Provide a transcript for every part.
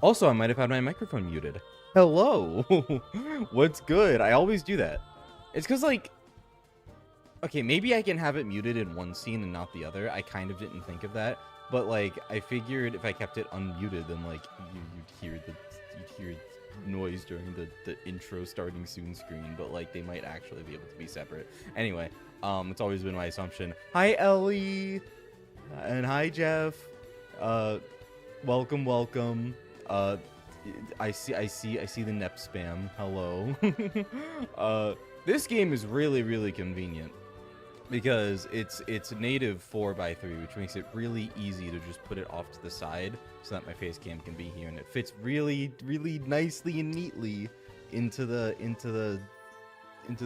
Also, I might have had my microphone muted. Hello. What's good? I always do that. It's because, like, okay, maybe I can have it muted in one scene and not the other. I kind of didn't think of that. But, like, I figured if I kept it unmuted, then, like, you'd hear noise during the intro starting soon screen. But, like, they might actually be able to be separate. Anyway, it's always been my assumption. Hi, Ellie. And hi, Jeff. Welcome, welcome. I see the NEP spam. Hello. This game is really convenient because it's native 4x3, which makes it really easy to just put it off to the side so that my face cam can be here, and it fits really nicely and neatly into the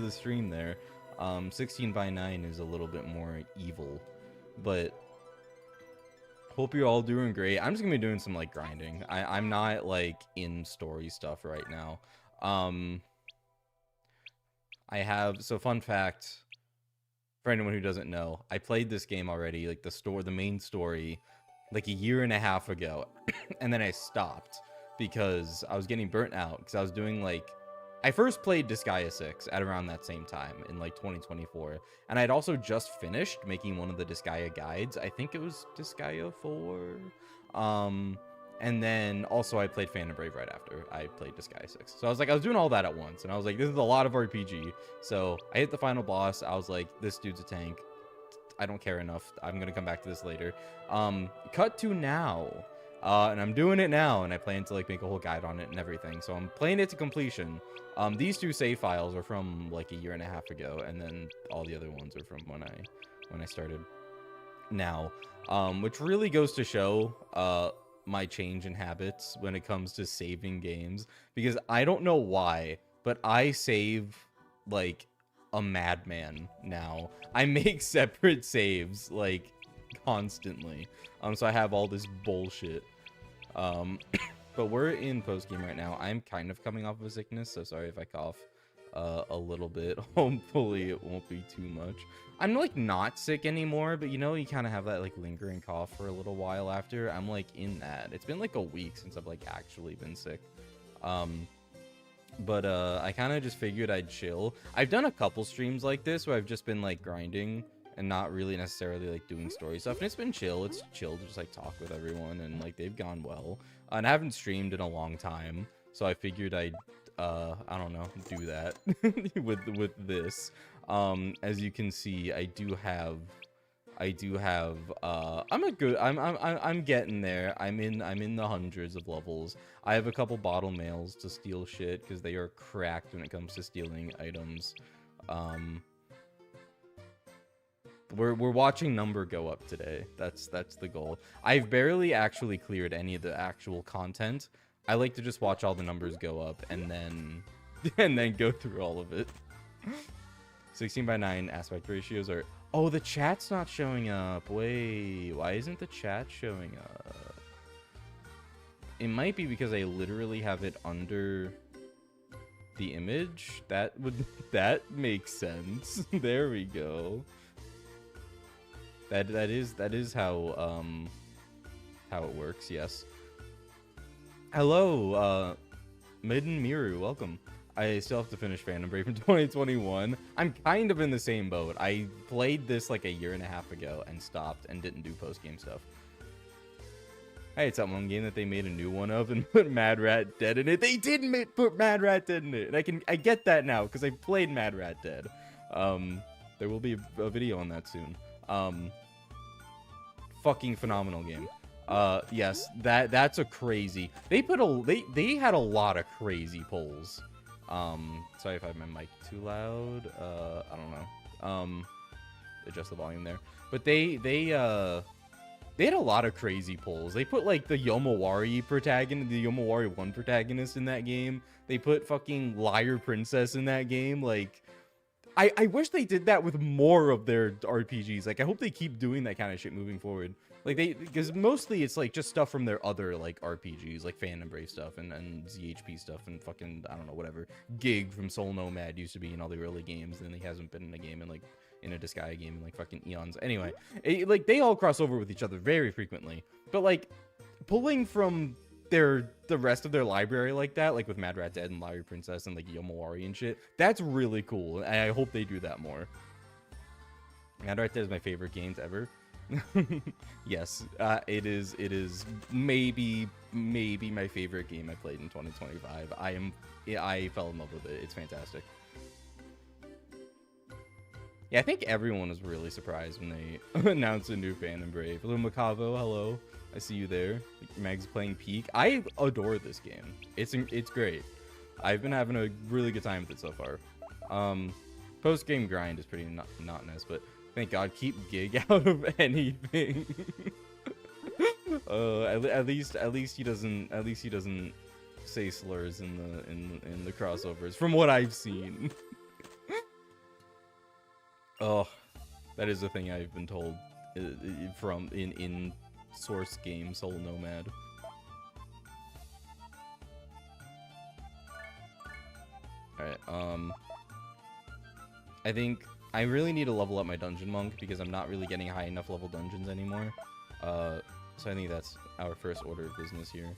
stream there. 16:9 is a little bit more evil, but hope you're all doing great. I'm just gonna be doing some like grinding. I'm not like in story stuff right now. I have, so fun fact for anyone who doesn't know, I played this game already, like the main story, like a year and a half ago, and then I stopped because I was getting burnt out because I was doing like, I first played Disgaea 6 at around that same time in like 2024, and I'd also just finished making one of the Disgaea guides. I think it was Disgaea 4. And then also I played Phantom Brave right after I played Disgaea 6. So I was doing all that at once, and I was like, this is a lot of RPG. So I hit the final boss. I was like, this dude's a tank. I don't care enough. I'm gonna come back to this later. Cut to now. And I'm doing it now, and I plan to like make a whole guide on it and everything. So I'm playing it to completion. These two save files are from like a year and a half ago, and then all the other ones are from when I started now. Which really goes to show my change in habits when it comes to saving games, because I don't know why, but I save like a madman now. I make separate saves like constantly. So I have all this bullshit. But we're in post game right now. I'm kind of coming off of a sickness, so sorry if I cough a little bit. Hopefully it won't be too much. I'm like not sick anymore, but you know, you kind of have that like lingering cough for a little while after. I'm like in that. It's been like a week since I've like actually been sick. But I kind of just figured I'd chill. I've done a couple streams like this where I've just been like grinding and not really necessarily like doing story stuff, and it's been chill. It's chill to just like talk with everyone, and like they've gone well. And I haven't streamed in a long time, so I figured I'd I don't know, do that with this. As you can see, I do have I'm getting there. I'm in the hundreds of levels. I have a couple bottle mails to steal shit because they are cracked when it comes to stealing items. We're watching number go up today. That's the goal. I've barely actually cleared any of the actual content. I like to just watch all the numbers go up and then go through all of it. 16:9 aspect ratios are... Oh, the chat's not showing up. Wait, why isn't the chat showing up? It might be because I literally have it under the image. That makes sense. There we go. That is how it works. Yes. Hello, Midden Miru, welcome. I still have to finish Phantom Brave in 2021. I'm kind of in the same boat. I played this like a year and a half ago and stopped and didn't do post-game stuff. Hey, it's that one game that they made a new one of and put Mad Rat Dead in it. They did put Mad Rat Dead in it. And I get that now because I played Mad Rat Dead. There will be a video on that soon. Fucking phenomenal game. Yes, that's a crazy. They had a lot of crazy polls. Sorry if I have my mic too loud. I don't know. Adjust the volume there. But they had a lot of crazy polls. They put like the Yomawari protagonist, the Yomawari 1 protagonist in that game. They put fucking Liar Princess in that game. Like, I wish they did that with more of their RPGs. Like, I hope they keep doing that kind of shit moving forward. Like, because mostly it's like just stuff from their other like RPGs, like Phantom Brave stuff and ZHP stuff and fucking, I don't know, whatever. Gig from Soul Nomad used to be in all the early games, and he hasn't been in a game in like, in a Disgaea game in like fucking eons. Anyway, like they all cross over with each other very frequently. But like, pulling from the rest of their library like that, like with Mad Rat Dead and Library Princess and like Yomawari and shit. That's really cool. And I hope they do that more. Mad Rat Dead is my favorite games ever. Yes, it is maybe my favorite game I played in 2025. I fell in love with it. It's fantastic. Yeah, I think everyone was really surprised when they announced a new Phantom Brave. Hello, Macavo. Hello. I see you there. Meg's playing Peak. I adore this game. It's great. I've been having a really good time with it so far. Post-game grind is pretty monotonous, but thank God, keep Gig out of anything. At least he doesn't say slurs in the crossovers, from what I've seen. Oh, that is a thing I've been told from in source game Soul Nomad. Alright, I think I really need to level up my Dungeon Monk because I'm not really getting high enough level dungeons anymore. So I think that's our first order of business here.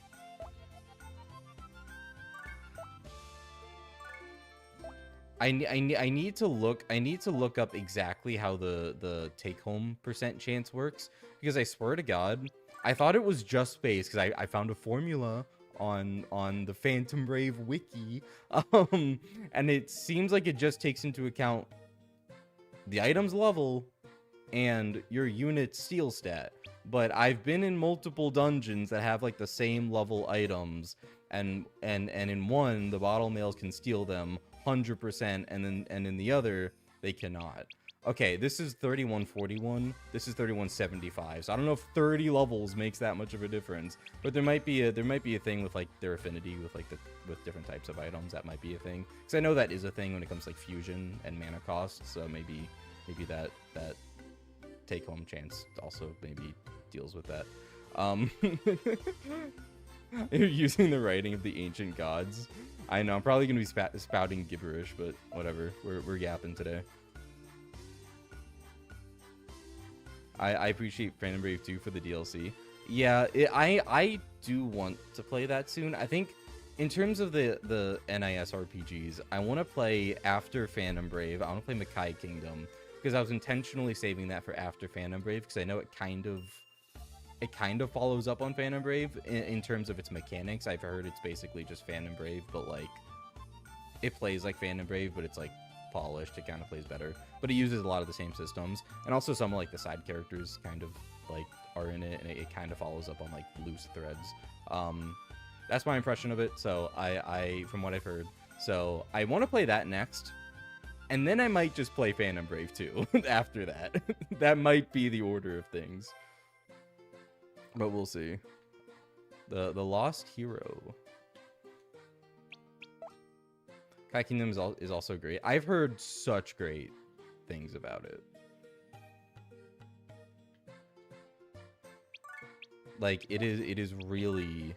I need to look up exactly how the take home % chance works, because I swear to God, I thought it was just space because I found a formula on the Phantom Brave wiki, and it seems like it just takes into account the item's level and your unit's steal stat. But I've been in multiple dungeons that have like the same level items, and in one the bottle males can steal them 100%, and in the other they cannot. Okay, this is 3141. This is 3175. So I don't know if 30 levels makes that much of a difference, but there might be a thing with like their affinity with like with different types of items. That might be a thing, because I know that is a thing when it comes to like fusion and mana cost. So maybe that take home chance also maybe deals with that. You're using the writing of the ancient gods. I know I'm probably gonna be spouting gibberish, but whatever. We're yapping today. I appreciate Phantom Brave 2 for the DLC. Yeah, I do want to play that soon. I think in terms of the NIS RPGs, I want to play after Phantom Brave. I want to play Makai Kingdom, because I was intentionally saving that for after Phantom Brave, because I know it kind of follows up on Phantom Brave in terms of its mechanics. I've heard it's basically just Phantom Brave, but like it plays like Phantom Brave, but it's like polished. It kind of plays better, but it uses a lot of the same systems, and also some of like the side characters kind of like are in it, and it kind of follows up on like loose threads. That's my impression of it. So I from what I've heard, so I want to play that next, and then I might just play Phantom Brave 2 after that. That might be the order of things, but we'll see. The Lost Hero. Kai Kingdom is also great. I've heard such great things about it. Like it is really,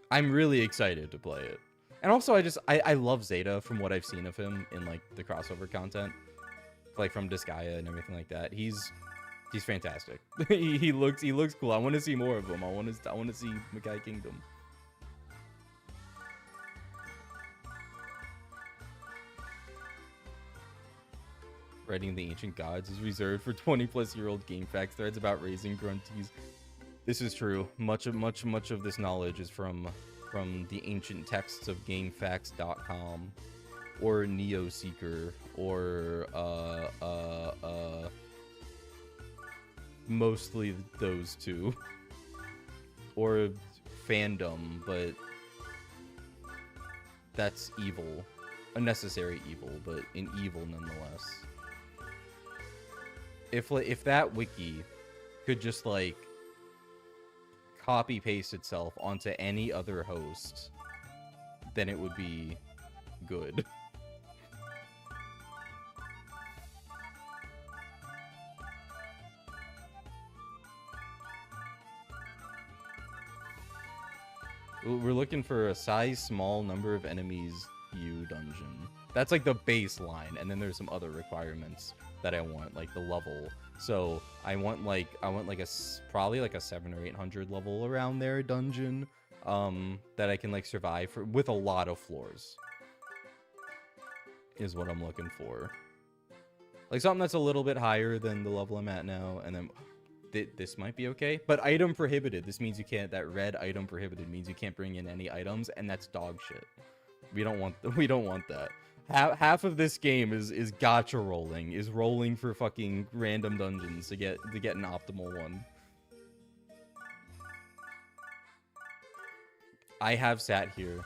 I'm really excited to play it. And also I love Zeta from what I've seen of him in like the crossover content, like from Disgaea and everything like that. He's fantastic. he looks cool. I want to see more of him. I want to see Makai Kingdom. Writing the ancient gods is reserved for 20-plus-year-old GameFAQs threads about raising grunties. This is true. Much of this knowledge is from the ancient texts of GameFAQs.com or NeoSeeker or mostly those two, or fandom, but that's evil, a necessary evil, but an evil nonetheless. If that wiki could just like copy paste itself onto any other host, then it would be good. We're looking for a size small, number of enemies U dungeon. That's like the baseline, and then there's some other requirements that I want, like the level. So I want like a probably like a 700 or 800 level around there dungeon. that I can like survive for with a lot of floors is what I'm looking for. Like something that's a little bit higher than the level I'm at now, and then this might be okay. But item prohibited. This means you can't. That red item prohibited means you can't bring in any items, and that's dog shit. We don't want. We don't want that. Half of this game is gacha rolling, is rolling for fucking random dungeons to get an optimal one. I have sat here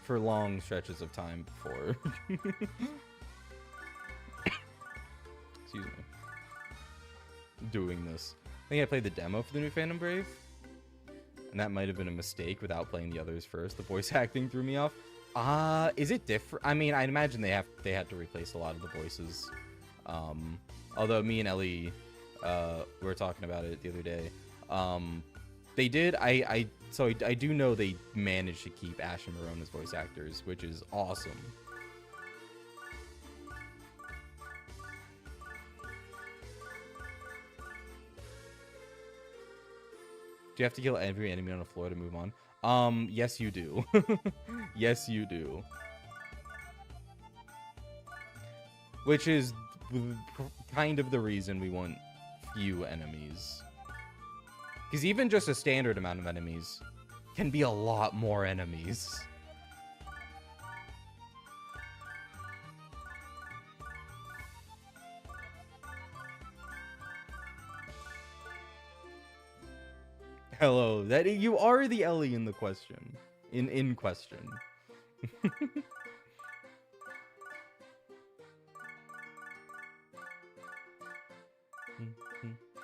for long stretches of time before. Excuse me. Doing this. I think I played the demo for the new Phantom Brave. And that might have been a mistake without playing the others first. The voice acting threw me off. Is it different? I mean, I imagine they had to replace a lot of the voices. Although me and Ellie were talking about it the other day. They did. So I do know they managed to keep Ash and Marone as voice actors, which is awesome. Do you have to kill every enemy on the floor to move on? Yes, you do. Yes, you do. Which is kind of the reason we want few enemies. Because even just a standard amount of enemies can be a lot more enemies. Hello, that you are the Ellie in the question. In question.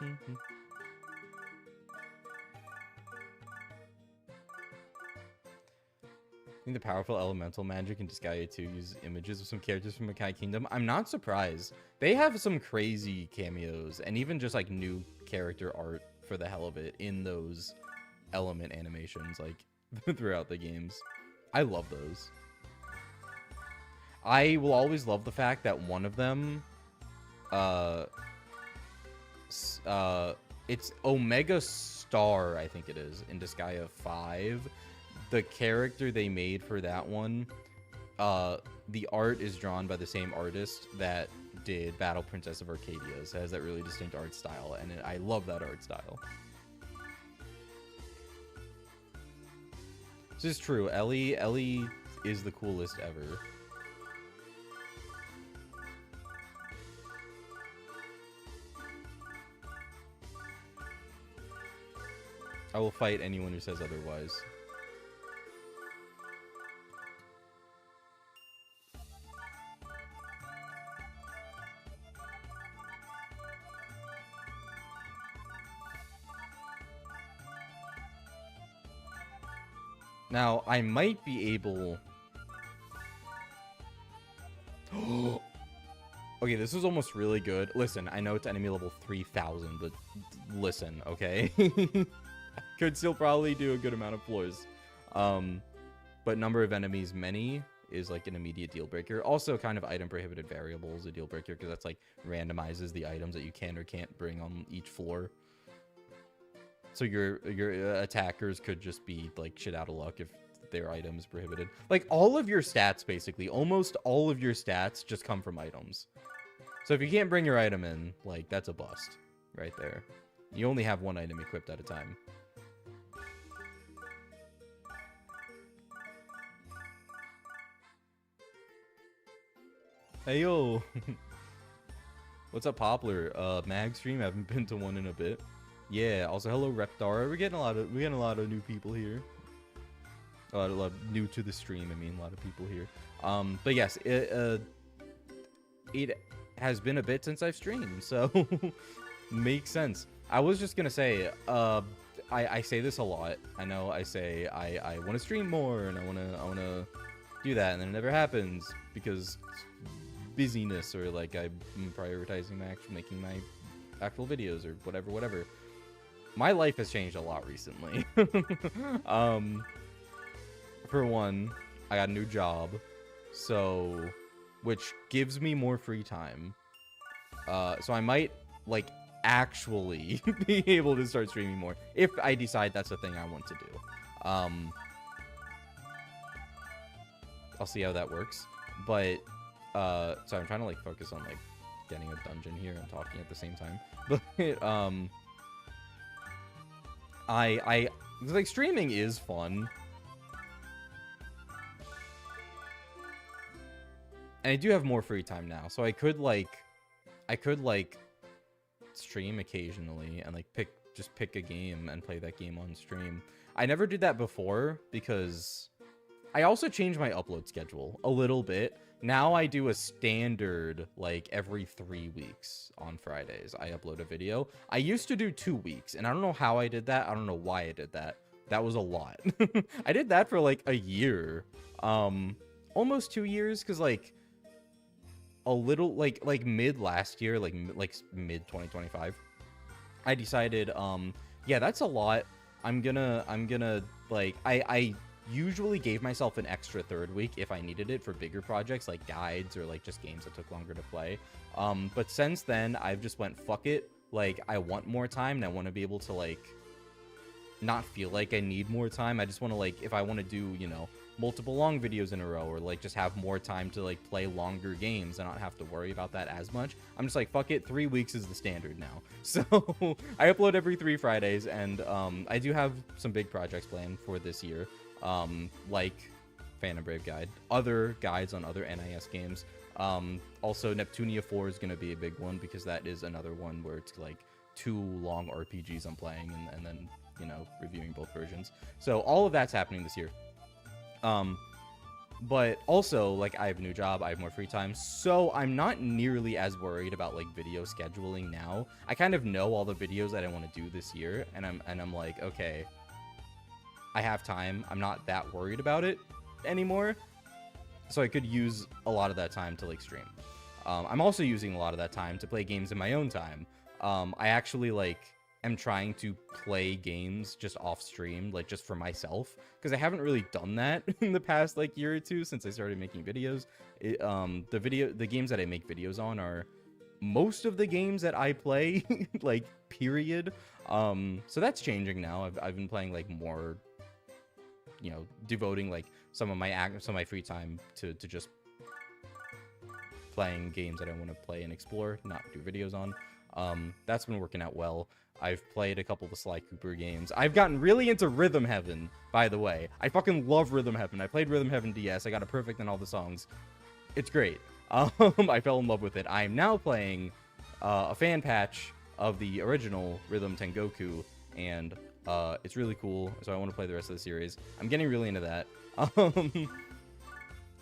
I think the powerful elemental magic in Disgaea 2 uses images of some characters from Makai Kingdom. I'm not surprised. They have some crazy cameos and even just like new character art for the hell of it in those element animations like throughout the games. I love those. I will always love the fact that one of them it's Omega Star, I think it is, in Disgaea 5. The character they made for that one, the art is drawn by the same artist that did Battle Princess of Arcadia. So it has that really distinct art style, and I love that art style. This is true. Ellie is the coolest ever. I will fight anyone who says otherwise. Now, I might be able... Okay, this is almost really good. Listen, I know it's enemy level 3000, but listen, okay? Could still probably do a good amount of floors. But number of enemies, many, is like an immediate deal breaker. Also, kind of item prohibited variable is a deal breaker, because that's like randomizes the items that you can or can't bring on each floor. So your attackers could just be like shit out of luck if their item is prohibited. Like all of your stats, basically, almost all of your stats just come from items. So if you can't bring your item in, like that's a bust right there. You only have one item equipped at a time. Hey yo. What's up, Poplar? Mag stream, haven't been to one in a bit. Yeah, also hello Reptar. We're getting a lot of new people here. A lot of new to the stream, I mean, a lot of people here. But yes, it has been a bit since I've streamed, so makes sense. I was just gonna say, I say this a lot. I know I say I want to stream more and I wanna do that, and then it never happens because busyness or like I'm prioritizing making my actual videos or whatever. My life has changed a lot recently. For one, I got a new job, which gives me more free time. So I might, like, actually be able to start streaming more if I decide that's the thing I want to do. I'll see how that works. But so I'm trying to like focus on like getting a dungeon here and talking at the same time. But I like streaming is fun. And I do have more free time now, so I could like stream occasionally and like just pick a game and play that game on stream. I never did that before because I also changed my upload schedule a little bit. Now I do a standard like every 3 weeks on Fridays. I upload a video. I used to do 2 weeks, and I don't know how I did that. I don't know why I did that. That was a lot. I did that for like a year, almost 2 years, because like a little like mid last year, like mid 2025, I decided yeah, that's a lot. I'm gonna like I usually gave myself an extra third week if I needed it for bigger projects like guides or like just games that took longer to play. But since then I've just went fuck it. Like I want more time and I want to be able to like not feel like I need more time. I just want to like, if I want to do, you know, multiple long videos in a row or like just have more time to like play longer games and not have to worry about that as much, I'm just like fuck it, 3 weeks is the standard now. So I upload every 3 Fridays, and I do have some big projects planned for this year, like Phantom Brave guide, other guides on other NIS games. Also Neptunia 4 is going to be a big one because that is another one where it's like 2 long RPGs I'm playing and then, you know, reviewing both versions. So all of that's happening this year. But also, like, I have a new job, I have more free time, so I'm not nearly as worried about like video scheduling now. I kind of know all the videos that I want to do this year, and I'm like, okay, I have time. I'm not that worried about it anymore, so I could use a lot of that time to like stream. I'm also using a lot of that time to play games in my own time. I actually like am trying to play games just off stream, like just for myself, because I haven't really done that in the past like year or two since I started making videos. The games that I make videos on are most of the games that I play, like period. So that's changing now. I've been playing like more, you know, devoting like some of my free time to just playing games that I want to play and explore, not do videos on. That's been working out well. I've played a couple of the Sly Cooper games. I've gotten really into Rhythm Heaven, by the way. I fucking love Rhythm Heaven. I played Rhythm Heaven DS. I got it perfect in all the songs. It's great. I fell in love with it. I am now playing a fan patch of the original Rhythm Tengoku, and it's really cool, so I want to play the rest of the series. I'm getting really into that.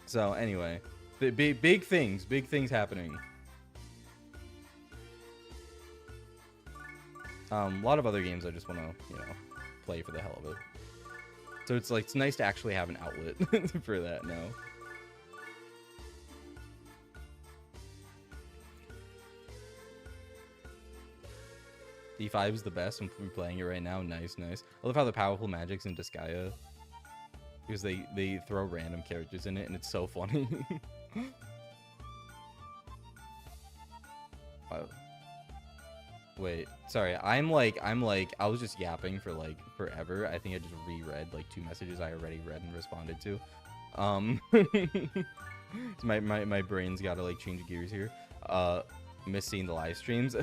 So anyway, big things happening. A lot of other games I just want to, you know, play for the hell of it. So it's like, it's nice to actually have an outlet for that now. D5 is the best. I'm playing it right now. Nice. I love how the powerful magic's in Disgaea, because they throw random characters in it, and it's so funny. Wow. Wait, sorry. I'm like, I was just yapping for like forever. I think I just reread like 2 messages I already read and responded to. So my brain's got to like change gears here. Miss seeing the live streams.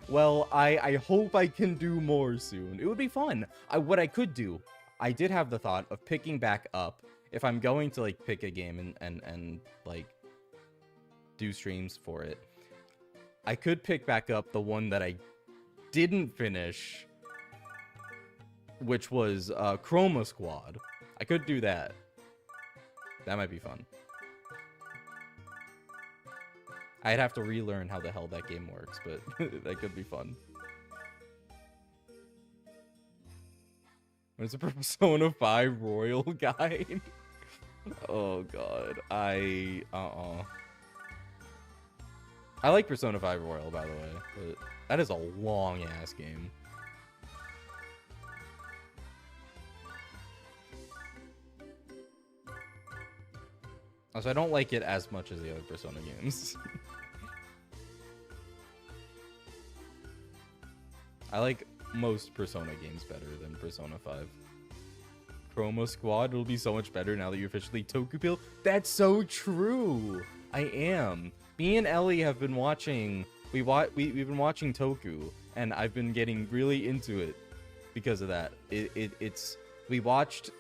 Well, I hope I can do more soon. It would be fun. What I could do, I did have the thought of picking back up if I'm going to like pick a game and like do streams for it. I could pick back up the one that I didn't finish, which was Chroma Squad. I could do that. That might be fun. I'd have to relearn how the hell that game works, but that could be fun. What's a Persona 5 Royal Guide? Oh god. I like Persona 5 Royal, by the way, but that is a long-ass game. Also, I don't like it as much as the other Persona games. I like most Persona games better than Persona 5. Chroma Squad will be so much better now that you're officially Tokupill. That's so true. I am. Me and Ellie have been watching. We've been watching Toku, and I've been getting really into it because of that. We watched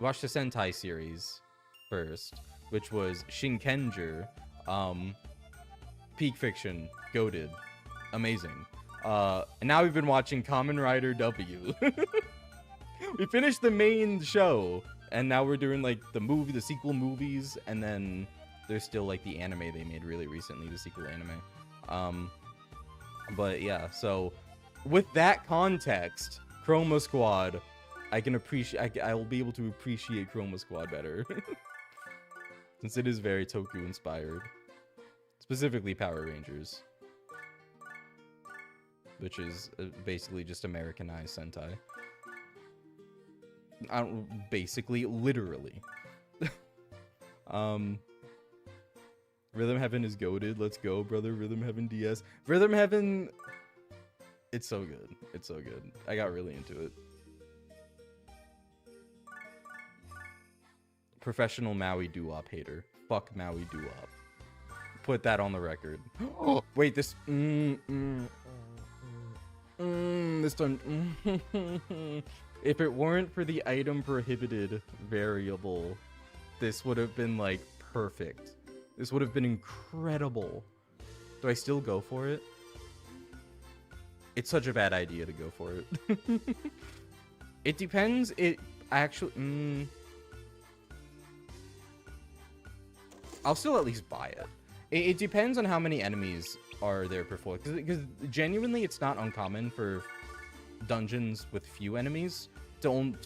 the Sentai series first, which was Shinkenger, Peak Fiction, goated, amazing. And now we've been watching Kamen Rider W. We finished the main show, and now we're doing like the sequel movies, and then there's still like the anime they made really recently, the sequel anime. But yeah, so with that context, Chroma Squad, I will be able to appreciate Chroma Squad better. Since it is very Toku inspired. Specifically Power Rangers. Which is basically just Americanized Sentai. Basically, literally. Rhythm Heaven is goated. Let's go, brother. Rhythm Heaven DS. Rhythm Heaven... It's so good. It's so good. I got really into it. Professional Maui doo-wop hater. Fuck Maui doo-wop. Put that on the record. Wait, this... this one... If it weren't for the item prohibited variable, this would have been, like, perfect. This would have been incredible. Do I still go for it? It's such a bad idea to go for it. It depends. It actually... I'll still at least buy it. It depends on how many enemies are there per floor. Because genuinely, it's not uncommon for dungeons with few enemies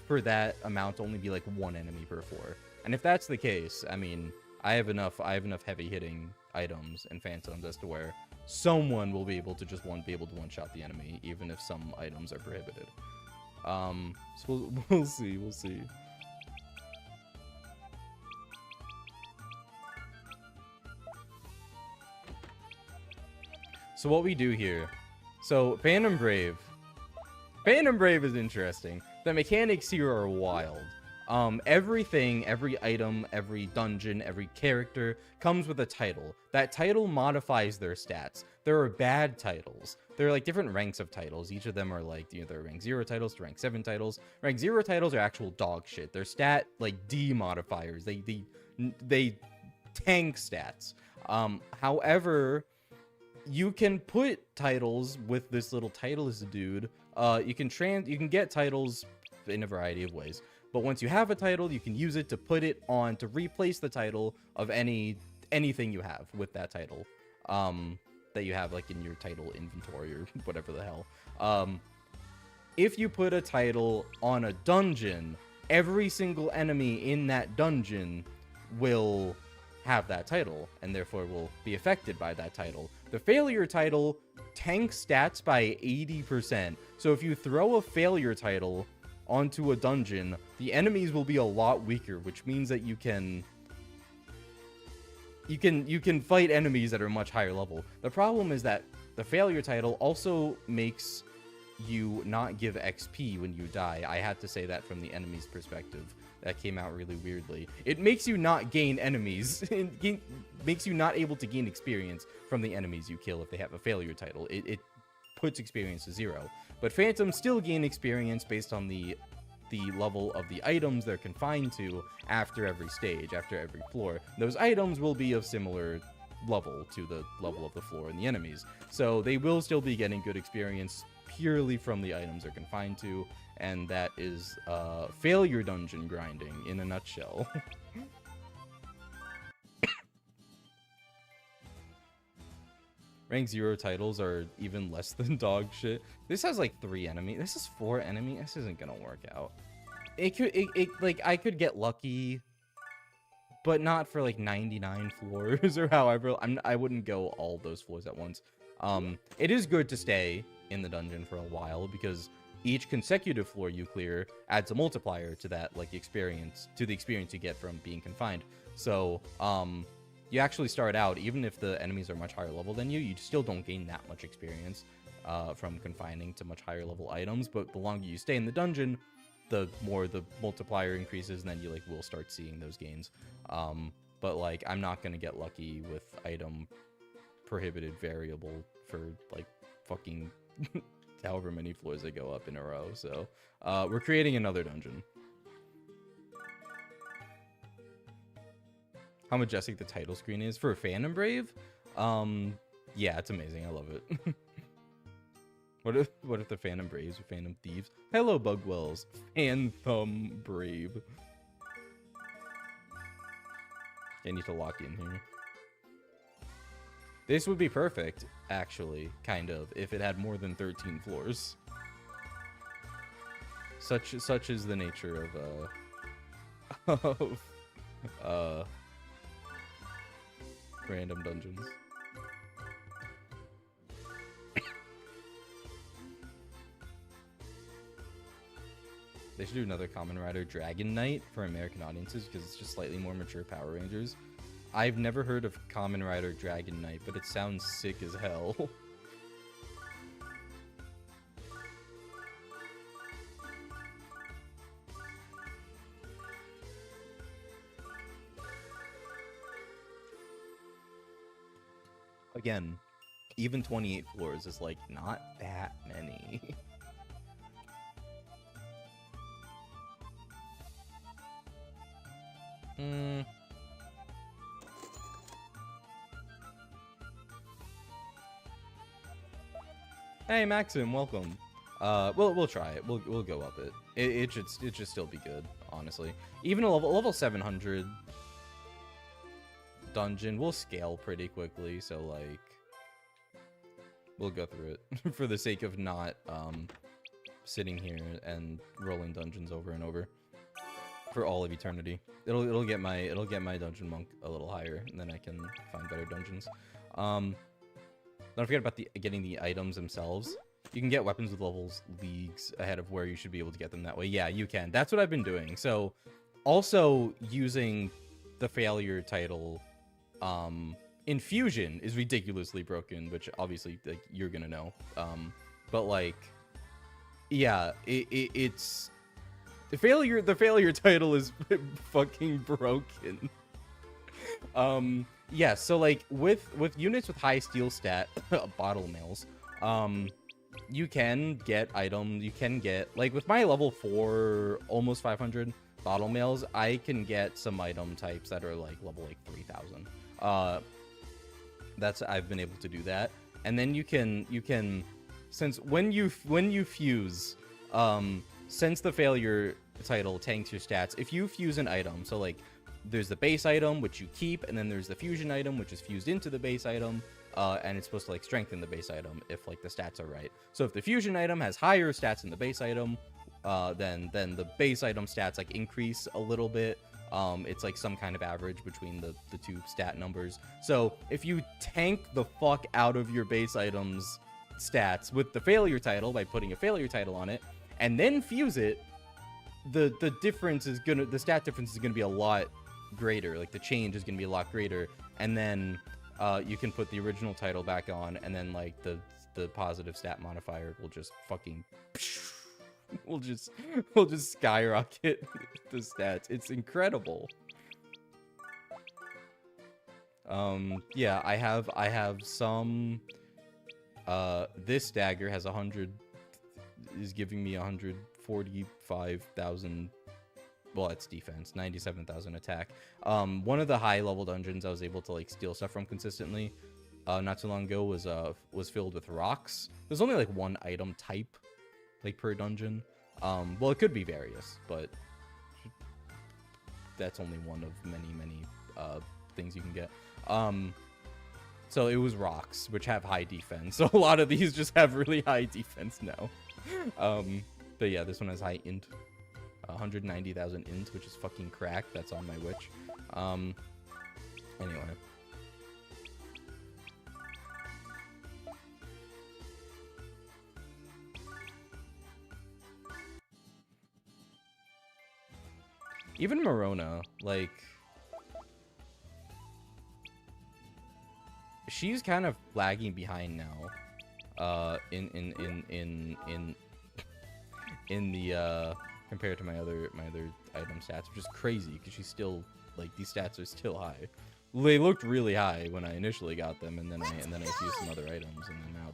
for that amount to only be like one enemy per floor. And if that's the case, I mean, I have enough heavy hitting items and phantoms as to where someone will be able to just one shot the enemy, even if some items are prohibited. So we'll see. So what we do here, so Phantom Brave is interesting. The mechanics here are wild. Everything, every item, every dungeon, every character comes with a title. That title modifies their stats. There are bad titles. There are like different ranks of titles. Each of them are like, you know, there are rank 0 titles to rank 7 titles. Rank 0 titles are actual dog shit. They're stat like demodifiers. They tank stats. However, you can put titles with this little titleist dude. You can get titles in a variety of ways. But once you have a title, you can use it to put it on to replace the title of anything you have with that title. That you have like in your title inventory or whatever the hell. If you put a title on a dungeon, every single enemy in that dungeon will have that title and therefore will be affected by that title. The failure title tanks stats by 80%. So if you throw a failure title onto a dungeon, the enemies will be a lot weaker, which means that you can fight enemies that are much higher level. The problem is that the failure title also makes you not give XP when you die. I had to say that from the enemy's perspective. That came out really weirdly. It makes you not gain enemies. It makes you not able to gain experience from the enemies you kill if they have a failure title. It puts experience to 0. But Phantoms still gain experience based on the level of the items they're confined to after every stage, after every floor. Those items will be of similar level to the level of the floor and the enemies. So they will still be getting good experience purely from the items they're confined to. And that is failure dungeon grinding in a nutshell. Rank 0 titles are even less than dog shit. This has like 3 enemies. This is 4 enemies. This isn't gonna work out. Like I could get lucky, but not for like 99 floors or however. I wouldn't go all those floors at once. It is good to stay in the dungeon for a while because each consecutive floor you clear adds a multiplier to that, like, experience, to the experience you get from being confined. So, you actually start out, even if the enemies are much higher level than you, you still don't gain that much experience. from confining to much higher level items. But the longer you stay in the dungeon, the more the multiplier increases, and then you like will start seeing those gains. But like I'm not gonna get lucky with item prohibited variable for like fucking however many floors they go up in a row. So we're creating another dungeon. How majestic the title screen is for Phantom Brave. Yeah, it's amazing. I love it. What if the Phantom Braves or Phantom Thieves? Hello, Bugwells. Phantom Brave. I need to lock in here. This would be perfect, actually, kind of, if it had more than 13 floors. Such is the nature of random dungeons. They should do another Kamen Rider Dragon Knight for American audiences because it's just slightly more mature Power Rangers. I've never heard of Kamen Rider Dragon Knight, but it sounds sick as hell. Again, even 28 floors is like not that many. Hey Maxim, welcome. We'll try it. We'll go up it. It should still be good, honestly. Even a level 700 dungeon will scale pretty quickly, so like we'll go through it for the sake of not sitting here and rolling dungeons over and over for all of eternity. It'll get my dungeon monk a little higher, and then I can find better dungeons. Don't forget about getting the items themselves. You can get weapons with levels leagues ahead of where you should be able to get them that way. Yeah, you can. That's what I've been doing. So also using the failure title Infusion is ridiculously broken, which obviously like you're gonna know. But like, yeah, it's the failure title is fucking broken. Yeah, so like with units with high steel stat bottle mails, you can get items. You can get like with my level 4 almost 500 bottle mails, I can get some item types that are like level like 3000. I've been able to do that. And then you can since when you fuse, since the failure title tanks your stats, if you fuse an item, so like there's the base item which you keep, and then there's the fusion item which is fused into the base item, and it's supposed to like strengthen the base item if like the stats are right. So if the fusion item has higher stats than the base item, then the base item stats like increase a little bit. It's like some kind of average between the two stat numbers. So if you tank the fuck out of your base item's stats with the failure title by putting a failure title on it and then fuse it, the stat difference is gonna be a lot greater. Like the change is gonna be a lot greater, and then you can put the original title back on, and then like the positive stat modifier will just fucking we'll just skyrocket the stats. It's incredible. Yeah, I have some. This dagger has 100, is giving me 145,000. Well, it's defense, 97,000 attack. One of the high level dungeons I was able to like steal stuff from consistently, not too long ago was filled with rocks. There's only like one item type, like per dungeon. Well, it could be various, but that's only one of many things you can get. So it was rocks, which have high defense. So a lot of these just have really high defense now. But yeah, this one has high int. 190,000 int, which is fucking crack. That's on my witch. Anyway. Even Morona, like, she's kind of lagging behind now. In the compared to my other item stats, which is crazy because she's still like these stats are still high. They looked really high when I initially got them, and then I used some other items, and then now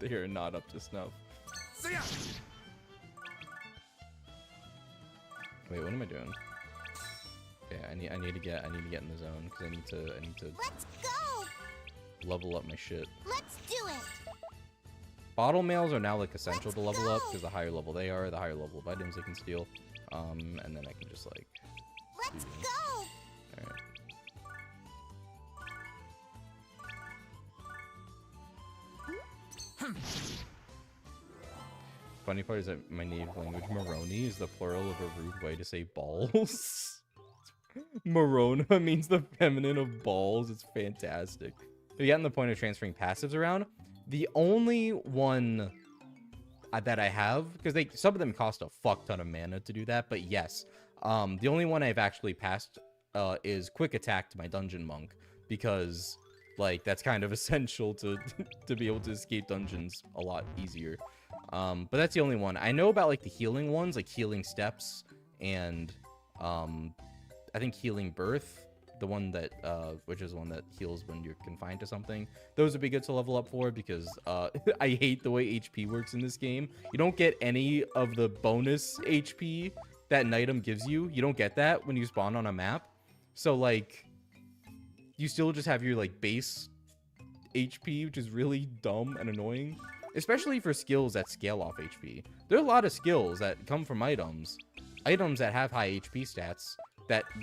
they are not up to snuff. Wait, what am I doing? Okay, I need to get in the zone because I need to Let's go. level up my shit. Let's do it. Bottle mails are now like essential to level up because the higher level they are, the higher level of items they can steal. And then I can just like. Let's go. All right. Funny part is that my native language, Moroni, is the plural of a rude way to say balls. Morona means the feminine of balls. It's fantastic. We're getting the point of transferring passives around. The only one that I have, because some of them cost a fuck ton of mana to do that, but yes, the only one I've actually passed is quick attack to my dungeon monk, because like that's kind of essential to to be able to escape dungeons a lot easier. But that's the only one I know about. Like the healing ones, like healing steps and I think healing birth, the one that which is one that heals when you're confined to something. Those would be good to level up for, because I hate the way HP works in this game. You don't get any of the bonus HP that an item gives you. You don't get that when you spawn on a map. So like you still just have your like base HP, which is really dumb and annoying, especially for skills that scale off HP. There are a lot of skills that come from items that have high HP stats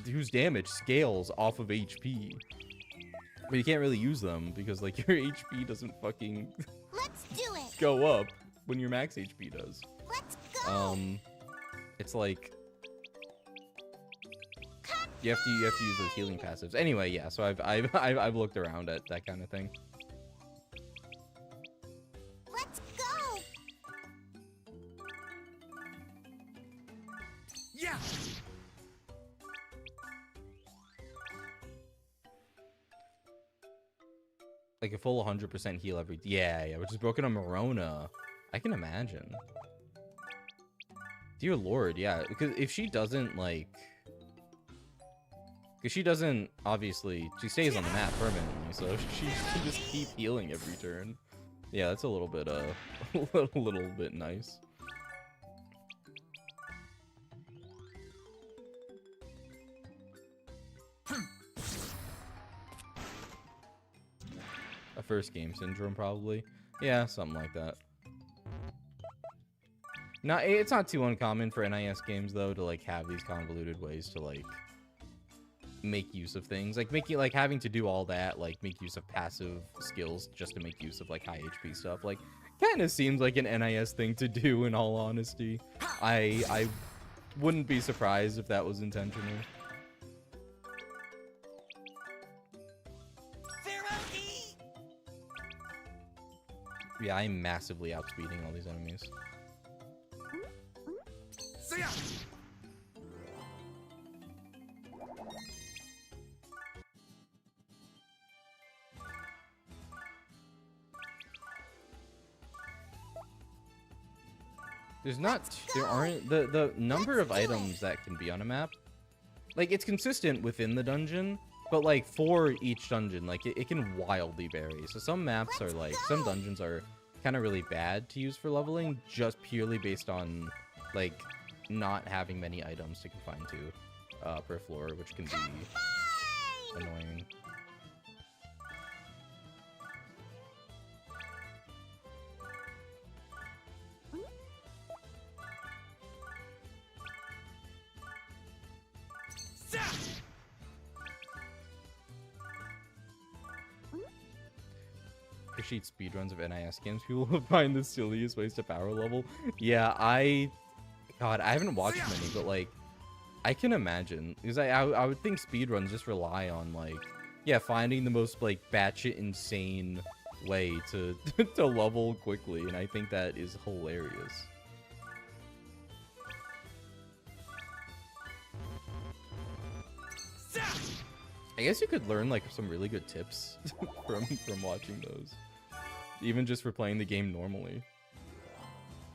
whose damage scales off of HP, but you can't really use them because like your HP doesn't fucking Let's do it. go up when your max HP does. Let's go. It's like you have to use those healing passives. Anyway, yeah. So I've looked around at that kind of thing. Let's go. Yeah. Like a full 100% heal every. Yeah, which is broken on Morona. I can imagine. Dear Lord, yeah. Because if she doesn't like. Because she doesn't, obviously, she stays on the map permanently, so she can just keep healing every turn. Yeah, that's a little bit, a little bit nice. A first game syndrome, probably. Yeah, something like that. It's not too uncommon for NIS games, though, to, like, have these convoluted ways to, like, make use of things, like having to do all that, like make use of passive skills just to make use of like high HP stuff. Like kind of seems like an NIS thing to do, in all honesty. I wouldn't be surprised if that was intentional. Yeah, I'm massively outspeeding all these enemies. There aren't the number of items that can be on a map, like it's consistent within the dungeon, but like for each dungeon, like it can wildly vary. So some maps are like, some dungeons are kind of really bad to use for leveling, just purely based on like not having many items to confine to per floor, which can be annoying. Appreciate speedruns of NIS games. People will find the silliest ways to power level. Yeah, God, I haven't watched many, but like, I can imagine, because I would think speedruns just rely on like, yeah, finding the most like batshit insane way to to level quickly, and I think that is hilarious. I guess you could learn like some really good tips from watching those. even just for playing the game normally.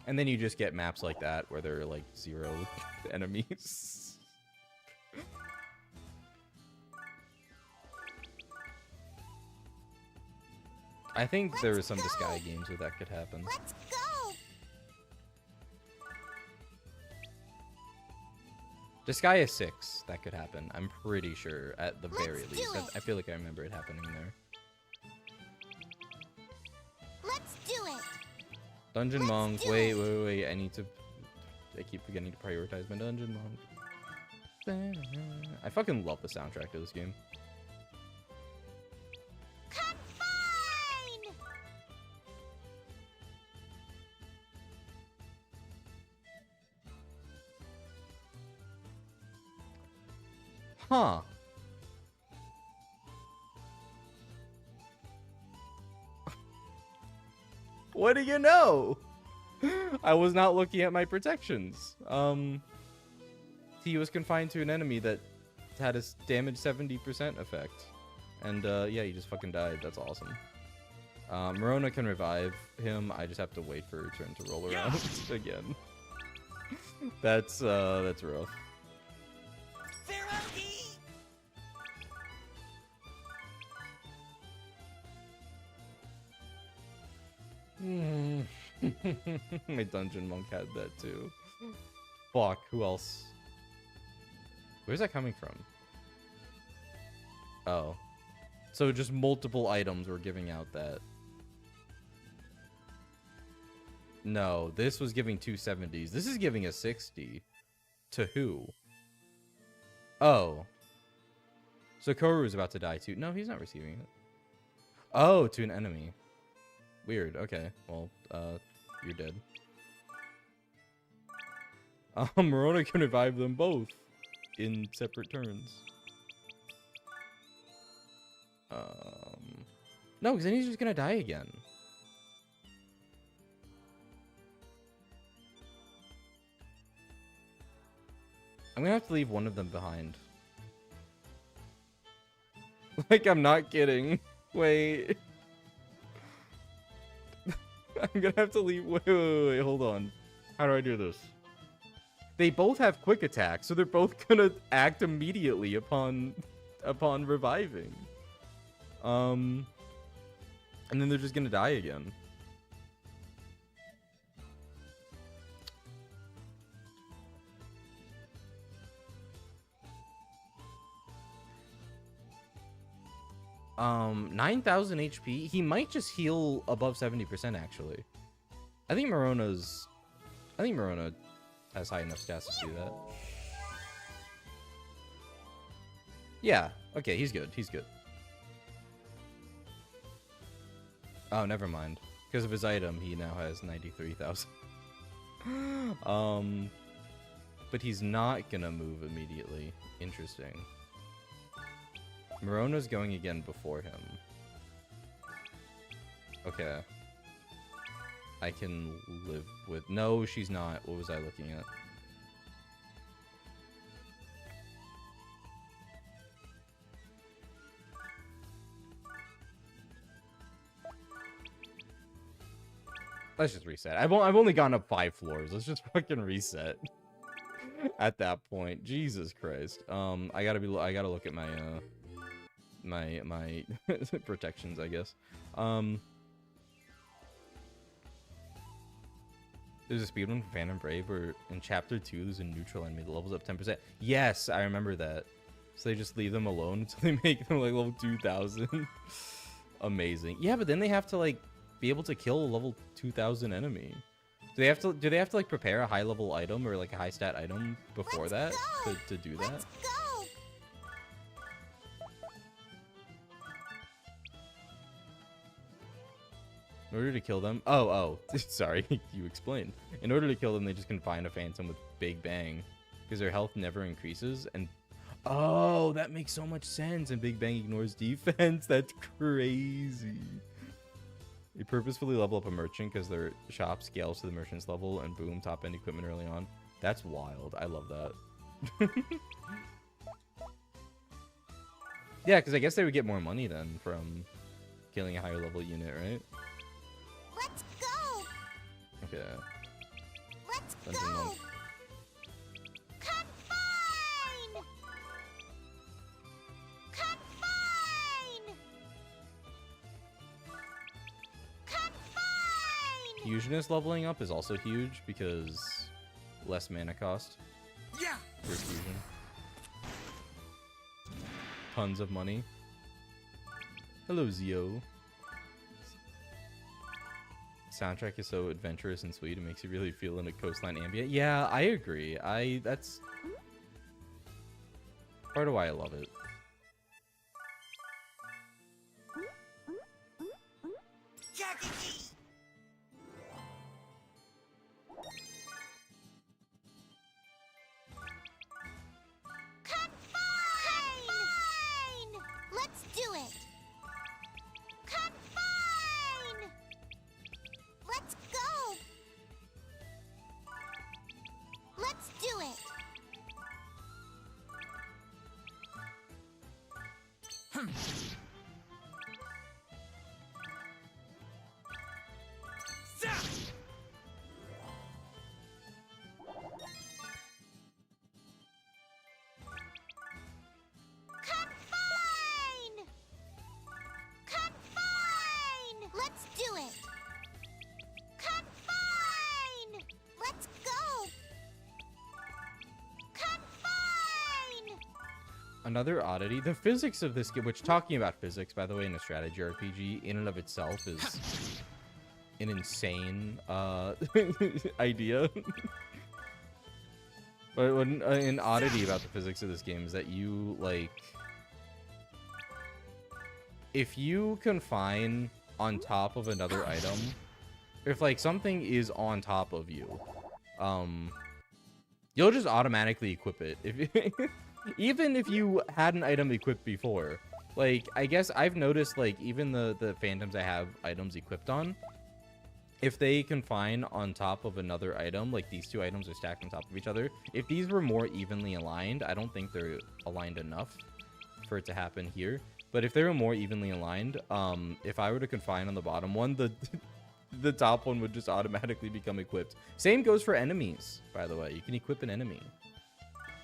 And then you just get maps like that where there are like 0 enemies. I think there are some Disguise games where that could happen. Let's go. Disgaea 6, that could happen. I'm pretty sure, at the very Let's do least. it. I feel like I remember it happening there. Let's do it. Dungeon Let's Monk. do Wait, it. wait, wait. I keep forgetting to prioritize my Dungeon Monk. I fucking love the soundtrack of this game. Confine. Huh. What do you know? I was not looking at my protections. He was confined to an enemy that had a damage 70% effect. And yeah, he just fucking died. That's awesome. Morona can revive him. I just have to wait for her turn to roll around again. That's rough. My Dungeon Monk had that too. Fuck, who else? Where's that coming from? Oh. So just multiple items were giving out that. No, this was giving 270s. This is giving a 60. To who? Oh. So Koru's about to die too. No, he's not receiving it. Oh, to an enemy. Weird. Okay. Well, you're dead. Morona can revive them both in separate turns. No, because then he's just gonna die again. I'm gonna have to leave one of them behind. Like, I'm not kidding. Wait. I'm gonna have to leave. Wait, hold on. How do I do this? They both have quick attack, so they're both gonna act immediately upon reviving. And then they're just gonna die again. Um, 9,000 HP. He might just heal above 70% actually. I think Morona has high enough stats to do that. Yeah. Okay, he's good. He's good. Oh, never mind. Because of his item, he now has 93,000. But he's not gonna move immediately. Interesting. Morona's going again before him. Okay. I can live with... No, she's not. What was I looking at? Let's just reset. I've only gone up 5 floors. Let's just fucking reset. At that point, Jesus Christ. I gotta look at my my protections, I guess. There's a speedrun for Phantom Brave where in chapter 2 there's a neutral enemy that levels up 10%. Yes, I remember that. So they just leave them alone until they make them like level 2000. Amazing. Yeah, but then they have to like be able to kill a level 2000 enemy. Do they have to like prepare a high level item or like a high stat item before that to do that? Let's go. In order to kill them... Oh, sorry, you explained. In order to kill them, they just confine a phantom with Big Bang. Because their health never increases, and... Oh, that makes so much sense, and Big Bang ignores defense. That's crazy. You purposefully level up a merchant because their shop scales to the merchant's level, and boom, top-end equipment early on. That's wild. I love that. Yeah, because I guess they would get more money then from killing a higher level unit, right? Okay. Let's Dungeon go. monk. Confine. Confine. Confine. Fusionist leveling up is also huge because less mana cost Yeah. for fusion. Tons of money. Hello, Zio. Soundtrack is so adventurous and sweet. It makes you really feel in a coastline ambient. Yeah, I agree. That's part of why I love it. Confine. Let's do it. Confine. Let's go. Let's do it. Confine. Confine. Let's do it. Confine. Let's go. Confine. Another oddity, the physics of this game, which talking about physics, by the way, in a strategy RPG, in and of itself is an insane idea. But an oddity about the physics of this game is that you, like, if you confine on top of another item, if, like, something is on top of you, you'll just automatically equip it. If even if you had an item equipped before. Like, I guess I've noticed, like, even the phantoms I have items equipped on, if they confine on top of another item, like these two items are stacked on top of each other, if these were more evenly aligned, I don't think they're aligned enough for it to happen here. But if they were more evenly aligned, if I were to confine on the bottom one, the top one would just automatically become equipped. Same goes for enemies, by the way. You can equip an enemy.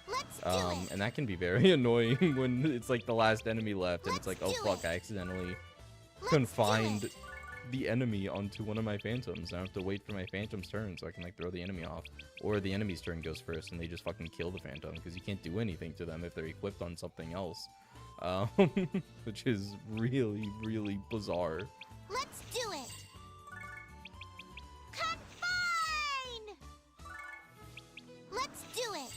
Let's do it. And that can be very annoying when it's like the last enemy left and it's like, oh Let's do fuck, it. I accidentally Let's confined do it. the enemy onto one of my phantoms. I have to wait for my phantom's turn so I can like throw the enemy off. Or the enemy's turn goes first and they just fucking kill the phantom because you can't do anything to them if they're equipped on something else. Which is really, really bizarre. Let's do it. Confine. Let's do it.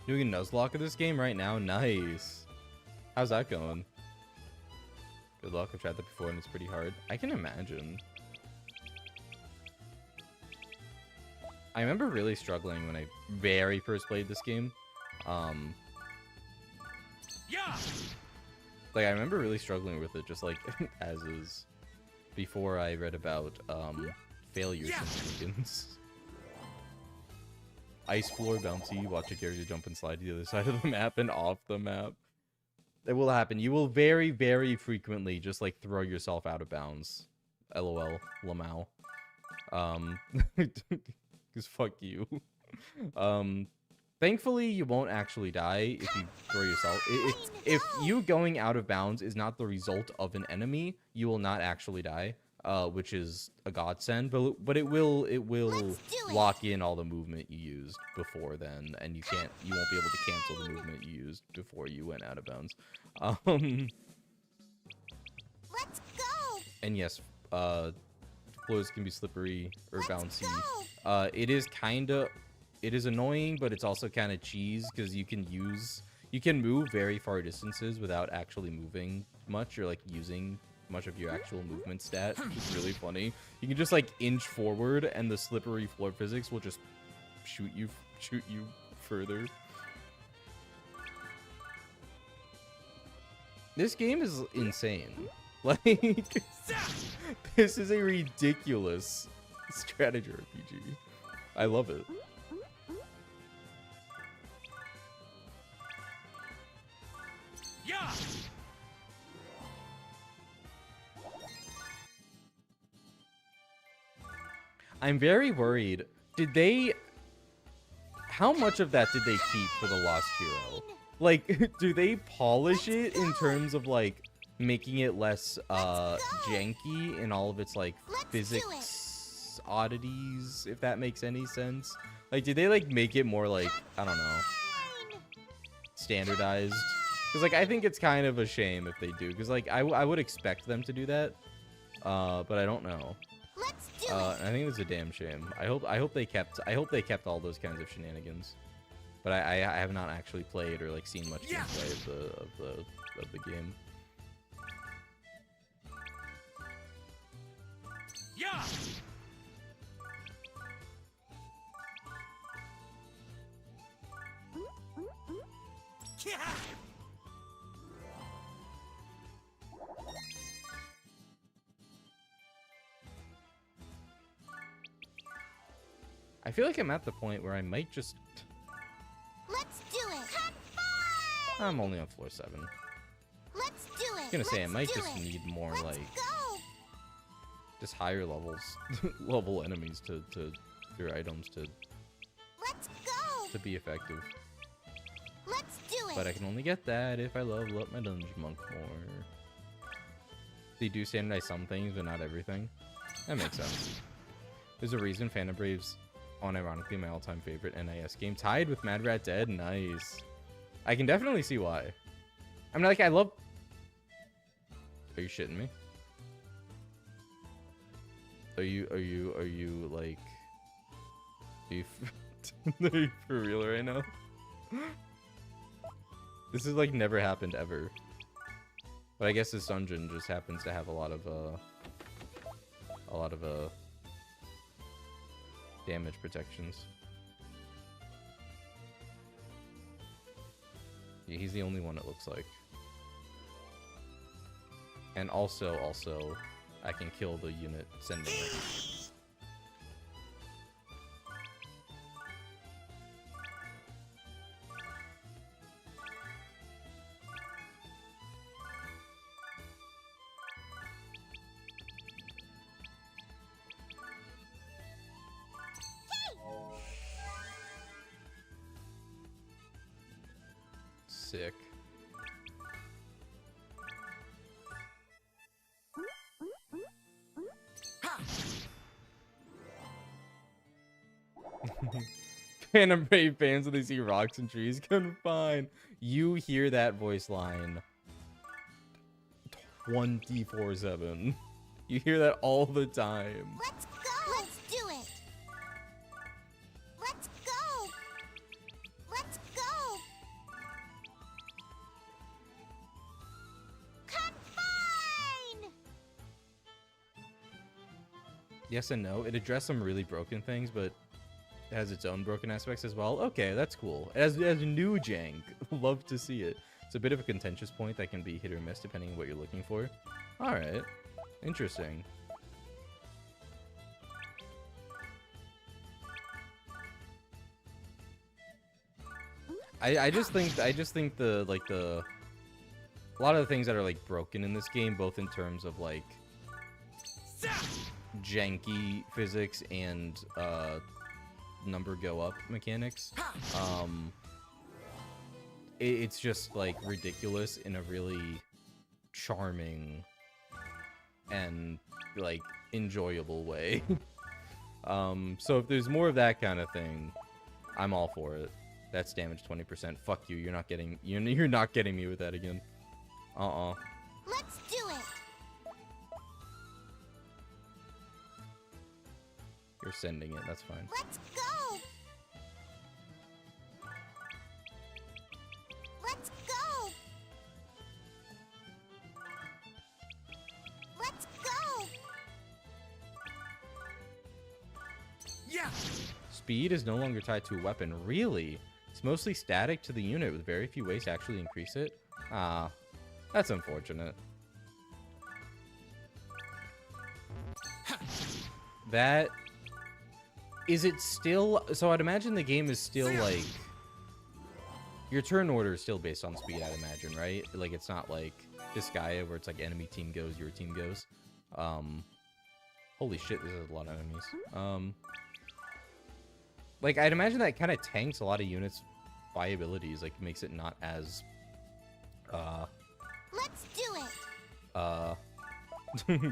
Doing a Nuzlocke of this game right now? Nice. How's that going? Good luck. I've tried that before and it's pretty hard. I can imagine. I remember really struggling when I very first played this game. Yeah. Like, I remember really struggling with it, just like as is, before I read about failures and shenanigans. Ice floor bouncy, watch a character jump and slide to the other side of the map and off the map. It will happen. You will very, very frequently just like throw yourself out of bounds. LOL, Lamau. Because fuck you. Thankfully, you won't actually die if you throw yourself. If you going out of bounds is not the result of an enemy, you will not actually die, which is a godsend. But it will lock in all the movement you used before then, and you won't be able to cancel the movement you used before you went out of bounds. Let's go. And yes, floors can be slippery or Let's bouncy. go. It is annoying, but it's also kind of cheese because you can move very far distances without actually moving much or like using much of your actual movement stat, which is really funny. You can just like inch forward and the slippery floor physics will just shoot you further. This game is insane. Like, this is a ridiculous strategy RPG. I love it. Yeah. I'm very worried. Did they... How much of that did they keep for the Lost Hero? Like, do they polish it in terms of, like, making it less, janky in all of its, like, physics oddities, if that makes any sense? Like, did they, like, make it more, like, I don't know, standardized? Because, like, I think it's kind of a shame if they do. Because, like, I would expect them to do that, but I don't know. Let's do I think it's a damn shame. I hope they kept all those kinds of shenanigans. But I have not actually played or like seen much gameplay of the game. Yeah. Yeah. I feel like I'm at the point where I might just... Let's do it. I'm only on floor 7. Let's do it. I was gonna say I might Let's just do it. need more Let's like go. just higher levels, level enemies to your items Let's go. to be effective. Let's do it. But I can only get that if I level up my dungeon monk more. They do standardize some things, but not everything. That makes sense. There's a reason Phantom Brave's unironically my all-time favorite NIS game, tied with Mad Rat Dead. Nice. I can definitely see why. I mean, like, I love... Are you shitting me? Are you, like... Are you, are you for real right now? This has, like, never happened ever. But I guess this dungeon just happens to have a lot of damage protections. Yeah, he's the only one it looks like. And also, I can kill the unit sending it. Sick. Phantom Brave fans when they see rocks and trees can fine. You hear that voice line 24/7. You hear that all the time. Let's go. Let's do it. Let's go. Let's go. Confine. Yes and no. It addressed some really broken things, but it has its own broken aspects as well. Okay, that's cool. As new jank, love to see it. It's a bit of a contentious point that can be hit or miss depending on what you're looking for. All right, interesting. I just think the a lot of the things that are like broken in this game, both in terms of like janky physics and number go up mechanics, it's just like ridiculous in a really charming and like enjoyable way. So if there's more of that kind of thing, I'm all for it. That's damage 20%. Fuck you. You're not getting me with that again. Let's do it. You're sending it. That's fine. Let's go. Let's go. Let's go. Yeah. Speed is no longer tied to a weapon. Really? It's mostly static to the unit with very few ways to actually increase it. Ah, that's unfortunate. That... Is it still... So I'd imagine the game is still, like... Your turn order is still based on speed, I'd imagine, right? Like, it's not like Disgaea, where it's like enemy team goes, your team goes. Holy shit, this is a lot of enemies. Like, I'd imagine that kind of tanks a lot of units' viabilities. Like, makes it not as, Let's do it.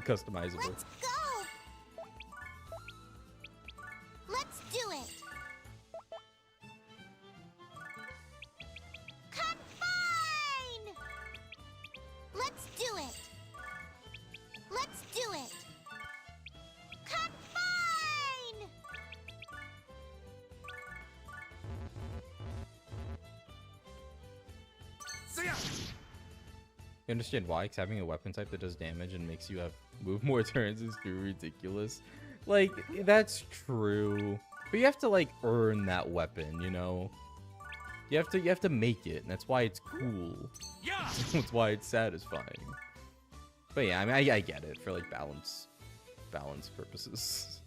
customizable. Let's go. Let's do it. Confine. Let's do it. Let's do it. Confine. See ya. You understand why? Because having a weapon type that does damage and makes you have move more turns is too ridiculous. Like, that's true. But you have to, like, earn that weapon, you know? You have to make it, and that's why it's cool. Yeah. That's why it's satisfying. But yeah, I mean, I get it for, like, balance purposes.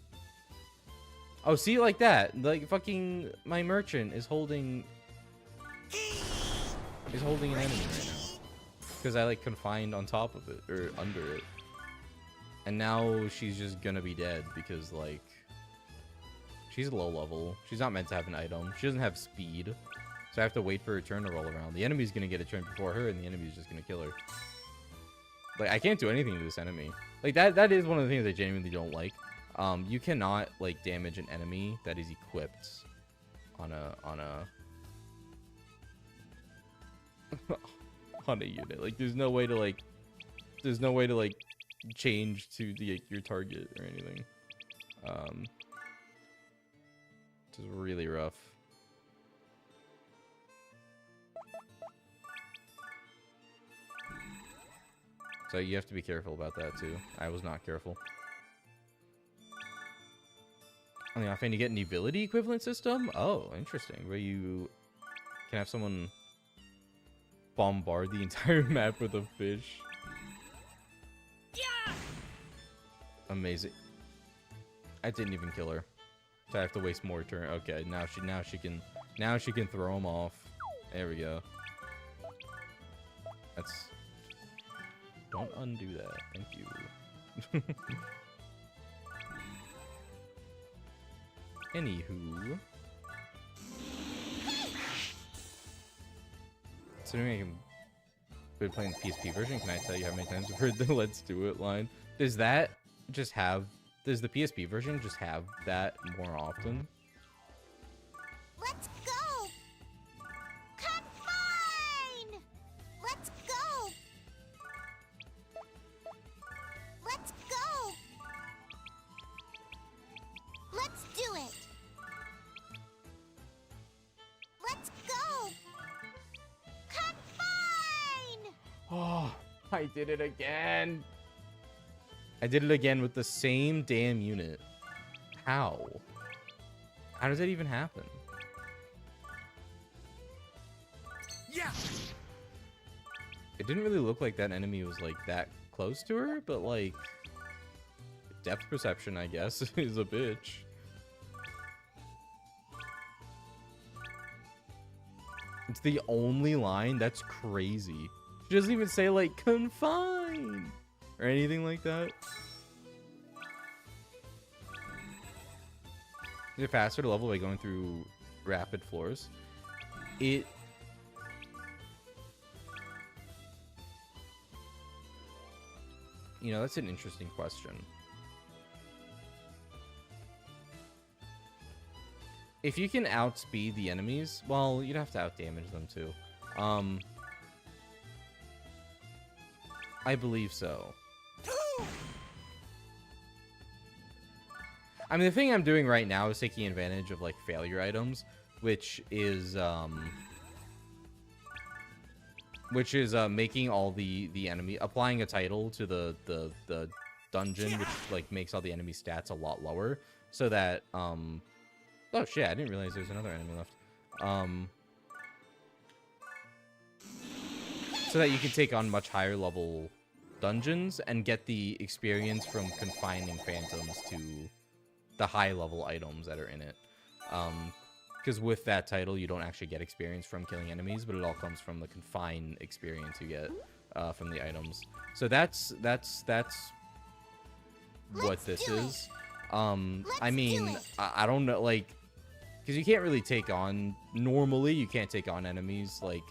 Oh, see, like that. Like, fucking, my merchant is holding an enemy right now. Because I, like, confined on top of it, or under it. And now she's just gonna be dead, because, like, she's low level. She's not meant to have an item. She doesn't have speed. So I have to wait for her turn to roll around. The enemy's gonna get a turn before her, and the enemy's just gonna kill her. Like, I can't do anything to this enemy. Like, that is one of the things I genuinely don't like. You cannot, like, damage an enemy that is equipped on a on a unit. Like, there's no way to like change to your target or anything. Which is really rough. So you have to be careful about that too. I was not careful. On the offhand, you get an ability equivalent system? Oh, interesting. Where you can have someone bombard the entire map with a fish. Yeah. Amazing. I didn't even kill her. So I have to waste more turn. Okay, now she can throw them off. There we go. That's Don't undo that. Thank you. Anywho. Considering I've been playing the PSP version, can I tell you how many times I've heard the "Let's do it" line? Does the PSP version just have that more often? Let's go. Confine. Let's go. Let's go. Let's do it. Let's go. Confine. Oh, I did it again. I did it again with the same damn unit. How? How does that even happen? Yeah. It didn't really look like that enemy was like that close to her, but like depth perception, I guess, is a bitch. It's the only line? That's crazy. She doesn't even say like confine or anything like that. Is it faster to level by going through rapid floors? You know, that's an interesting question. If you can outspeed the enemies, well, you'd have to outdamage them too. I believe so. I mean, the thing I'm doing right now is taking advantage of like failure items, which is making all the enemy, applying a title to the dungeon, which like makes all the enemy stats a lot lower, so that oh shit, I didn't realize there's another enemy left. So that you can take on much higher level dungeons and get the experience from confining phantoms to the high level items that are in it. because with that title, you don't actually get experience from killing enemies, but it all comes from the confined experience you get from the items. So that's what Let's this do it. is. I Let's mean, do it. I don't know, like, because you can't really take on, normally you can't take on enemies like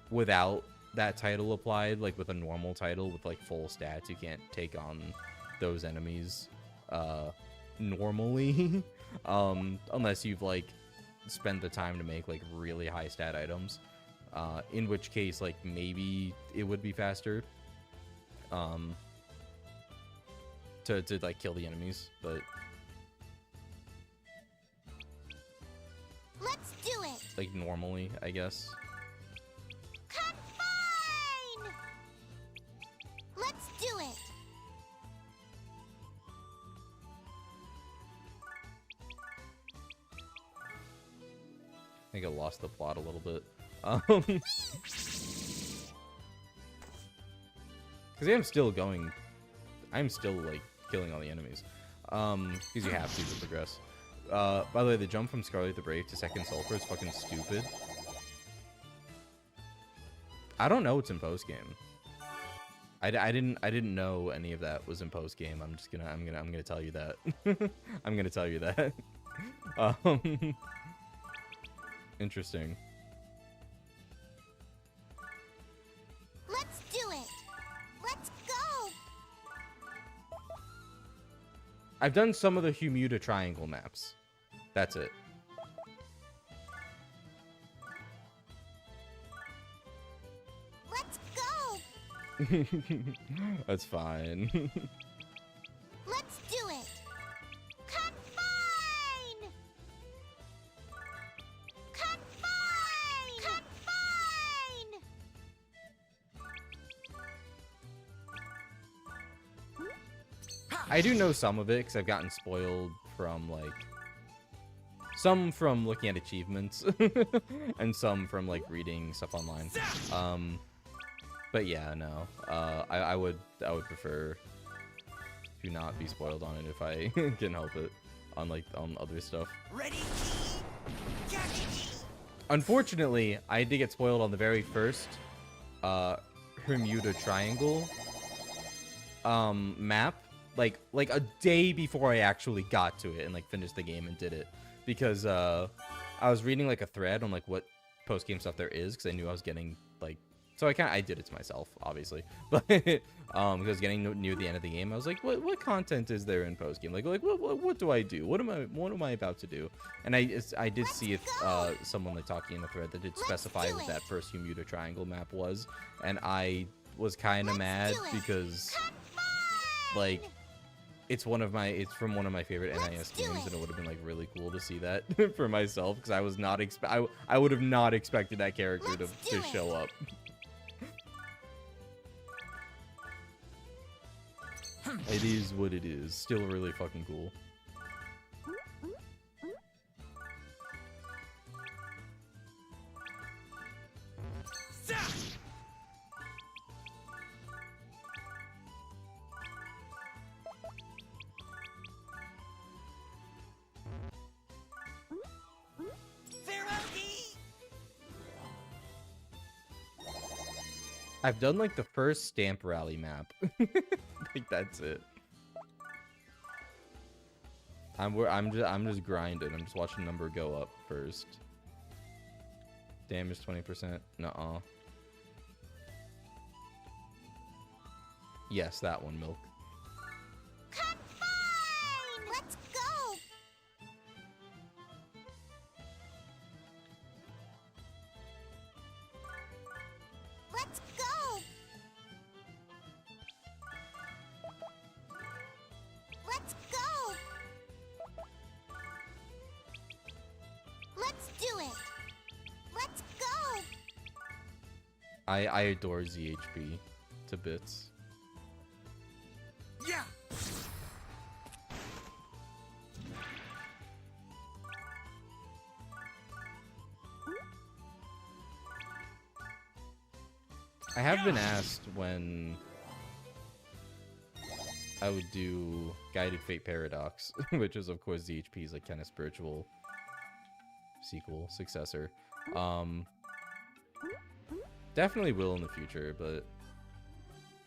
without that title applied, like with a normal title with like full stats. You can't take on those enemies normally unless you've like spent the time to make like really high stat items, in which case like maybe it would be faster to like kill the enemies, but Let's do it. like normally, I guess. Confine! Let's do it. I think I lost the plot a little bit. Because I'm still going, I'm still like killing all the enemies. Because you have to progress. By the way, the jump from Scarlet the Brave to Second Sulfur is fucking stupid. I don't know what's in post game. I didn't know any of that was in post game. I'm gonna tell you that. I'm gonna tell you that. Interesting. Let's do it. Let's go. I've done some of the Humuda Triangle maps. That's it. Let's go. That's fine. Let's do it. Confine! Confine! Confine! I do know some of it because I've gotten spoiled from like some from looking at achievements and some from like reading stuff online. But yeah, no. I would prefer to not be spoiled on it if I can help it on like on other stuff. Ready? Catch! Unfortunately, I did get spoiled on the very first Bermuda Triangle map, like a day before I actually got to it and like finished the game and did it, because I was reading like a thread on like what post game stuff there is, because I knew I was getting like, so I did it to myself, obviously, but because I was getting near the end of the game, I was like, what content is there in post game? Like what do I do? What am I about to do? And I did see if someone like talking in the thread that did specify what that first Bermuda Triangle map was, and I was kind of mad because like it's from one of my favorite NIS games, and it would have been like really cool to see that for myself, because I was not I would have not expected that character to show up. It is what it is. Still really fucking cool. I've done like the first stamp rally map. Like that's it. I'm just grinding. I'm just watching number go up first. Damage 20%. Nuh-uh. Yes, that one, Milk. Confine! Let's go! Let's go! Let's go! Let's do it! Let's go! I adore ZHP to bits. Yeah! I have been asked when I would do Guided Fate Paradox, which is of course ZHP's like kind of spiritual sequel, successor. Definitely will in the future, but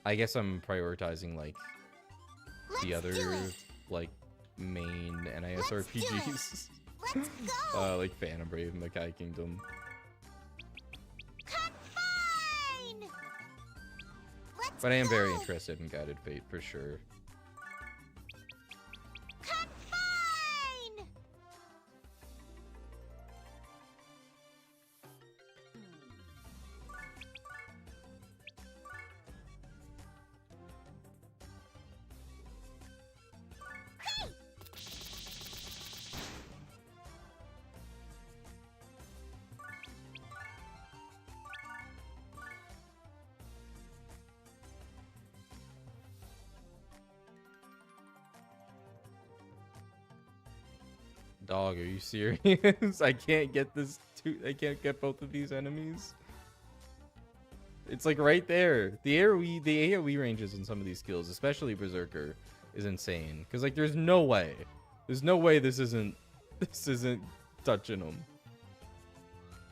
I guess I'm prioritizing like the Let's other do it. like main NIS Let's do it. RPGs. Let's go. Like Phantom Brave and Makai Kingdom. Confine. Let's But I am very go. interested in Guided Fate for sure. Confine. Dog, are you serious? I can't get I can't get both of these enemies. It's like right there. The AoE ranges in some of these skills, especially Berserker, is insane. Cause like there's no way this isn't touching them.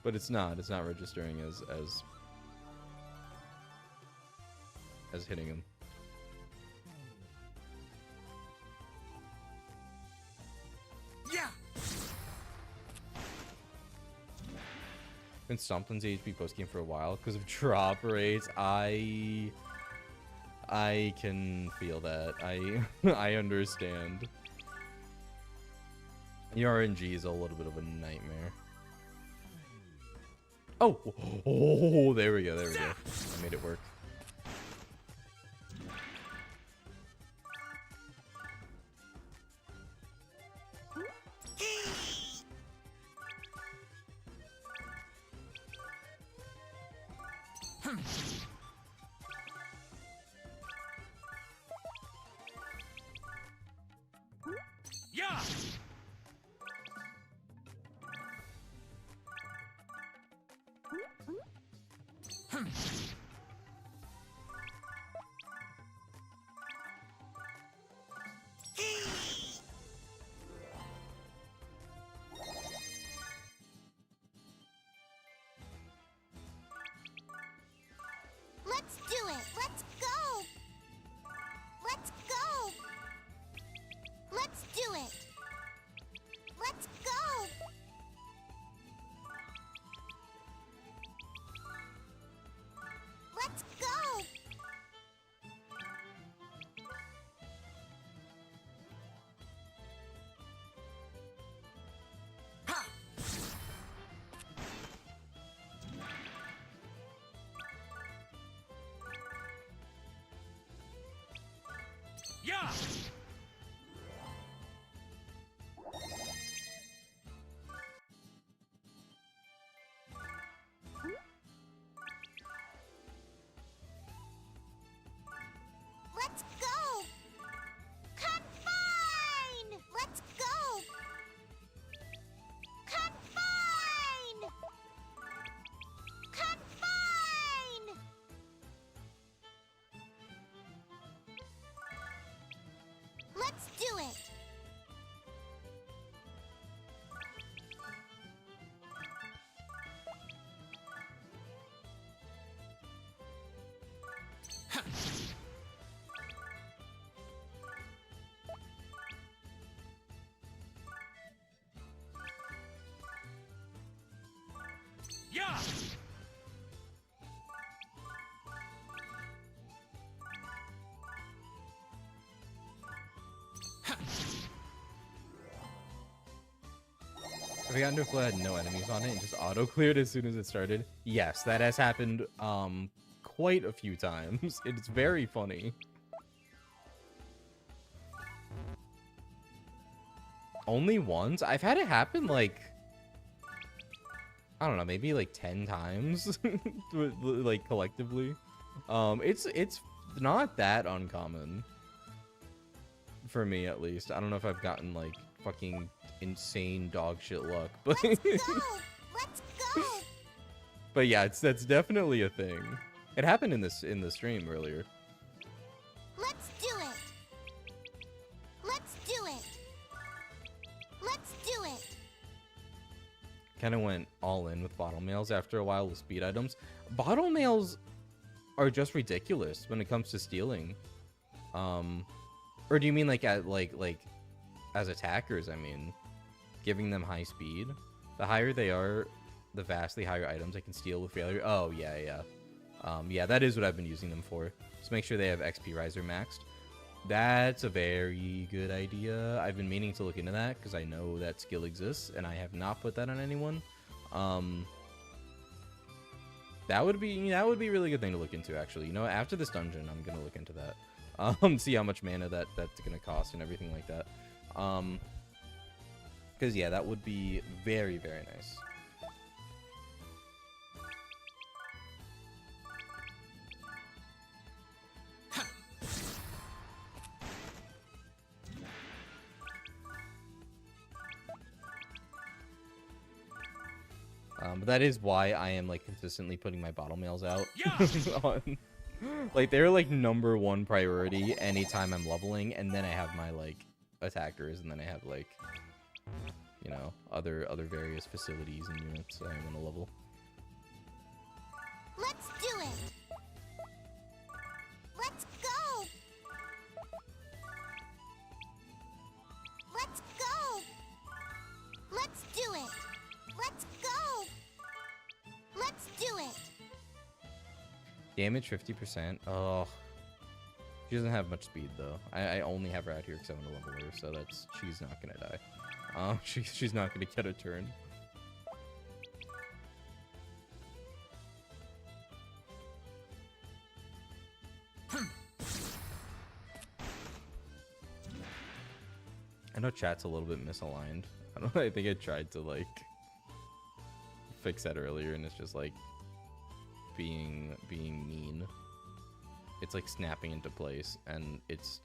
But it's not registering as hitting him. Yeah. Been stomped on HP post game for a while because of drop rates. I can feel that. I understand. The RNG is a little bit of a nightmare. Oh, there we go. I made it work. Yeah. Let's do it. Let's go. Let's go. Let's do it. Let's go. Let's go. Ha. Yeah. Let's go. Confine. Let's go. Confine. Confine. Let's do it. Yeah. Have I gotten to a floor that had no enemies on it and just auto cleared as soon as it started? Yes, that has happened quite a few times. It's very funny. Only once? I've had it happen like I don't know, maybe like 10 times like collectively. It's not that uncommon for me at least. I don't know if I've gotten like fucking insane dog shit luck, but Let's go. Let's go. but yeah, that's definitely a thing. It happened in the stream earlier. Let's do it. Let's do it. Let's do it. kind of went all in with bottle mails after a while with speed items. Bottle mails are just ridiculous when it comes to stealing. Or do you mean like like as attackers? I mean, giving them high speed. The higher they are, the vastly higher items I can steal with failure. Oh yeah, yeah. Yeah, that is what I've been using them for. Just make sure they have XP riser maxed. That's a very good idea. I've been meaning to look into that because I know that skill exists, and I have not put that on anyone. That would be a really good thing to look into, actually. You know, after this dungeon, I'm gonna look into that. See how much mana that's gonna cost and everything like that. Because yeah, that would be very, very nice. But that is why I am like consistently putting my bottle mails out. Yeah. Like they're like #1 priority anytime I'm leveling, and then I have my like attackers, and then I have like, you know, other various facilities and units that I want to level. Let's do it. Let's go. Let's go. Let's do it. Let's go. Let's do it. Damage 50%. Oh, she doesn't have much speed though. I only have her out here because I want to level her, so she's not gonna die. She's not gonna get a turn. I know chat's a little bit misaligned. I think I tried to like fix that earlier, and it's just like being mean. It's like snapping into place, and it's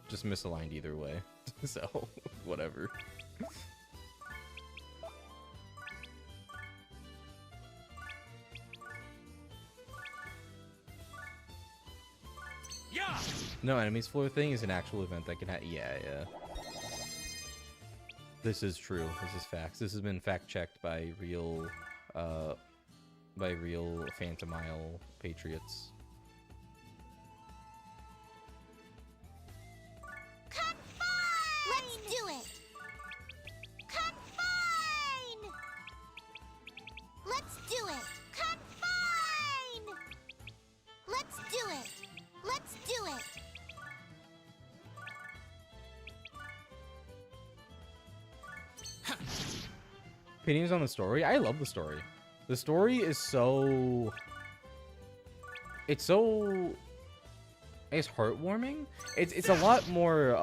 just misaligned either way. So whatever. Yeah. No, enemies floor thing is an actual event that can happen. Yeah, yeah. This is true. This is facts. This has been fact checked by real Phantom Isle patriots. Let's do it. Confine. Let's do it. Confine. Let's do it. Let's do it. Opinions on the story? I love the story. The story is so... It's so... It's heartwarming. It's a lot more...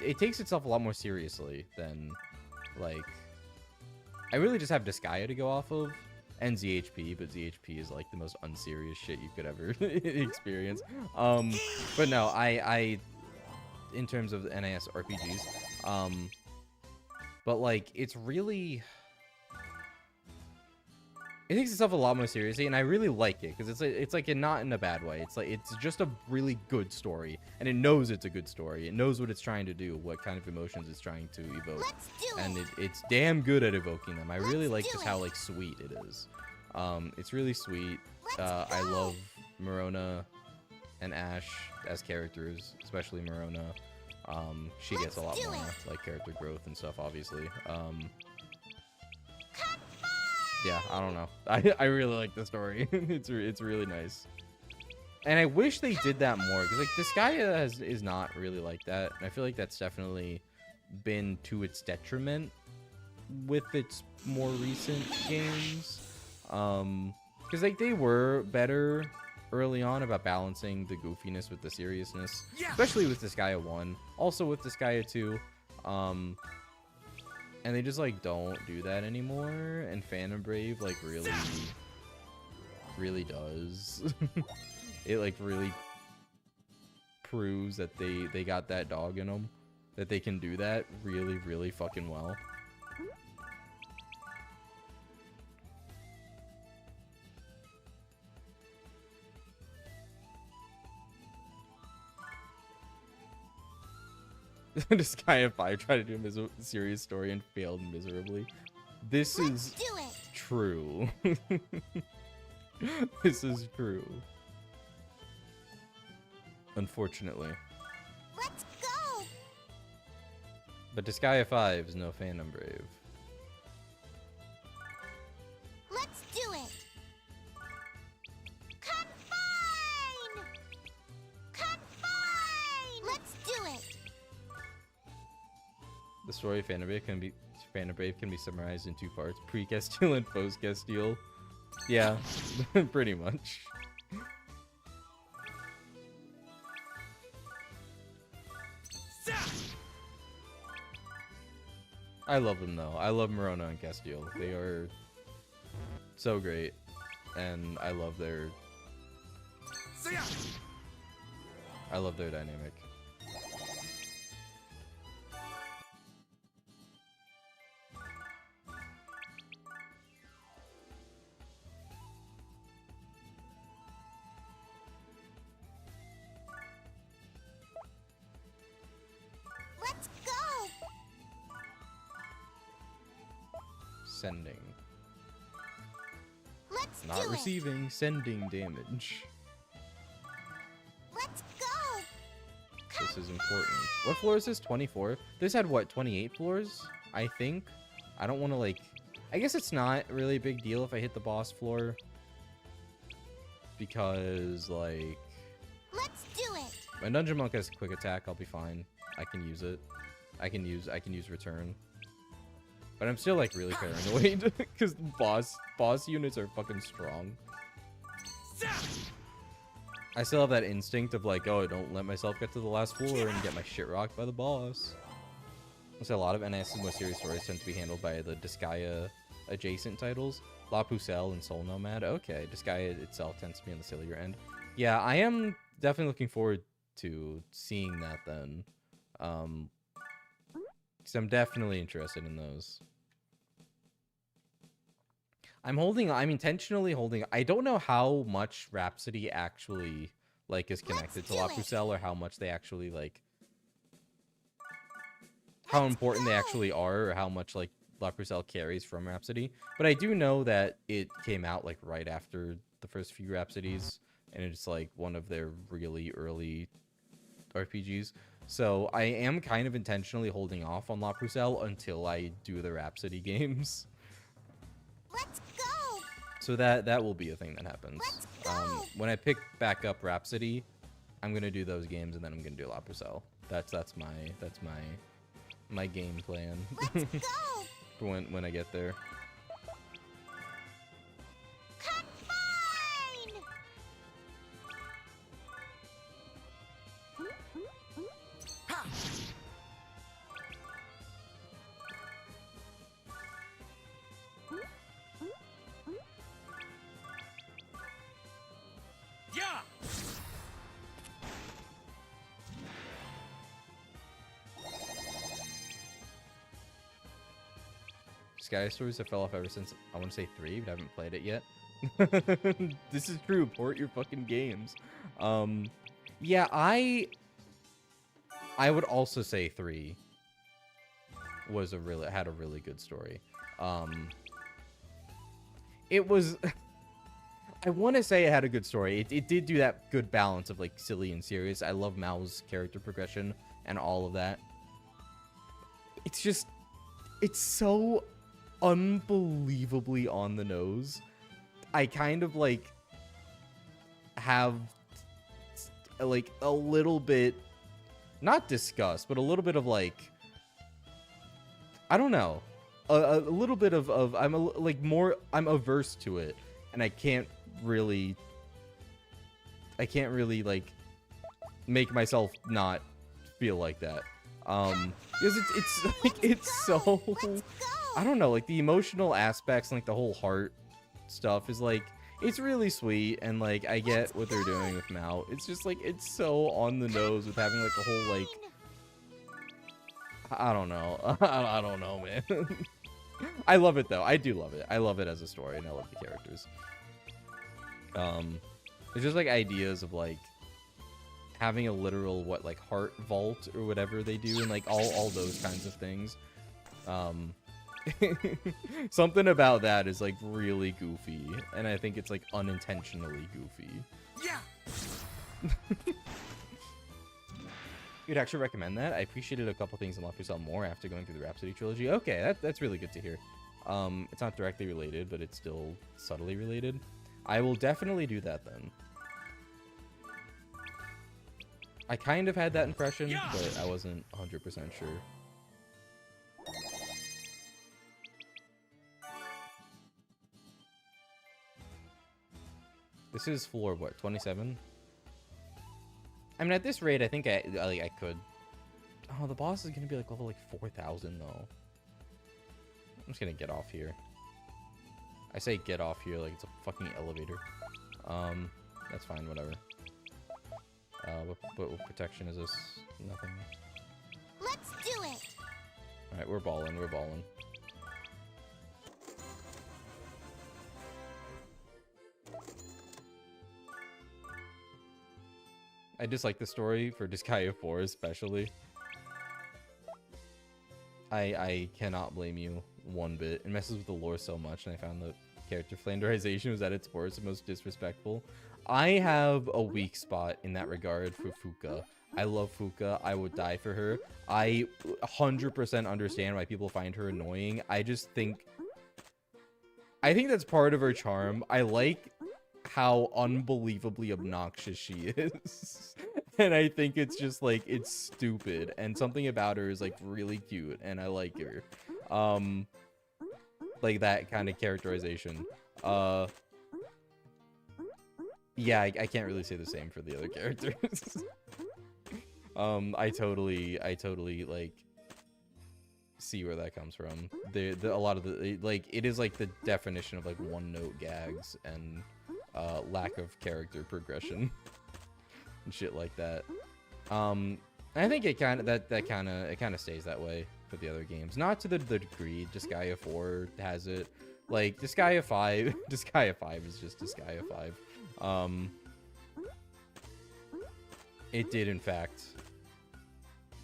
It takes itself a lot more seriously than, like... I really just have Disgaea to go off of, and ZHP, but ZHP is, like, the most unserious shit you could ever experience. But no, I... In terms of the NIS RPGs, but, like, it's really... It takes itself a lot more seriously, and I really like it because it's like not in a bad way. It's like it's just a really good story, and it knows it's a good story. It knows what it's trying to do, what kind of emotions it's trying to evoke, Let's do and it. it's damn good at evoking them. I really Let's like do just how it. like sweet it is. It's really sweet. Let's I go. love Marona and Ash as characters, especially Marona. She gets a lot Let's do more it. like character growth and stuff, obviously. Yeah, I don't know. I really like the story. It's really nice. And I wish they did that more, because like Disgaea is not really like that. And I feel like that's definitely been to its detriment with its more recent games. Because like they were better early on about balancing the goofiness with the seriousness, Yeah. especially with Disgaea 1, also with Disgaea 2. And they just like don't do that anymore, and Phantom Brave like really does. It like really proves that they got that dog in them, that they can do that really fucking well. This guy, if I tried to do a serious story and failed miserably. This Let's is do it. true. This is true. Unfortunately. Let's go. But Disgaea 5 is no Phantom Brave. Let's do it. Confine. Confine. Let's do it. The story of Phantom Brave can be summarized in two parts: pre-Castile and post-Castile. Yeah, pretty much. I love them though. I love Morona and Castile. They are so great, and I love their dynamic. Let's go. Sending. Let's Not do receiving, sending damage. it. Let's go. This is important. What floor is this? 24? This had what, 28 floors? I think. I don't want to like... I guess it's not really a big deal if I hit the boss floor. Because, like... Let's do it. My Dungeon Monk has quick attack, I'll be fine. I can use it. I can use return. But I'm still like really paranoid because boss units are fucking strong. I still have that instinct of like, oh, don't let myself get to the last floor and get my shit rocked by the boss. So a lot of NS and more serious stories tend to be handled by the Disgaea adjacent titles. La Pucelle and Soul Nomad. Okay, Disgaea itself tends to be on the sillier end. Yeah, I am definitely looking forward to seeing that then. Because I'm definitely interested in those. I'm intentionally holding... I don't know how much Rhapsody actually, like, is connected to La Pucelle, or how much they actually, like... how important they actually are, or how much, like, La Pucelle carries from Rhapsody. But I do know that it came out, like, right after the first few Rhapsodies, and it's, like, one of their really early RPGs. So I am kind of intentionally holding off on La Pucelle until I do the Rhapsody games. Let's go. So that will be a thing that happens. Let's go. When I pick back up Rhapsody, I'm gonna do those games, and then I'm gonna do La Pucelle. That's my game plan Let's go. for when I get there. Confine. Yeah. Sky Stories have fell off ever since, I want to say 3, but I haven't played it yet. This is true. Port your fucking games. Yeah, I would also say 3 was had a really good story. It was... I want to say it had a good story. It did do that good balance of, like, silly and serious. I love Mao's character progression and all of that. It's just... It's so unbelievably on the nose. I kind of, like, have, like, a little bit... Not disgust, but a little bit of, like... I don't know. A little bit of I'm averse to it. And I can't really, like, make myself not feel like that. Because it's like, it's so, I don't know, like, the emotional aspects and, like, the whole heart stuff is, like, it's really sweet, and, like, I get what they're doing with Mao. It's just, like, it's so on the nose with having, like, a whole, like, I don't know. I don't know, man. I love it, though. I do love it. I love it as a story, and I love the characters. It's just, like, ideas of, like, having a literal, like, heart vault or whatever they do, and, like, all those kinds of things. Something about that is like really goofy, and I think it's like unintentionally goofy. Yeah. You'd actually recommend that? I appreciated a couple things in Love Yourself more after going through the Rhapsody trilogy. Okay, that's really good to hear. It's not directly related, but it's still subtly related. I will definitely do that then. I kind of had that impression, Yeah. but I wasn't 100% sure. This is floor, what, 27? I mean, at this rate, I think I could. Oh, the boss is going to be like level like 4,000 though. I'm just going to get off here. I say get off here like it's a fucking elevator. That's fine, whatever. What protection is this? Nothing. Let's do it. Alright, we're balling, we're balling. I dislike the story for Disgaea 4 especially. I cannot blame you one bit. It messes with the lore so much, and I found the character flanderization was at its worst and most disrespectful. I have a weak spot in that regard for Fuka. I love Fuka. I would die for her. I 100% understand why people find her annoying. I think that's part of her charm. I like how unbelievably obnoxious she is. And I think it's just like, it's stupid, and something about her is like really cute, and I like her. Like that kind of characterization. Yeah, I can't really say the same for the other characters. I totally like see where that comes from. A lot of the like, it is like the definition of like one note gags and lack of character progression and shit like that. I think it kind of stays that way for the other games, not to the degree Disgaea 4 has it. Like Disgaea 5 Disgaea 5 is just Disgaea 5. It did in fact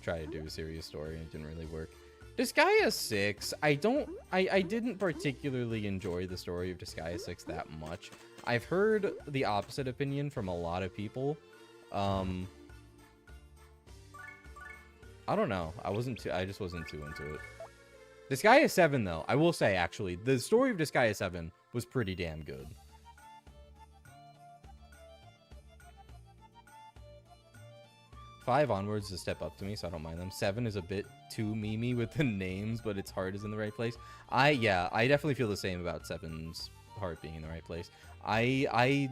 try to do a serious story and it didn't really work. Disgaea 6, I didn't particularly enjoy the story of Disgaea 6 that much. I've heard the opposite opinion from a lot of people. I don't know. I just wasn't too into it. Disgaea 7 though, I will say actually, the story of Disgaea 7 was pretty damn good. Five onwards is a step up to me, so I don't mind them. 7 is a bit too memey with the names, but its heart is in the right place. I definitely feel the same about 7's heart being in the right place. I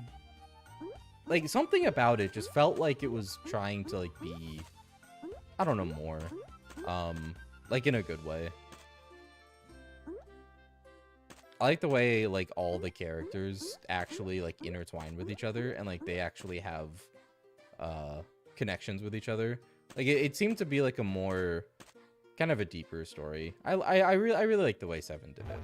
like, something about it just felt like it was trying to like be, I don't know, more like in a good way. I like the way like all the characters actually like intertwine with each other, and like they actually have connections with each other. Like it seemed to be like a more kind of a deeper story. I really like the way 7 did it.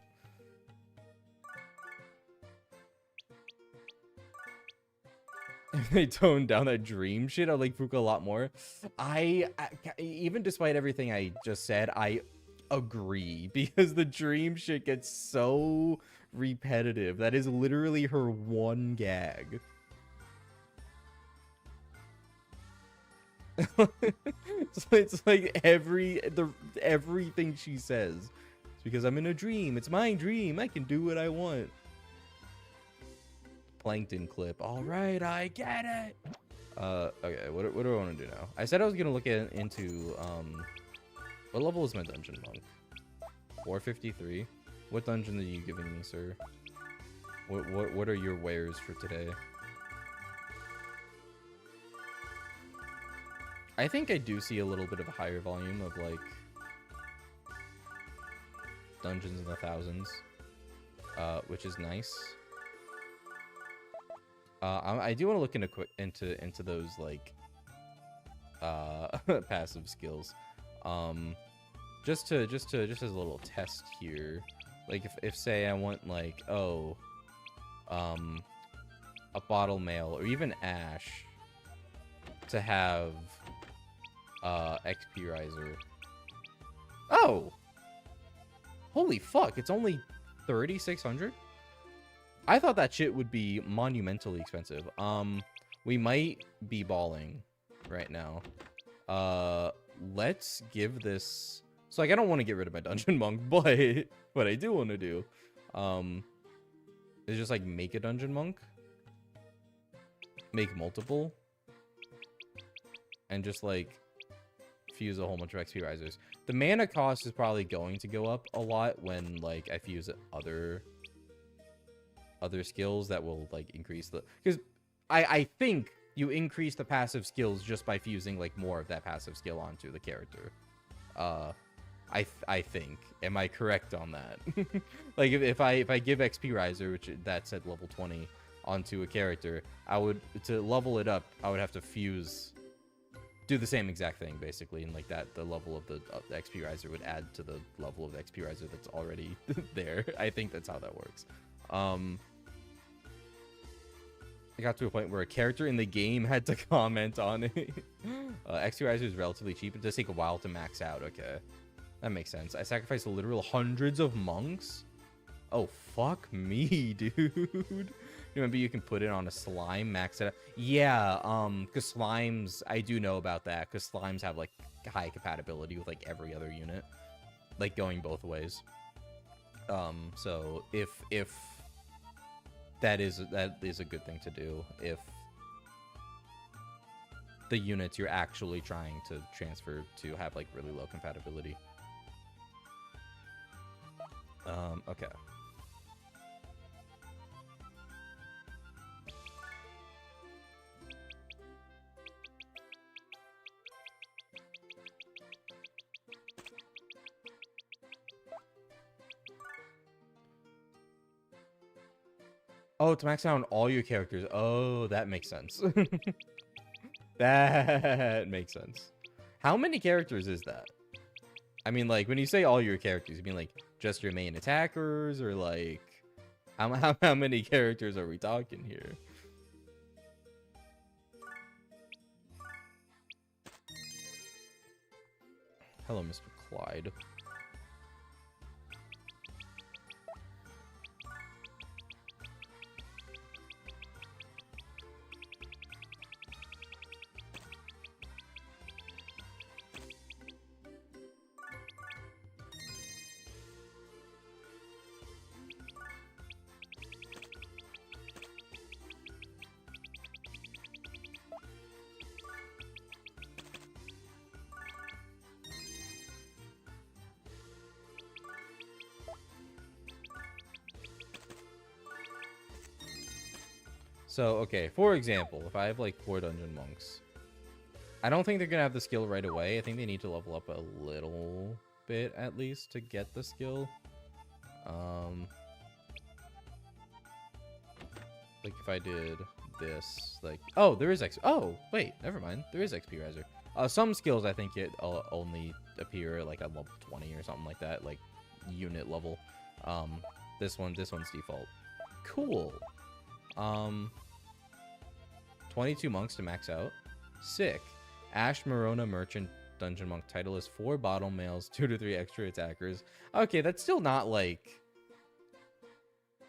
If they toned down that dream shit, I like Fuka a lot more. I even despite everything I just said, I agree, because the dream shit gets so repetitive. That is literally her one gag. It's like everything she says. It's because I'm in a dream. It's my dream. I can do what I want. Plankton clip. All right, I get it. Okay, what do I want to do now? I said I was gonna look into what level is my dungeon monk? 453. What dungeon are you giving me, sir? What are your wares for today? I think I do see a little bit of a higher volume of like dungeons in the thousands, which is nice. I do want to look into those like passive skills, just as a little test here. Like if say I want like a bottle mail or even Ash to have XP riser. Oh, Holy fuck, it's only 3,600? I thought that shit would be monumentally expensive. We might be balling right now. Let's give this... So, like, I don't want to get rid of my Dungeon Monk, but what I do want to do, is just, like, make a Dungeon Monk. Make multiple. And just, like, fuse a whole bunch of XP risers. The mana cost is probably going to go up a lot when, like, I fuse other skills that will, like, increase the... Because I think you increase the passive skills just by fusing, like, more of that passive skill onto the character. I think. Am I correct on that? Like, if I give XP riser, which that's at level 20, onto a character, to level it up, I would have to do the same exact thing, basically, and like that, the level of the XP riser would add to the level of the XP riser that's already there. I think that's how that works. I got to a point where a character in the game had to comment on it. XP riser is relatively cheap. It does take a while to max out. Okay, that makes sense. I sacrificed literal hundreds of monks. Oh, fuck me, dude. Remember, you can put it on a slime, max it out. Yeah, because slimes, I do know about that, because slimes have, like, high compatibility with, like, every other unit. Like, going both ways. So, if that is a good thing to do, if the units you're actually trying to transfer to have, like, really low compatibility. Okay. Oh, to max out on all your characters. Oh, that makes sense. That makes sense. How many characters is that? I mean, like, when you say all your characters, you mean, like, just your main attackers? Or, like, how many characters are we talking here? Hello, Mr. Clyde. So, okay, for example, if I have, like, 4 Dungeon Monks, I don't think they're going to have the skill right away. I think they need to level up a little bit, at least, to get the skill. Like, if I did this, like... Oh, there is XP... Oh, wait, never mind. There is XP riser. Some skills, I think, it only appear, like, at level 20 or something like that, like, unit level. This one's default. Cool. 22 monks to max out. Sick. Ash Morona Merchant Dungeon Monk title is 4 bottle mails, 2 to 3 extra attackers. Okay, that's still not, like...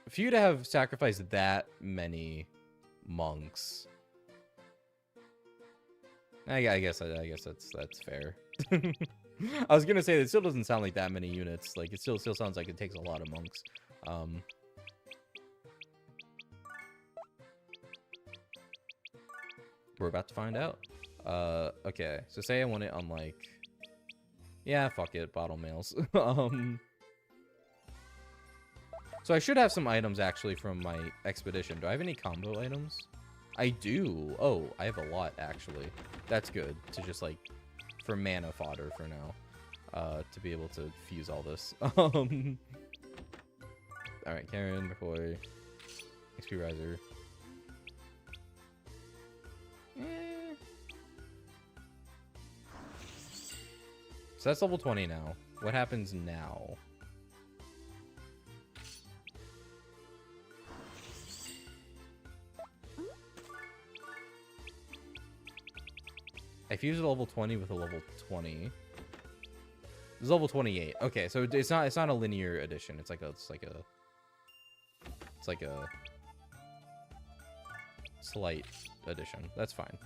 For you to have sacrificed that many monks... I guess that's fair. I was gonna say, it still doesn't sound like that many units. Like, it still sounds like it takes a lot of monks. We're about to find out. Okay, so say I want it on, like... Yeah, fuck it, bottle mails. So I should have some items, actually, from my expedition. Do I have any combo items? I do. Oh, I have a lot, actually. That's good, to just, like, for mana fodder for now. To be able to fuse all this. Alright, Karen, McCoy, XP Riser. So that's level 20 now. What happens now? I fused a level 20 with a level 20. It's level 28. Okay, so it's not a linear addition. It's like a slight addition. That's fine.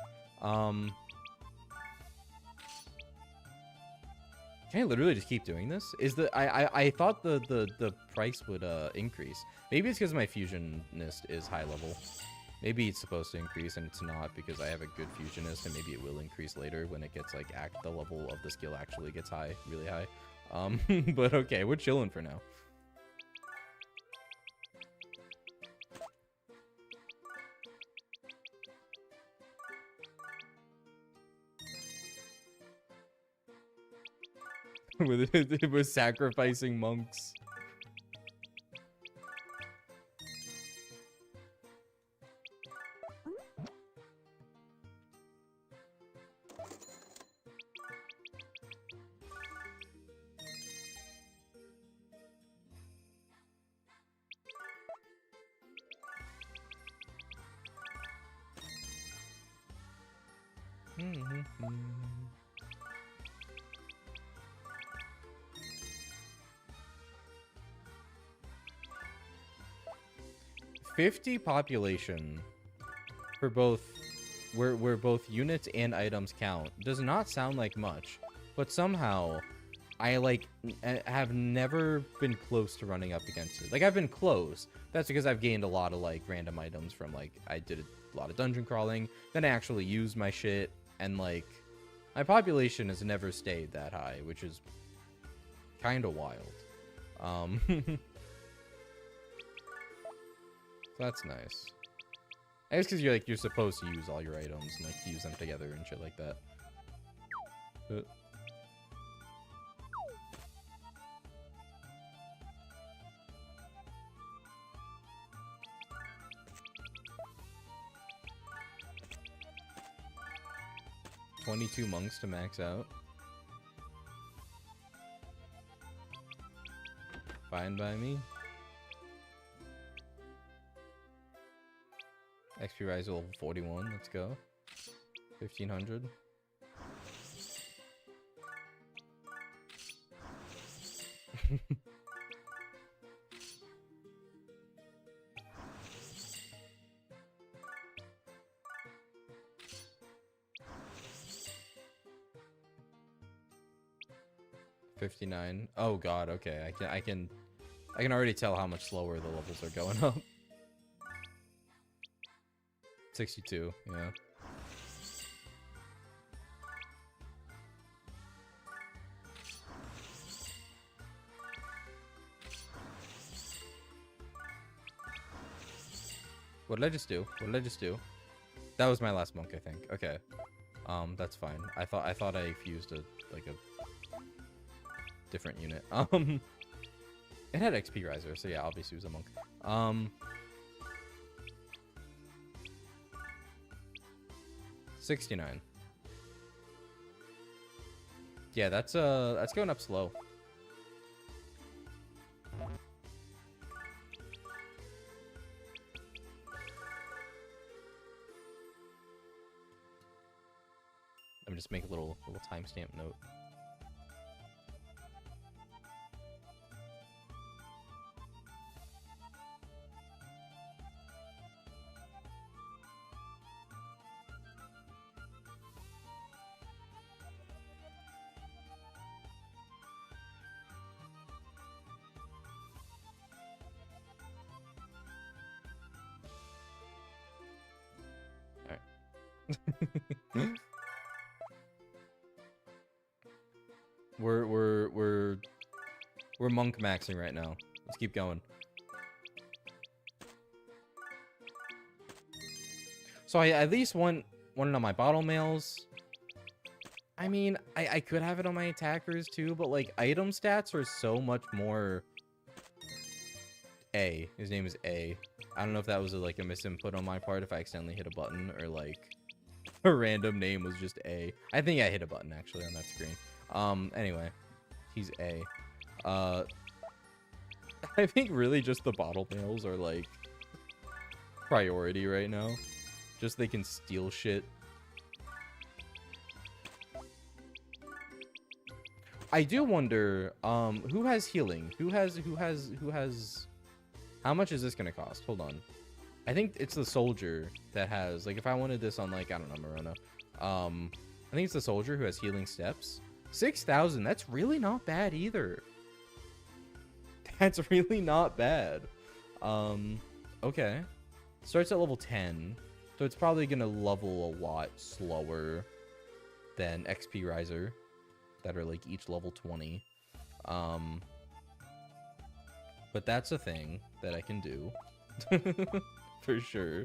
Can I literally just keep doing this? I thought the price would increase. Maybe it's because my fusionist is high level. Maybe it's supposed to increase and it's not because I have a good fusionist, and maybe it will increase later when it gets like the level of the skill actually gets high, really high. But okay, we're chilling for now. It was sacrificing monks. Mm-hmm. 50 population for both where both units and items count does not sound like much, but somehow I like have never been close to running up against it. Like I've been close. That's because I've gained a lot of like random items from like I did a lot of dungeon crawling, then I actually used my shit, and like my population has never stayed that high, which is kind of wild. That's nice. I guess because you're supposed to use all your items and like fuse them together and shit like that. 22 monks to max out. Fine by me. XP rise to level 41. Let's go. 1500. $59. Oh god, okay. I can already tell how much slower the levels are going up. 62, yeah. What did I just do? What did I just do? That was my last monk, I think. Okay. That's fine. I thought I fused a different unit. It had XP riser, so yeah, obviously it was a monk. 69. Yeah, that's going up slow. Let me just make a little timestamp note. We're monk maxing right now. Let's keep going. So I at least want it on my bottle mails. I mean, I could have it on my attackers too, but like item stats are so much more. A. His name is A. I don't know if that was like a misinput on my part, if I accidentally hit a button, or like a random name was just A. I think I hit a button actually on that screen. Anyway, he's A. I think really just the bottle mails are like priority right now. Just they can steal shit. I do wonder, who has healing? Who has how much is this gonna cost? Hold on. I think it's the soldier that has, like, if I wanted this on, like, I don't know, Morona. I think it's the soldier who has healing steps. 6,000, that's really not bad either. That's really not bad. Okay. Starts at level 10, so it's probably gonna level a lot slower than XP Riser, that are, like, each level 20. But that's a thing that I can do. For sure.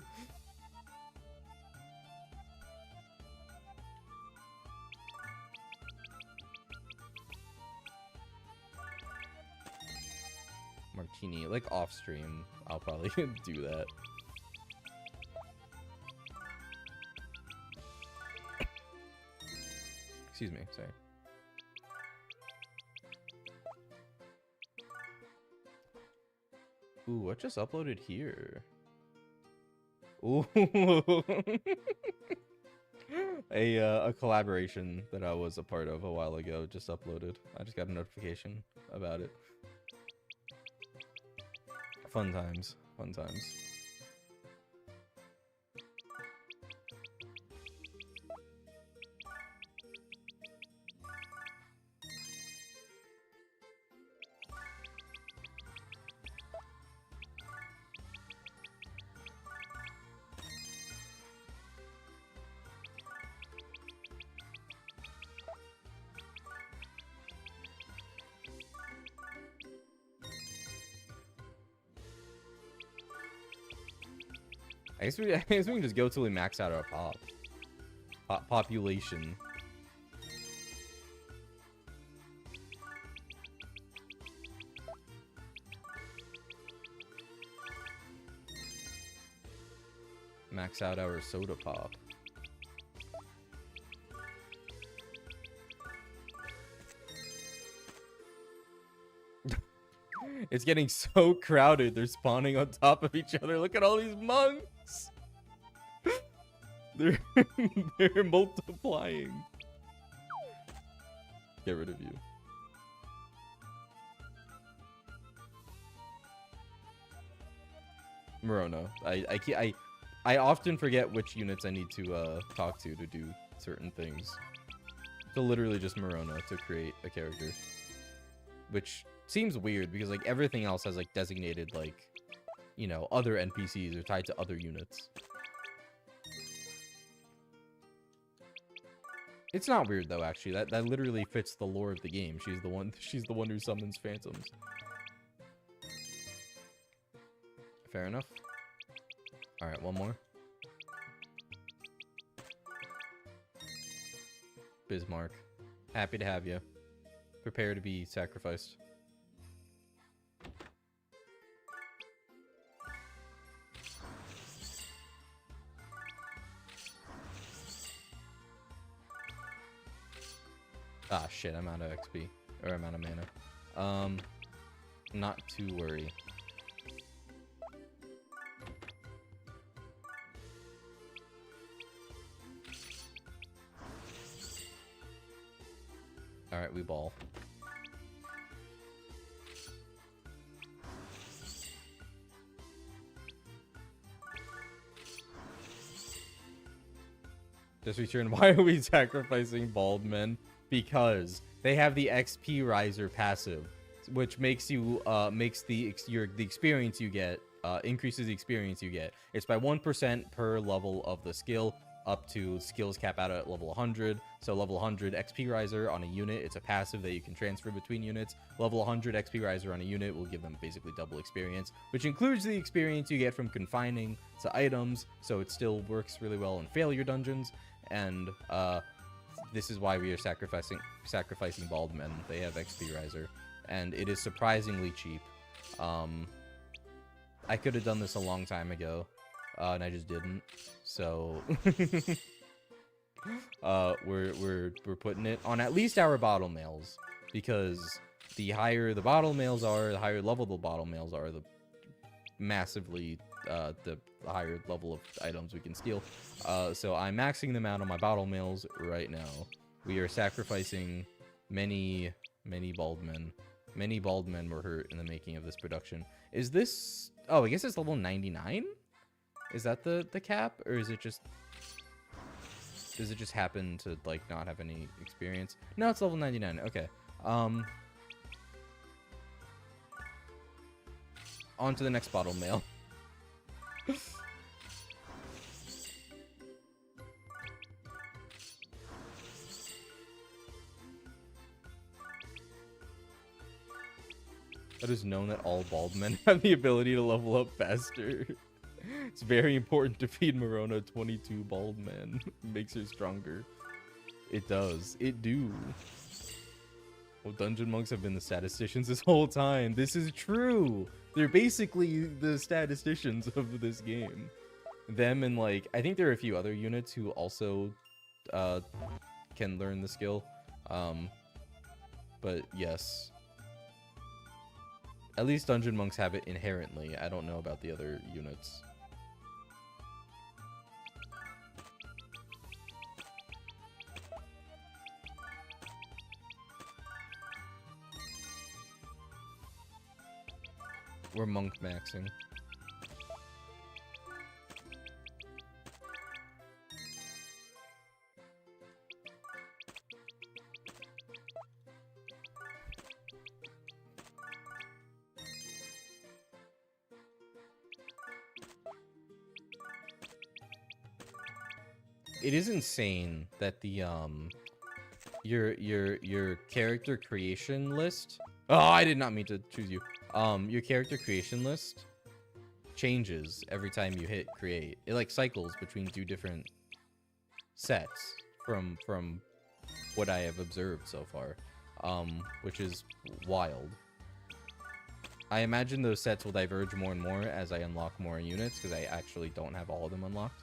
Martini, like off stream, I'll probably do that. Excuse me, sorry. Ooh, what just uploaded here? Ooh. A collaboration that I was a part of a while ago just uploaded. I just got a notification about it. Fun times. Fun times. I guess we can just go till we max out our population. Max out our soda pop. It's getting so crowded. They're spawning on top of each other. Look at all these monks. They're they're multiplying. Get rid of you. Morona. I often forget which units I need to talk to do certain things. So literally just Morona to create a character. Which seems weird because like everything else has like designated like, you know, other NPCs are tied to other units. It's not weird though, actually. That literally fits the lore of the game. She's the one who summons phantoms. Fair enough. All right, one more. Bismarck. Happy to have you. Prepare to be sacrificed. Ah, shit, I'm out of XP. Or I'm out of mana. Not to worry. Alright, we ball. Just return. Why are we sacrificing bald men? Because they have the XP riser passive, which makes you makes the experience you get increases the experience you get. It's by 1% per level of the skill, up to skills cap out at level 100. So level 100 XP riser on a unit, it's a passive that you can transfer between units. Level 100 XP riser on a unit will give them basically double experience, which includes the experience you get from confining to items. So it still works really well in failure dungeons. And this is why we are sacrificing bald men. They have XP riser, and it is surprisingly cheap. I could have done this a long time ago, and I just didn't. So we're putting it on at least our bottle mails, because the higher the bottle mails are, the higher level the bottle mails are, the massively the higher level of items we can steal. So I'm maxing them out on my bottle mails right now. We are sacrificing many Many bald men. Many bald men were hurt in the making of this production. Is this... Oh, I guess it's level 99? Is that the cap? Or is it just... Does it just happen to, like, not have any experience? No, it's level 99. Okay. On to the next bottle mail. It is known that all bald men have the ability to level up faster. It's very important to feed Morona 22 bald men. Makes her stronger. It does. It do. Well, dungeon monks have been the statisticians this whole time. This is true. They're basically the statisticians of this game. Them and, like, I think there are a few other units who also can learn the skill. But yes. At least dungeon monks have it inherently. I don't know about the other units. We're monk maxing. It is insane that the your character creation list. Oh, I did not mean to choose you. Your character creation list changes every time you hit create. It like cycles between two different sets from what I have observed so far, which is wild. I imagine those sets will diverge more and more as I unlock more units, because I actually don't have all of them unlocked.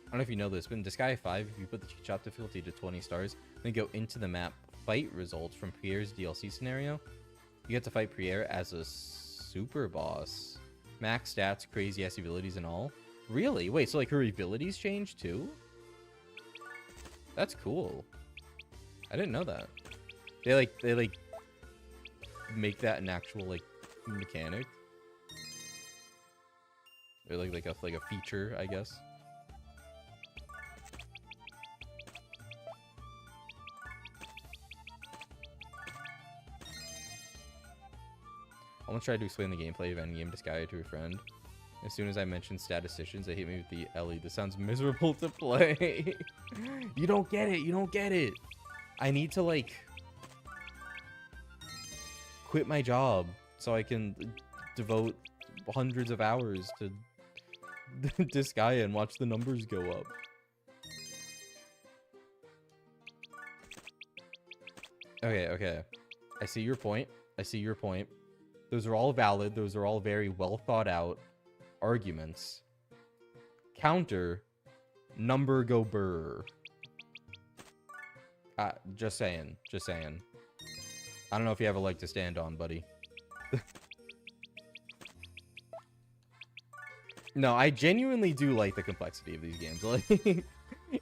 I don't know if you know this, but in Disgaea 5, if you put the cheat shop difficulty to 20 stars, then go into the map fight results from Pierre's DLC scenario, you get to fight Pierre as a super boss. Max stats, crazy ass abilities and all. Really? Wait, so like her abilities change too? That's cool. I didn't know that. They like make that an actual like mechanic. Or like a feature, I guess. I want to try to explain the gameplay of Endgame Disgaea to a friend. As soon as I mention statisticians, they hit me with the Ellie. This sounds miserable to play. You don't get it. You don't get it. I need to, like, quit my job so I can devote hundreds of hours to Disgaea and watch the numbers go up. Okay. I see your point. Those are all valid. Those are all very well thought out arguments. Counter, number go burr. Just saying. I don't know if you have a leg to stand on, buddy. No, I genuinely do like the complexity of these games. Like,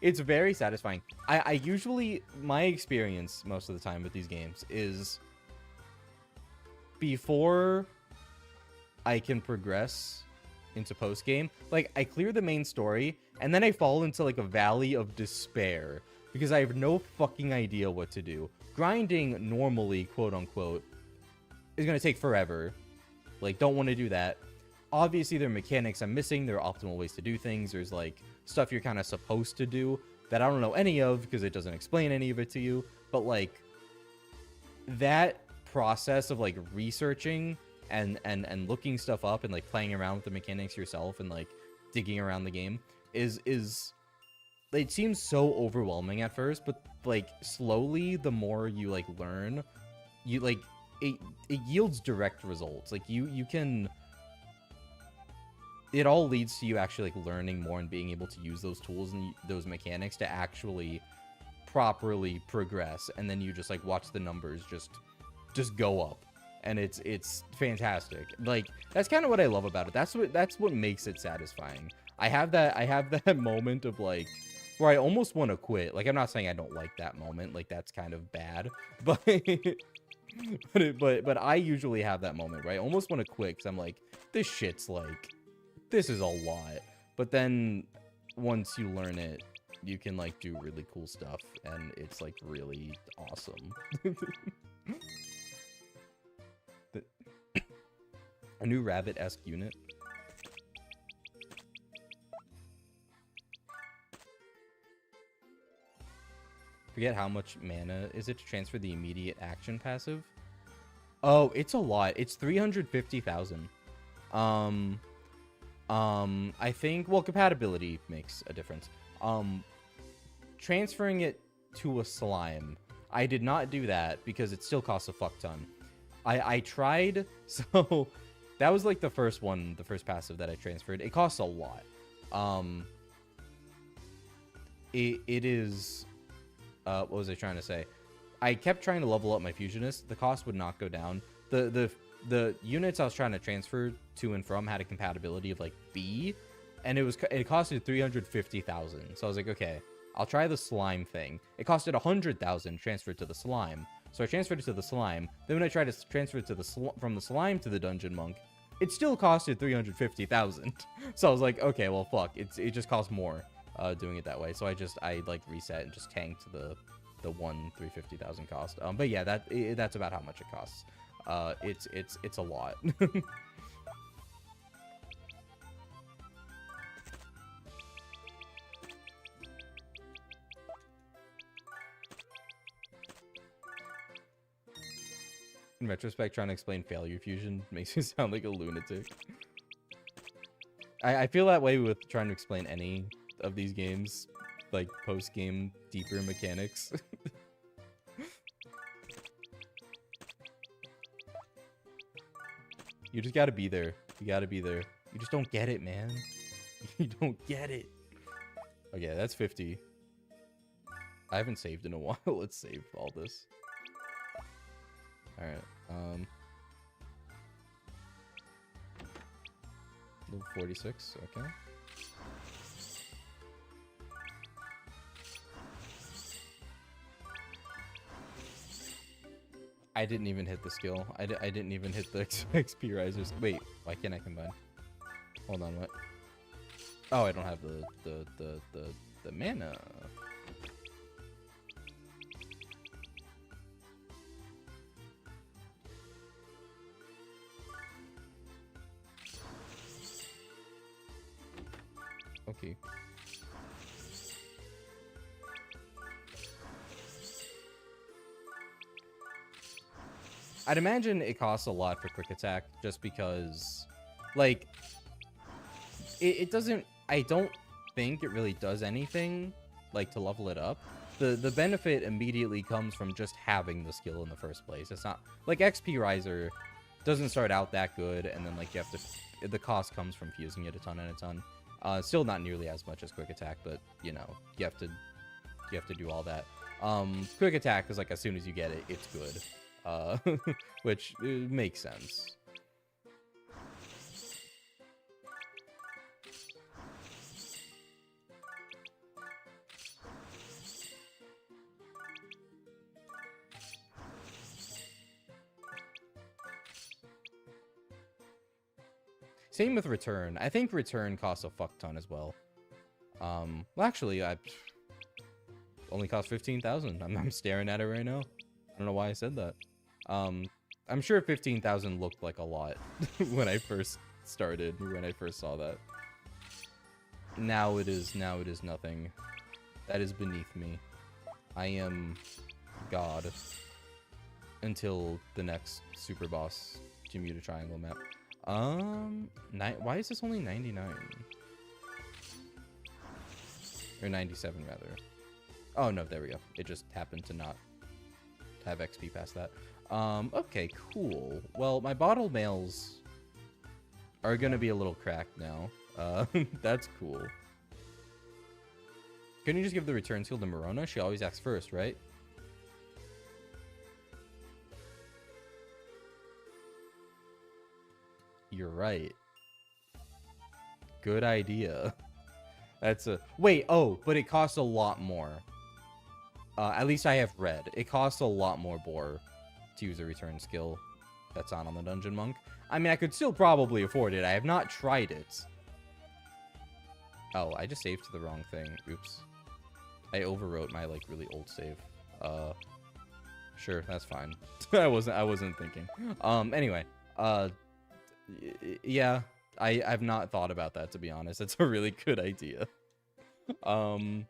it's very satisfying. I usually, my experience most of the time with these games is before I can progress into post-game, like, I clear the main story, and then I fall into, like, a valley of despair, because I have no fucking idea what to do. Grinding normally, quote-unquote, is gonna take forever. Like, don't want to do that. Obviously, there are mechanics I'm missing, there are optimal ways to do things, there's, like, stuff you're kind of supposed to do that I don't know any of, because it doesn't explain any of it to you, but, like, that process of like researching and looking stuff up and like playing around with the mechanics yourself and like digging around the game is it seems so overwhelming at first, but like slowly the more you like learn, you like it yields direct results. Like you can, it all leads to you actually like learning more and being able to use those tools and those mechanics to actually properly progress, and then you just like watch the numbers just go up, and it's fantastic. Like, that's kind of what I love about it. That's what makes it satisfying. I have that moment of like where I almost want to quit. Like, I'm not saying I don't like that moment. Like, that's kind of bad, but but I usually have that moment where I almost want to quit because I'm like, this shit's like, this is a lot. But then once you learn it, you can like do really cool stuff, and it's like really awesome. A new rabbit-esque unit. Forget how much mana is it to transfer the immediate action passive? Oh, it's a lot. It's 350,000. I think, well, compatibility makes a difference. Transferring it to a slime. I did not do that because it still costs a fuck ton. I tried, so that was like the first one, the first passive that I transferred. It costs a lot. It is, what was I trying to say? I kept trying to level up my fusionist. The cost would not go down. The units I was trying to transfer to and from had a compatibility of like B, and it costed 350,000. So I was like, okay, I'll try the slime thing. It costed 100,000 transferred to the slime. So I transferred it to the slime. Then when I tried to transfer it to from the slime to the dungeon monk, it still costed 350,000. So I was like, okay, well, fuck. It just costs more doing it that way. So I like reset and just tanked the 350,000 cost. But yeah, that's about how much it costs. It's a lot. In retrospect, trying to explain failure fusion makes me sound like a lunatic. I feel that way with trying to explain any of these games, like post-game deeper mechanics. You just gotta be there. You gotta be there. You just don't get it, man. You don't get it. Okay, that's 50. I haven't saved in a while. Let's save all this. Alright, level 46, okay. I didn't even hit the skill. I didn't even hit the XP risers. Wait, why can't I combine? Hold on, what? Oh, I don't have the mana. Okay. I'd imagine it costs a lot for quick attack just because, like, it doesn't, I don't think it really does anything, like, to level it up. The benefit immediately comes from just having the skill in the first place. It's not, like, XP Riser doesn't start out that good, and then, like, you have to, the cost comes from fusing it a ton and a ton. Still not nearly as much as quick attack, but, you know, you have to do all that. Quick attack is, like, as soon as you get it, it's good. Which makes sense. Same with return. I think return costs a fuck ton as well. Well, actually, I only cost 15,000. I'm staring at it right now. I don't know why I said that. I'm sure 15,000 looked like a lot when I first started, when I first saw that. Now it is nothing. That is beneath me. I am God until the next super boss Bermuda Triangle map. Why is this only 99? Or 97 rather. Oh no, there we go. It just happened to not have XP past that. Okay, cool. Well, my bottle mails are gonna be a little cracked now. That's cool. Couldn't you just give the return skill to Morona? She always acts first, right? You're right. Good idea. That's a... Wait, oh, but it costs a lot more. At least I have read. It costs a lot more boar to use a return skill that's on the Dungeon Monk. I mean, I could still probably afford it. I have not tried it. Oh, I just saved to the wrong thing. Oops. I overwrote my, like, really old save. Sure, that's fine. I wasn't thinking. Anyway. Yeah. I've not thought about that, to be honest. It's a really good idea. Do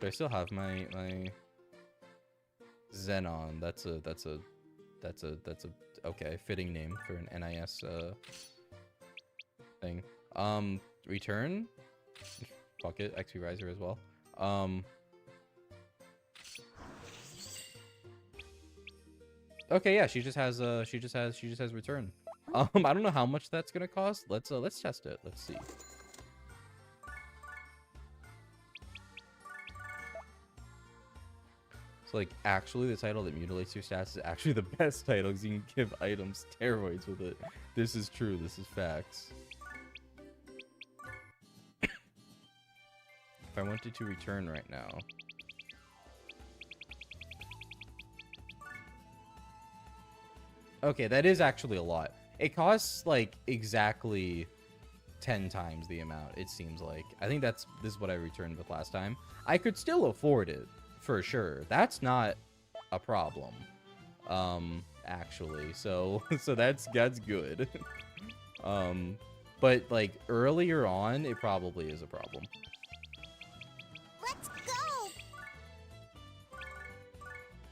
I still have my Xenon? That's a okay, fitting name for an NIS thing. Return? Fuck it, XP Riser as well. Okay, yeah, she just has return. I don't know how much that's gonna cost. Let's test it. Let's see. So, like, actually, the title that mutilates your stats is actually the best title because you can give items steroids with it. This is true. This is facts. If I wanted to return right now. Okay, that is actually a lot. It costs, like, exactly 10 times the amount, it seems like. I think this is what I returned with last time. I could still afford it, for sure. That's not a problem, actually. So that's good. But, like, earlier on, it probably is a problem. Let's go.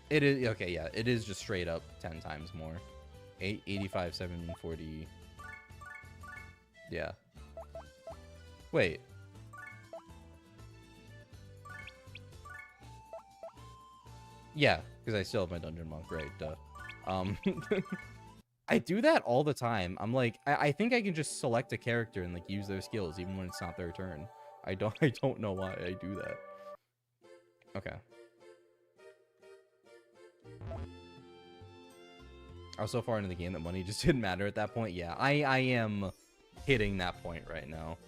It is, okay, yeah, it is just straight up 10 times more. 85, 740. Yeah. Wait. Yeah, because I still have my Dungeon Monk, right? Duh. I do that all the time. I'm like, I think I can just select a character and, like, use their skills even when it's not their turn. I don't know why I do that. Okay. I was so far into the game that money just didn't matter at that point. Yeah, I am hitting that point right now.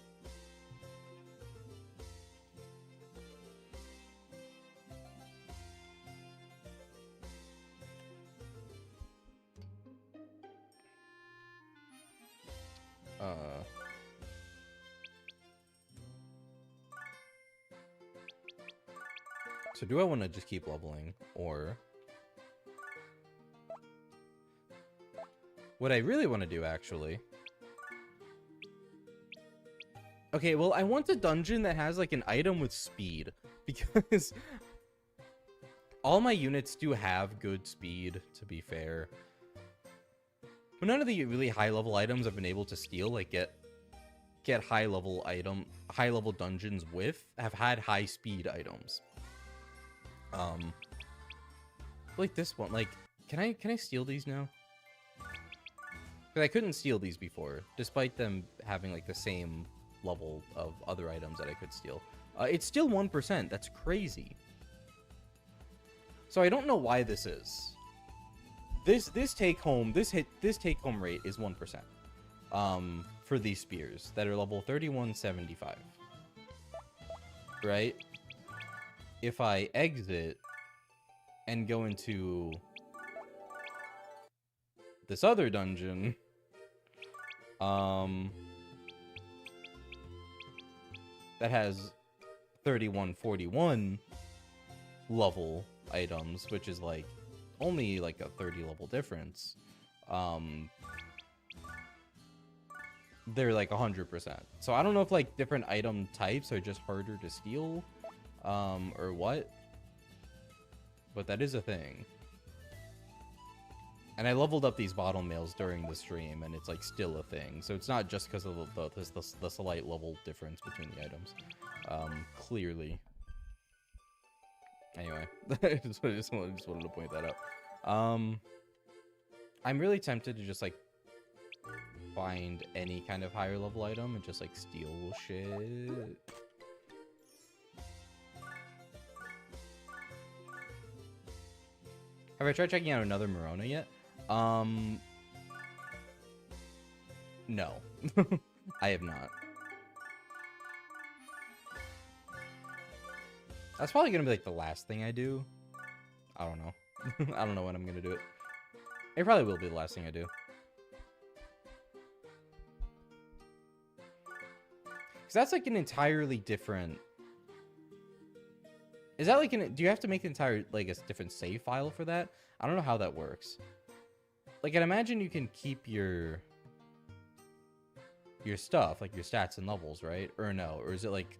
So do I want to just keep leveling, or what I really want to do, actually... Okay, well, I want a dungeon that has, like, an item with speed, because all my units do have good speed, to be fair. But none of the really high-level items I've been able to steal, like, get high-level dungeons with, have had high-speed items. Like this one, like, can I steal these now? Because I couldn't steal these before, despite them having, like, the same level of other items that I could steal. It's still 1%. That's crazy. So I don't know why this is. This take home rate is 1%. For these spears that are level 3175. Right? If I exit and go into this other dungeon, that has 3141 level items, which is, like, only, like, a 30 level difference. They're, like, 100%. So I don't know if, like, different item types are just harder to steal, or what. But that is a thing. And I leveled up these bottle mails during the stream, and it's, like, still a thing. So it's not just because of the slight level difference between the items. Clearly. Anyway, I just wanted to point that out. I'm really tempted to just, like, find any kind of higher level item and just, like, steal shit. Have I tried checking out another Morona yet? No. I have not. That's probably gonna be like the last thing I do. I don't know. I don't know when I'm gonna do it. It probably will be the last thing I do. Because that's like an entirely different... Is that like an... Do you have to make an entire, like, a different save file for that? I don't know how that works. Like, I'd imagine you can keep your stuff, like your stats and levels, right? Or no? Or is it like...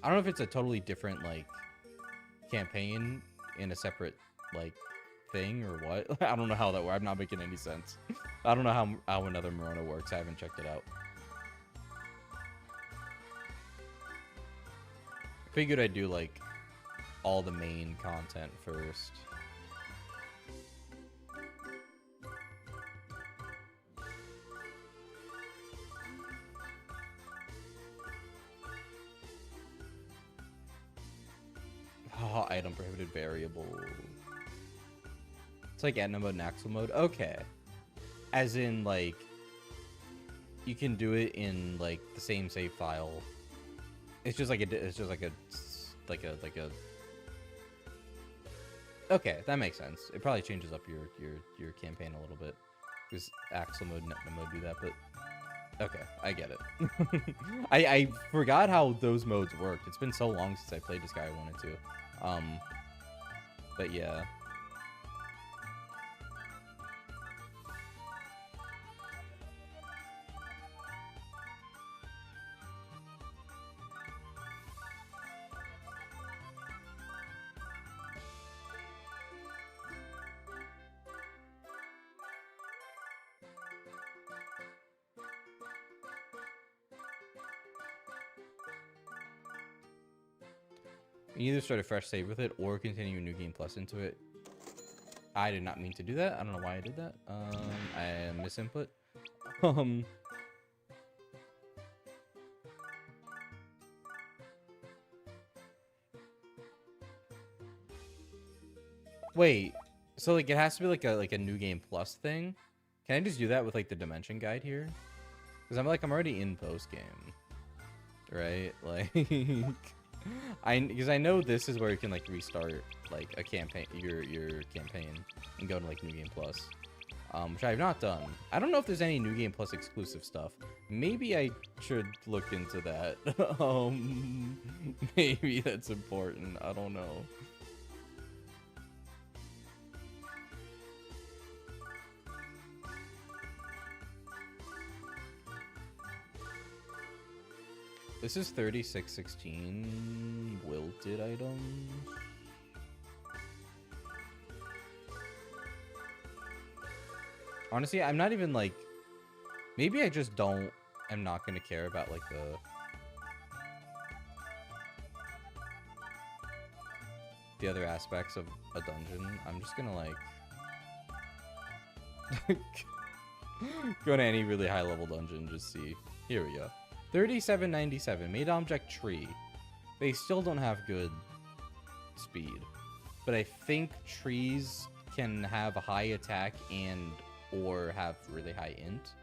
I don't know if it's a totally different, like, campaign in a separate, like, thing or what. I don't know how that works. I'm not making any sense. I don't know how another Morona works. I haven't checked it out. Figured I'd do, like, all the main content first. Oh, item prohibited variable. It's like Etna mode and Axel mode. Okay. As in, like, you can do it in, like, the same save file. It's just like a Okay, that makes sense. It probably changes up your campaign a little bit. Because Axel mode and Etna mode do that, but okay, I get it. I forgot how those modes worked. It's been so long since I played this guy I wanted to. But yeah. You either start a fresh save with it or continue a new game plus into it. I did not mean to do that. I don't know why I did that. I misinput. Wait. So like it has to be like a new game plus thing. Can I just do that with like the dimension guide here? Because I'm already in post game, right? Like. Because I know this is where you can like restart like a campaign, your campaign, and go to like New Game Plus, which I have not done. I don't know if there's any New Game Plus exclusive stuff. Maybe I should look into that. Maybe that's important. I don't know. This is 3616 wilted items. Honestly, I'm not even like... Maybe I just don't... I'm not going to care about like the other aspects of a dungeon. I'm just going to like... go to any really high level dungeon and just see. Here we go. 3797, made object tree. They still don't have good speed, but I think trees can have a high attack and or have really high int.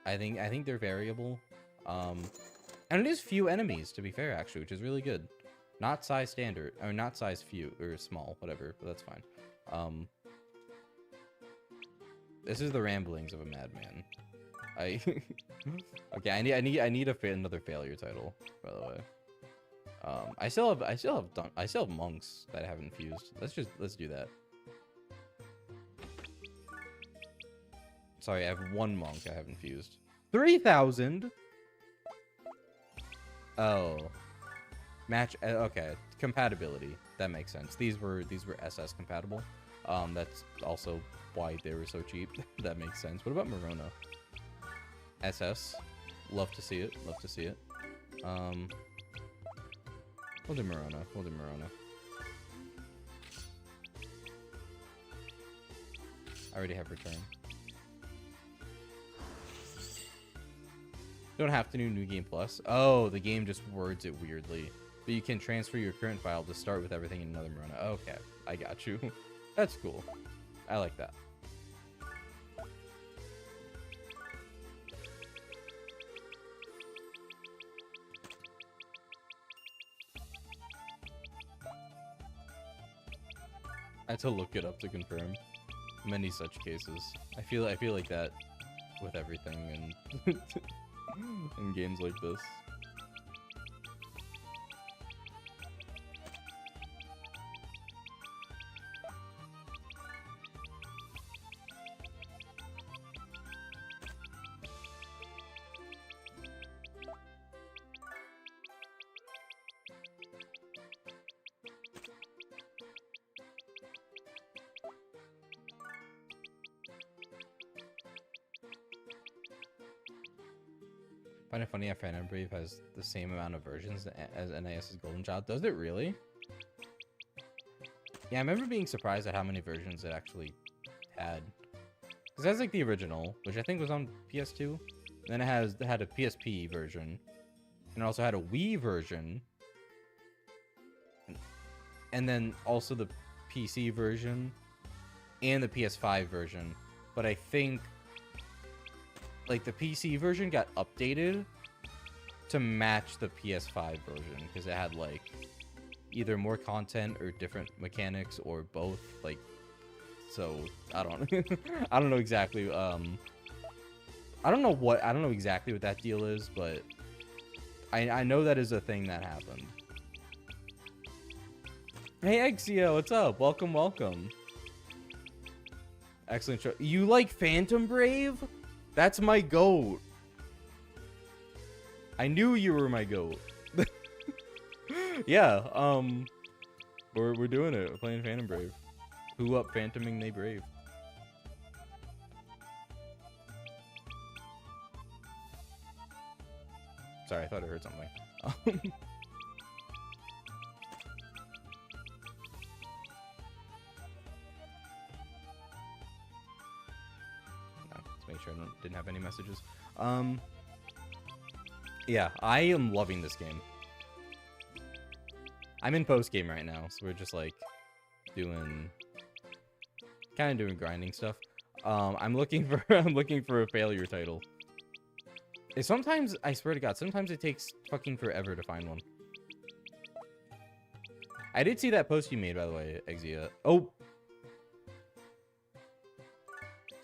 I think they're variable. And it is few enemies, to be fair, actually, which is really good. Not size standard, or not size few or small, whatever, but that's fine. This is the ramblings of a madman. Okay, I need another failure title, by the way. I still have monks that I haven't fused. Let's do that. Sorry, I have one monk I haven't fused. 3,000. Oh, match. Okay, compatibility. That makes sense. These were SS compatible. That's also why they were so cheap. That makes sense. What about Morona? SS. Love to see it. Love to see it. We'll do Morona. We'll do Morona. I already have return. Don't have to do New Game Plus. Oh, the game just words it weirdly. But you can transfer your current file to start with everything in another Morona. Okay, I got you. That's cool. I like that. I had to look it up to confirm. Many such cases. I feel like that with everything and in games like this. Find it funny how Phantom Brave has the same amount of versions as NIS's Golden Child. Does it really? Yeah, I remember being surprised at how many versions it actually had. Because it has like the original, which I think was on PS2. And then it had a PSP version. And it also had a Wii version. And then also the PC version. And the PS5 version. But I think like the PC version got updated to match the PS5 version because it had like either more content or different mechanics or both. Like, so I don't I don't know exactly. I don't know exactly what that deal is, but I know that is a thing that happened. Hey Exio, what's up? Welcome, welcome. Excellent show. You like Phantom Brave? That's my goat. I knew you were my goat. Yeah, we're doing it. We're playing Phantom Brave. Who up phantoming they brave? Sorry, I thought I heard something. Let's make sure I didn't have any messages. Yeah, I am loving this game. I'm in post game right now, so we're just like doing grinding stuff. I'm looking for a failure title. Sometimes, I swear to God, sometimes it takes fucking forever to find one. I did see that post you made, by the way, Exia. Oh,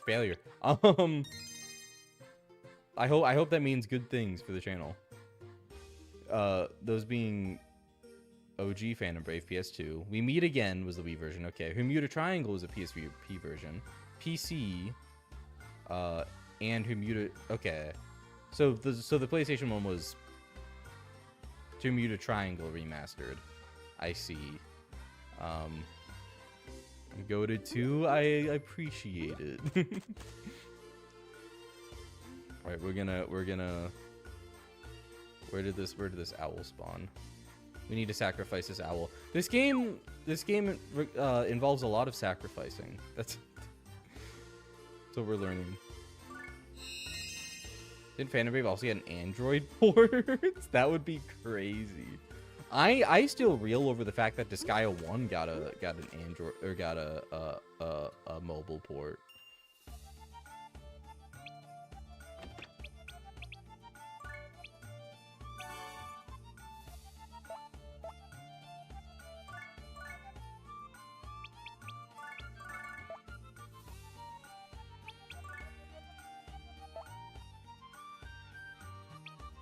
failure. I hope that means good things for the channel. Those being OG Phantom Brave PS2. We Meet Again was the Wii version. Okay, Bermuda Triangle was a PSP version. PC, and Bermuda. Okay, so the PlayStation one was Bermuda Triangle remastered. I see. Goated too. I appreciate it. All right, we're gonna. Where did this owl spawn? We need to sacrifice this owl. This game involves a lot of sacrificing. That's what we're learning. Did Phantom Brave also get an Android port? That would be crazy. I still reel over the fact that Disgaea 1 got an Android or got a mobile port.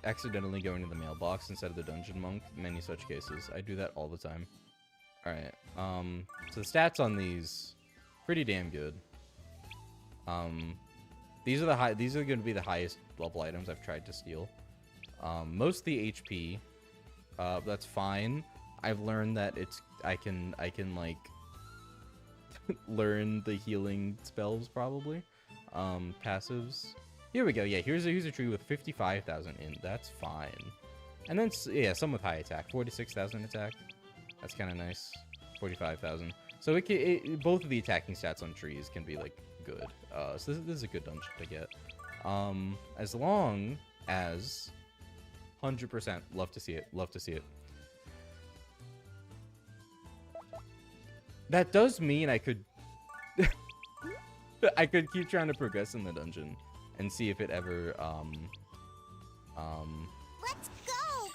Accidentally going to the mailbox instead of the dungeon monk. Many such cases. I do that all the time. All right. So the stats on these, pretty damn good. These are going to be the highest level items I've tried to steal. Most of the HP, that's fine. I've learned that I can like learn the healing spells probably. Passives. Here we go. Yeah, here's a tree with 55,000 in. That's fine. And then, yeah, some with high attack. 46,000 attack. That's kind of nice. 45,000. So both of the attacking stats on trees can be, like, good. So this is a good dungeon to get. As long as 100%. Love to see it. Love to see it. That does mean I could... I could keep trying to progress in the dungeon. And see if it ever, Let's go!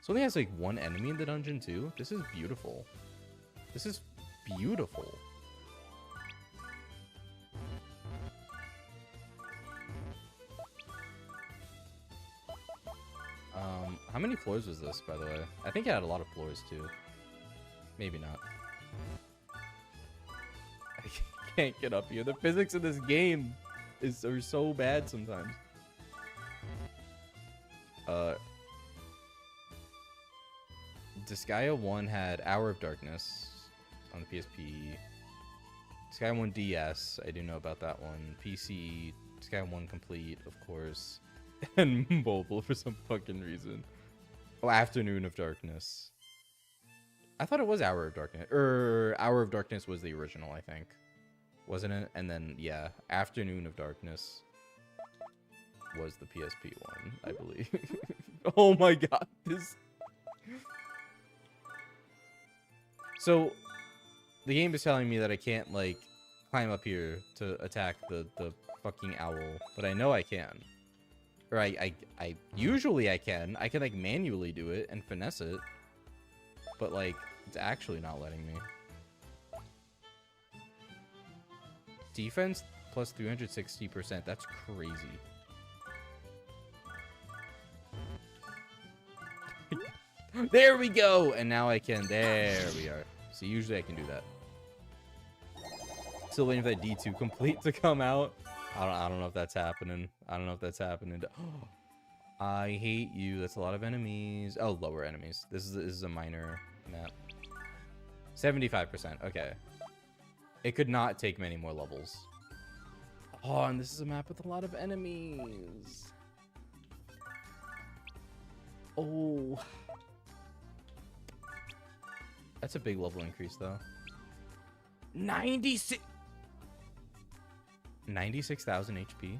So only has like one enemy in the dungeon too? This is beautiful. This is beautiful. How many floors was this, by the way? I think it had a lot of floors, too. Maybe not. I can't get up here. The physics of this game are so bad sometimes. Disgaea 1 had Hour of Darkness on the PSP. Disgaea 1 DS, I do know about that one. PC, Disgaea 1 Complete, of course. And mobile for some fucking reason. Oh, Afternoon of Darkness. I thought it was Hour of Darkness. Hour of Darkness was the original, I think. Wasn't it? And then, yeah, Afternoon of Darkness was the PSP one, I believe. Oh my god, this... So, the game is telling me that I can't, like, climb up here to attack the fucking owl, but I know I can. Or I usually I can, like, manually do it and finesse it, but, like, it's actually not letting me. Defense plus 360%, that's crazy. There we go! And now I can, there we are. So usually I can do that. Still waiting for that D2 complete to come out. I don't know if that's happening. I don't know if that's happening. I hate you. That's a lot of enemies. Oh, lower enemies. This is a minor map. 75%. Okay. It could not take many more levels. Oh, and this is a map with a lot of enemies. Oh. That's a big level increase, though. 96,000 HP.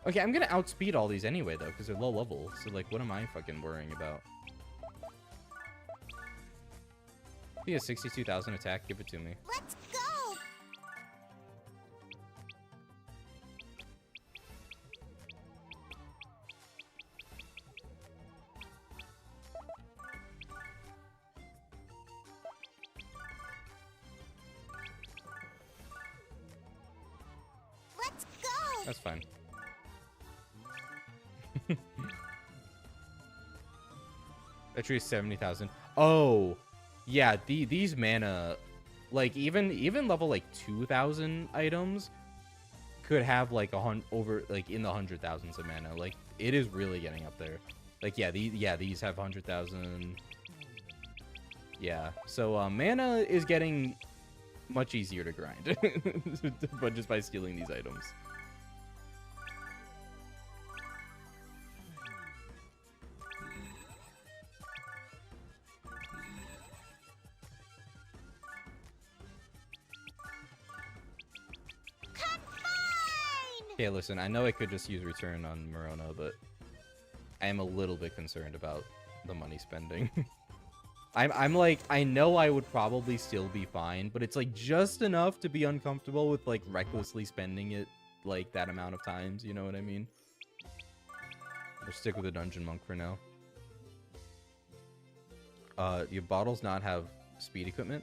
Okay, I'm gonna outspeed all these anyway, though, because they're low level. So, like, what am I fucking worrying about? He has 62,000 attack. Give it to me. Let's go. Let's go. That's fine. That tree is 70,000. Oh, yeah. These mana, like even level like 2,000 items could have like over like in the 100,000s of mana. Like it is really getting up there. Like yeah, these have 100,000. Yeah. So mana is getting much easier to grind, but just by stealing these items. Okay, listen, I know I could just use return on Morona, but I am a little bit concerned about the money spending. I'm like, I know I would probably still be fine, but it's like just enough to be uncomfortable with like recklessly spending it like that amount of times, you know what I mean? I'll stick with the Dungeon Monk for now. Your bottles not have speed equipment?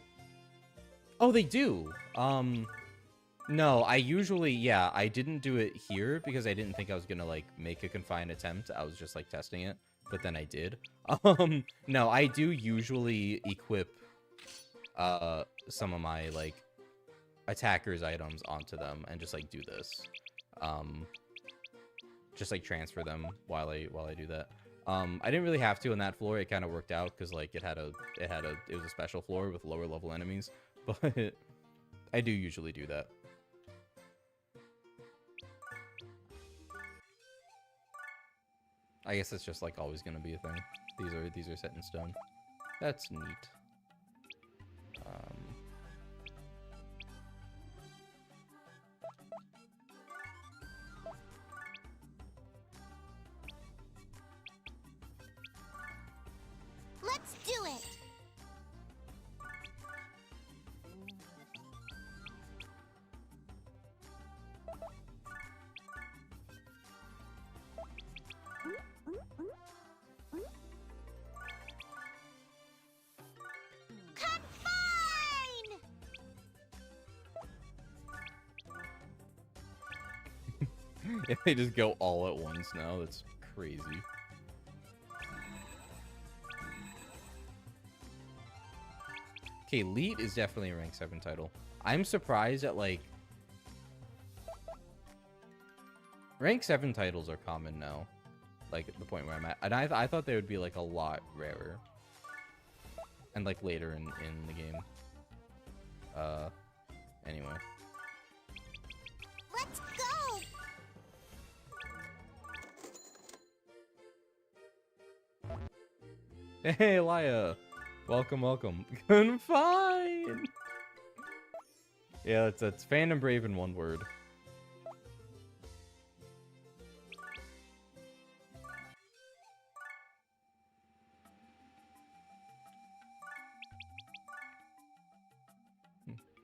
Oh, they do! No, I usually, yeah, I didn't do it here because I didn't think I was gonna, like, make a confined attempt. I was just, like, testing it, but then I did. No, I do usually equip, some of my, like, attackers' items onto them and just, like, do this. Just, like, transfer them while I do that. I didn't really have to on that floor. It kind of worked out because, like, it was a special floor with lower level enemies, but I do usually do that. I guess it's just like always gonna be a thing. These are set in stone. That's neat. Let's do it. If they just go all at once now, that's crazy. Okay, Elite is definitely a rank 7 title. I'm surprised at, like... Rank 7 titles are common now. Like, at the point where I'm at. And I thought they would be, like, a lot rarer. And, like, later in the game. Anyway. Let's go! Hey, Elia! Welcome, welcome. Fine! Yeah, that's fandom brave in one word.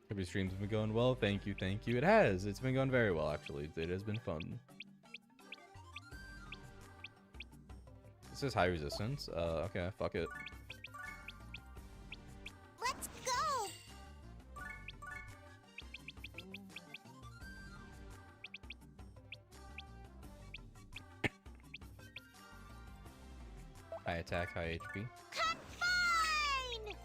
Hope your streams have been going well. Thank you, thank you. It has. It's been going very well, actually. It has been fun. This is high resistance. Okay, fuck it. Let's go! High attack, high HP. Combine!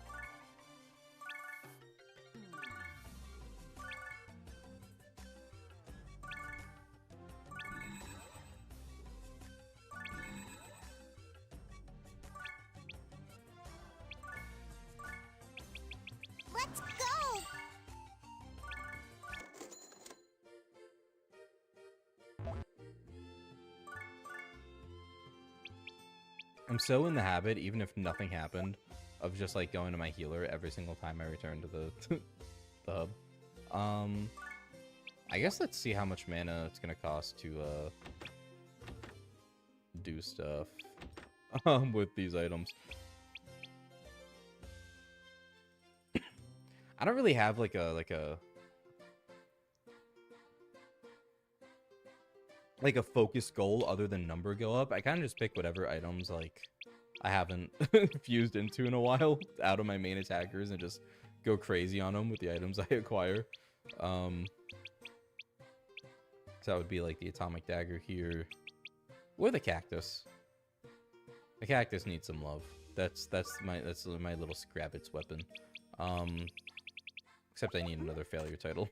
Let's go! I'm so in the habit, even if nothing happened, of just like going to my healer every single time I return to the the hub. I guess let's see how much mana it's gonna cost to do stuff with these items. I don't really have like a focus goal other than number go up. I kind of just pick whatever items like I haven't fused into in a while out of my main attackers and just go crazy on them with the items I acquire. So that would be like the atomic dagger here, or the cactus. The cactus needs some love. That's my little Scrabbits weapon. Except I need another failure title.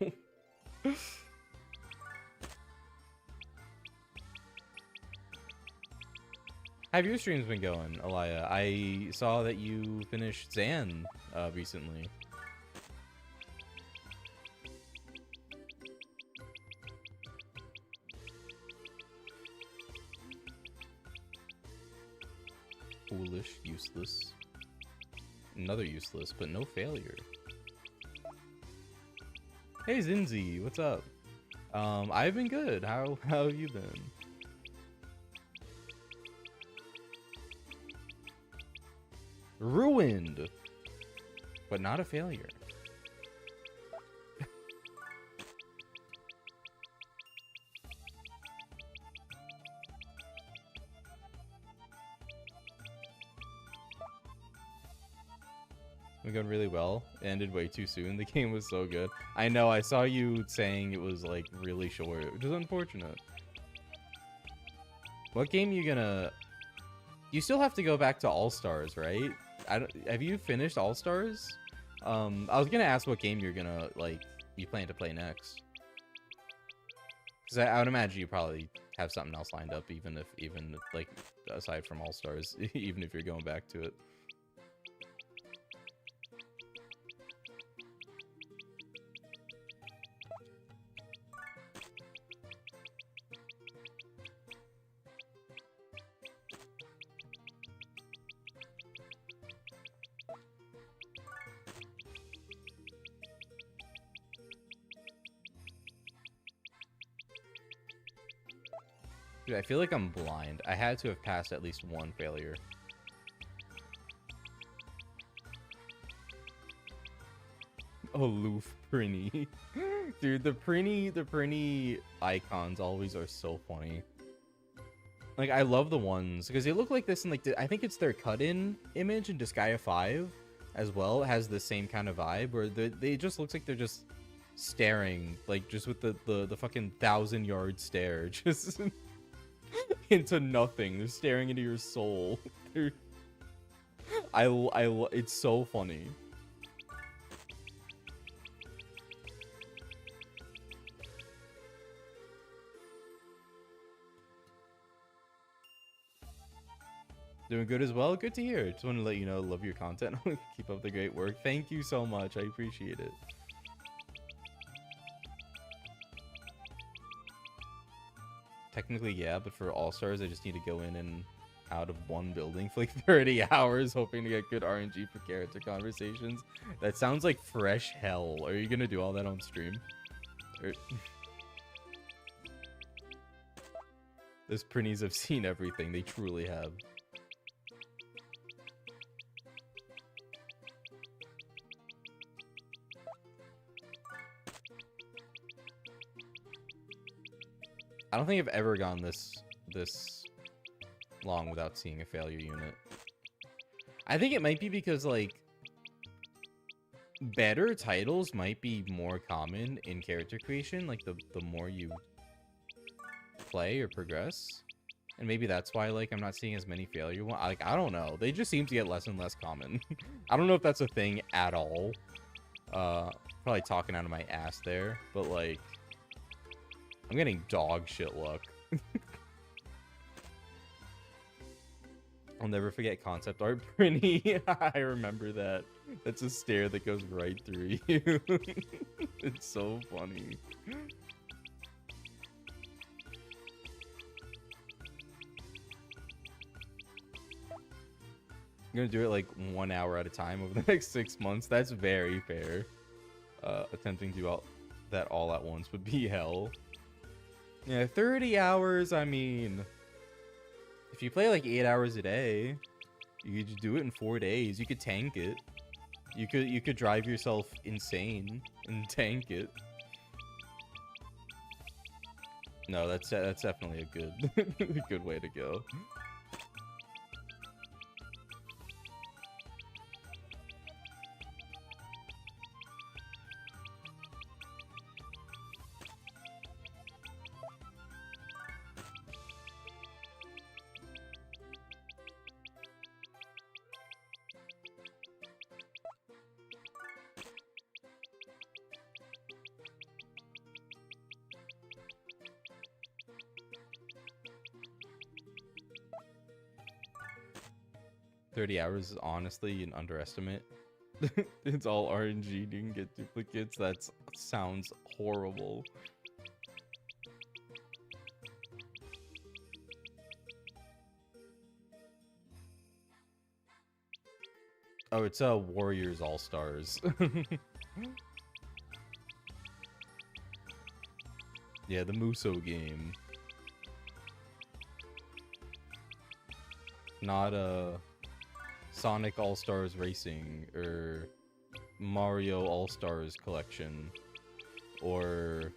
How have your streams been going, Elia? I saw that you finished Zan recently. Foolish, useless. Another useless, but no failure. Hey Zinzi, what's up? I've been good. How have you been? Ruined, but not a failure. We're going really well. It ended way too soon. The game was so good. I know, I saw you saying it was like really short, which is unfortunate. What game you gonna... You still have to go back to All-Stars, right? Have you finished All-Stars? I was gonna ask what game you're gonna, like, you plan to play next. Because I would imagine you probably have something else lined up, even like, aside from All-Stars, even if you're going back to it. Dude, I feel like I'm blind. I had to have passed at least one failure. Aloof Prinny. Dude, the Prinny icons always are so funny. Like, I love the ones, because they look like this in, like, I think it's their cut-in image in Disgaea 5 as well. It has the same kind of vibe, where they just looks like they're just staring, like just with the fucking 1,000-yard stare, just into nothing. They're staring into your soul. They're, it's so funny. Doing good as well. Good to hear. Just want to let you know, love your content. Keep up the great work. Thank you so much. I appreciate it. Technically, yeah, but for All-Stars, I just need to go in and out of one building for like 30 hours, hoping to get good RNG for character conversations. That sounds like fresh hell. Are you gonna do all that on stream? Or... Those printies have seen everything. They truly have. I don't think I've ever gone this long without seeing a failure unit. I think it might be because, like, better titles might be more common in character creation, like, the more you play or progress. And maybe that's why, like, I'm not seeing as many failure ones. Like, I don't know. They just seem to get less and less common. I don't know if that's a thing at all. Probably talking out of my ass there, but, like, I'm getting dog shit luck. I'll never forget concept art Prinny. I remember that. That's a stare that goes right through you. It's so funny. I'm gonna do it like 1 hour at a time over the next 6 months. That's very fair. Attempting to do that all at once would be hell. Yeah, 30 hours, I mean... If you play like 8 hours a day, you could just do it in 4 days. You could tank it. You could drive yourself insane and tank it. No, that's definitely a good a good way to go. $30 is honestly an underestimate. It's all RNG. You can get duplicates. That sounds horrible. Oh, it's Warriors All-Stars. Yeah, the Muso game. Not Sonic All-Stars Racing or Mario All-Stars Collection or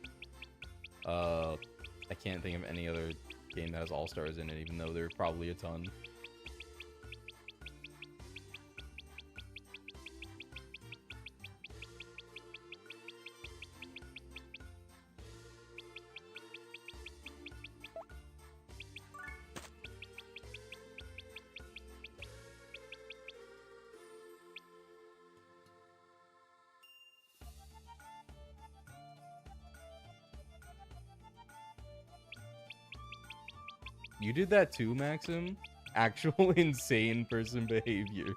I can't think of any other game that has All-Stars in it, even though there are probably a ton. You did that too, Maxim? Actual insane person behavior.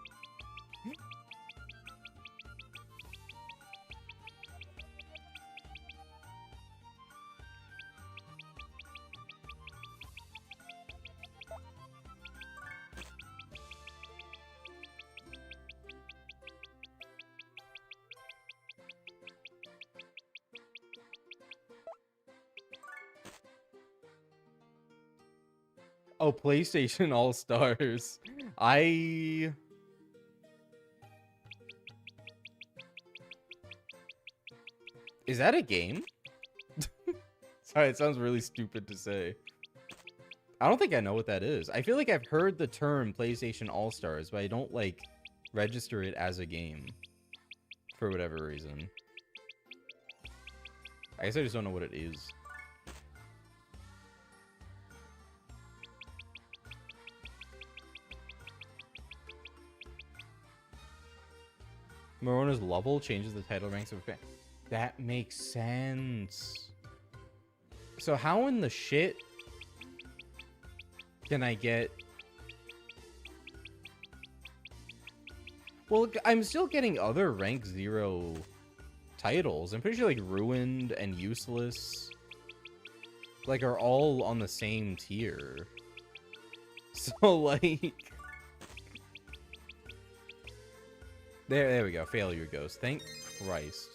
Oh, PlayStation All-Stars. Is that a game? Sorry, it sounds really stupid to say. I don't think I know what that is. I feel like I've heard the term PlayStation All-Stars, but I don't, like, register it as a game. For whatever reason. I guess I just don't know what it is. Morona's level changes the title ranks of a fan. That makes sense. So how in the shit can I get... Well, I'm still getting other rank 0 titles. I'm pretty sure like Ruined and Useless like are all on the same tier. So like... There we go. Failure Ghost. Thank Christ.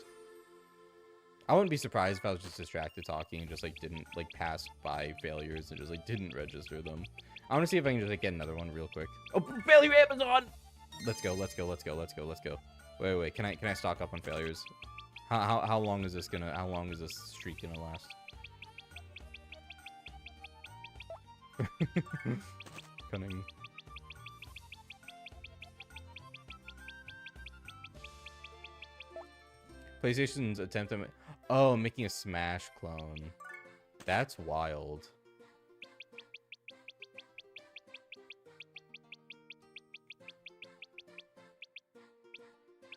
I wouldn't be surprised if I was just distracted talking and just like didn't like pass by failures and just like didn't register them. I want to see if I can just like get another one real quick. Oh, failure Amazon! Let's go. Let's go. Let's go. Let's go. Let's go. Wait. Can I stock up on failures? How long is this gonna? How long is this streak gonna last? Cunning. PlayStation's attempt at... Oh, making a Smash clone. That's wild.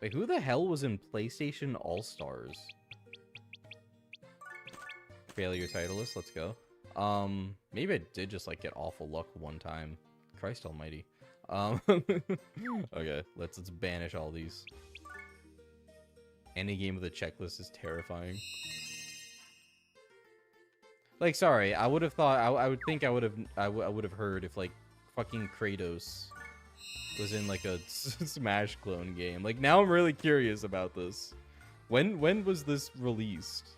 Wait, who the hell was in PlayStation All-Stars? Failure titleist, let's go. Maybe I did just like get awful luck one time. Christ almighty. Okay, let's banish all these. Any game with a checklist is terrifying. Like, sorry, I would have thought, I would think I would have heard if like fucking Kratos was in like a Smash clone game. Like, now I'm really curious about this. When was this released?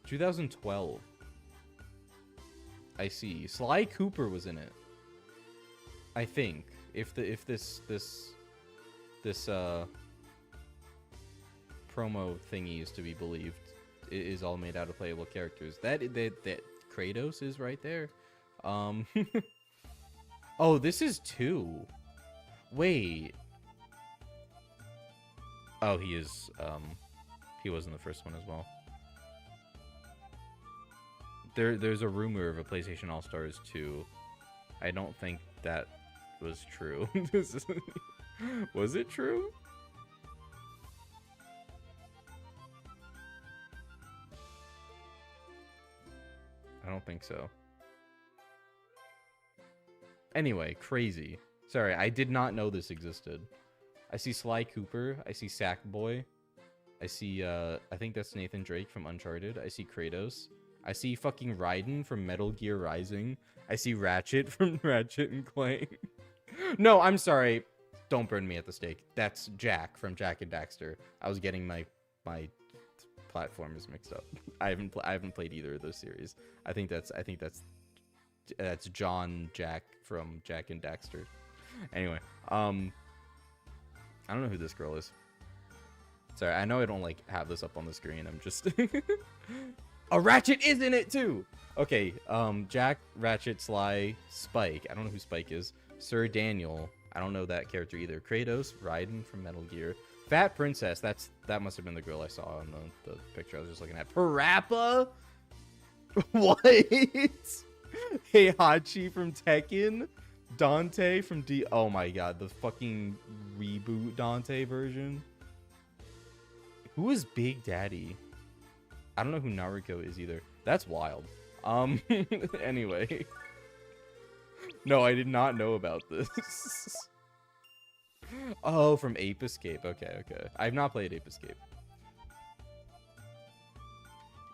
...2012. I see. Sly Cooper was in it. I think. If this promo thingy is to be believed, it is all made out of playable characters. That Kratos is right there. Oh, this is 2. Wait. Oh, he is. He was in the first one as well. There's a rumor of a PlayStation All-Stars 2. I don't think that was true. Was it true? I don't think so. Anyway, crazy. Sorry, I did not know this existed. I see Sly Cooper. I see Sackboy. I see, I think that's Nathan Drake from Uncharted. I see Kratos. I see fucking Raiden from Metal Gear Rising. I see Ratchet from Ratchet and Clank. No, I'm sorry. Don't burn me at the stake. That's Jack from Jack and Daxter. I was getting my platforms mixed up. I haven't played either of those series. I think that's John Jack from Jack and Daxter. Anyway, I don't know who this girl is. Sorry, I know I don't like have this up on the screen. I'm just a Ratchet is in it too. Okay, Jack, Ratchet, Sly, Spike. I don't know who Spike is. Sir Daniel. I don't know that character either. Kratos, Raiden from Metal Gear. Fat Princess. That must have been the girl I saw in the picture I was just looking at. Parappa. What? Heihachi from Tekken. Dante from Oh my god, the fucking reboot Dante version. Who is Big Daddy? I don't know who Naruto is either. That's wild. Anyway. No, I did not know about this. Oh, from Ape Escape. Okay. I've not played Ape Escape.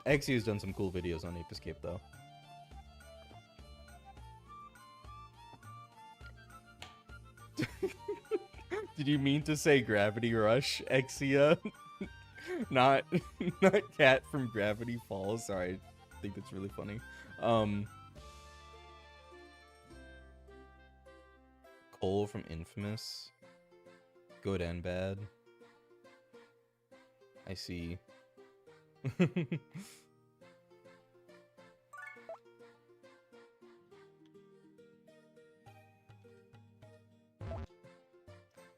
XU has done some cool videos on Ape Escape, though. Did you mean to say Gravity Rush, Exia? not Cat from Gravity Falls. Sorry, I think that's really funny. Cole from Infamous. Good and bad. I see.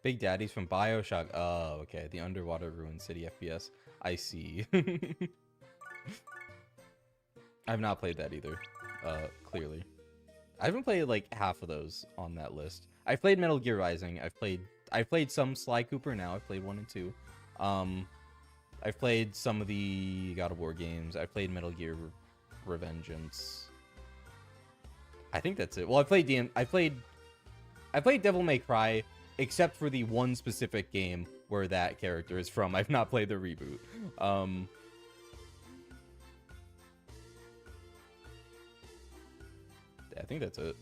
Big Daddy's from BioShock. Oh, okay. The underwater ruined city FPS. I see. I've not played that either. Clearly. I haven't played like half of those on that list. I've played Metal Gear Rising. I've played some Sly Cooper now. I've played 1 and 2. I've played some of the God of War games. I've played Metal Gear Revengeance. I think that's it. Well, I played Devil May Cry, except for the one specific game where that character is from. I've not played the reboot. I think that's it.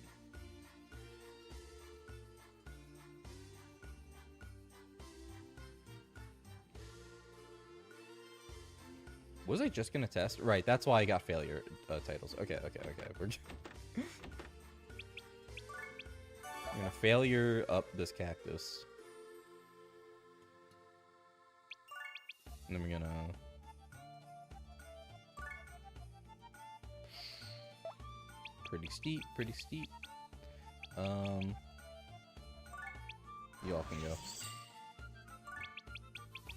Was I just gonna test? Right, that's why I got failure titles. Okay. We're I'm gonna failure up this cactus. And then we're gonna... Pretty steep, pretty steep. You all can go.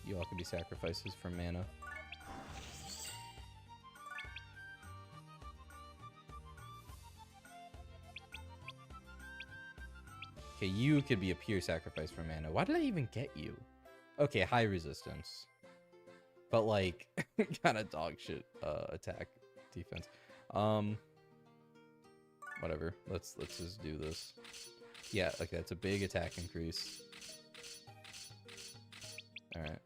You all can be sacrifices for mana. Okay, you could be a pure sacrifice for mana. Why did I even get you? Okay, high resistance. But like, kind of dog shit attack defense. Whatever. Let's just do this. Yeah, okay, that's a big attack increase. Alright.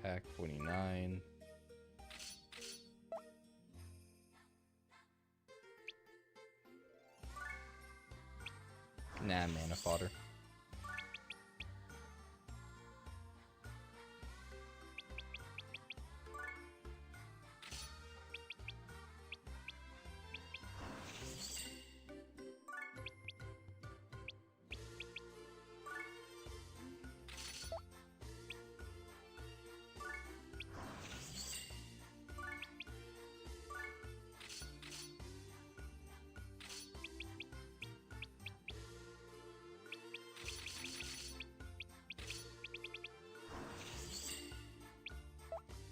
Attack 29. Nah, mana fodder.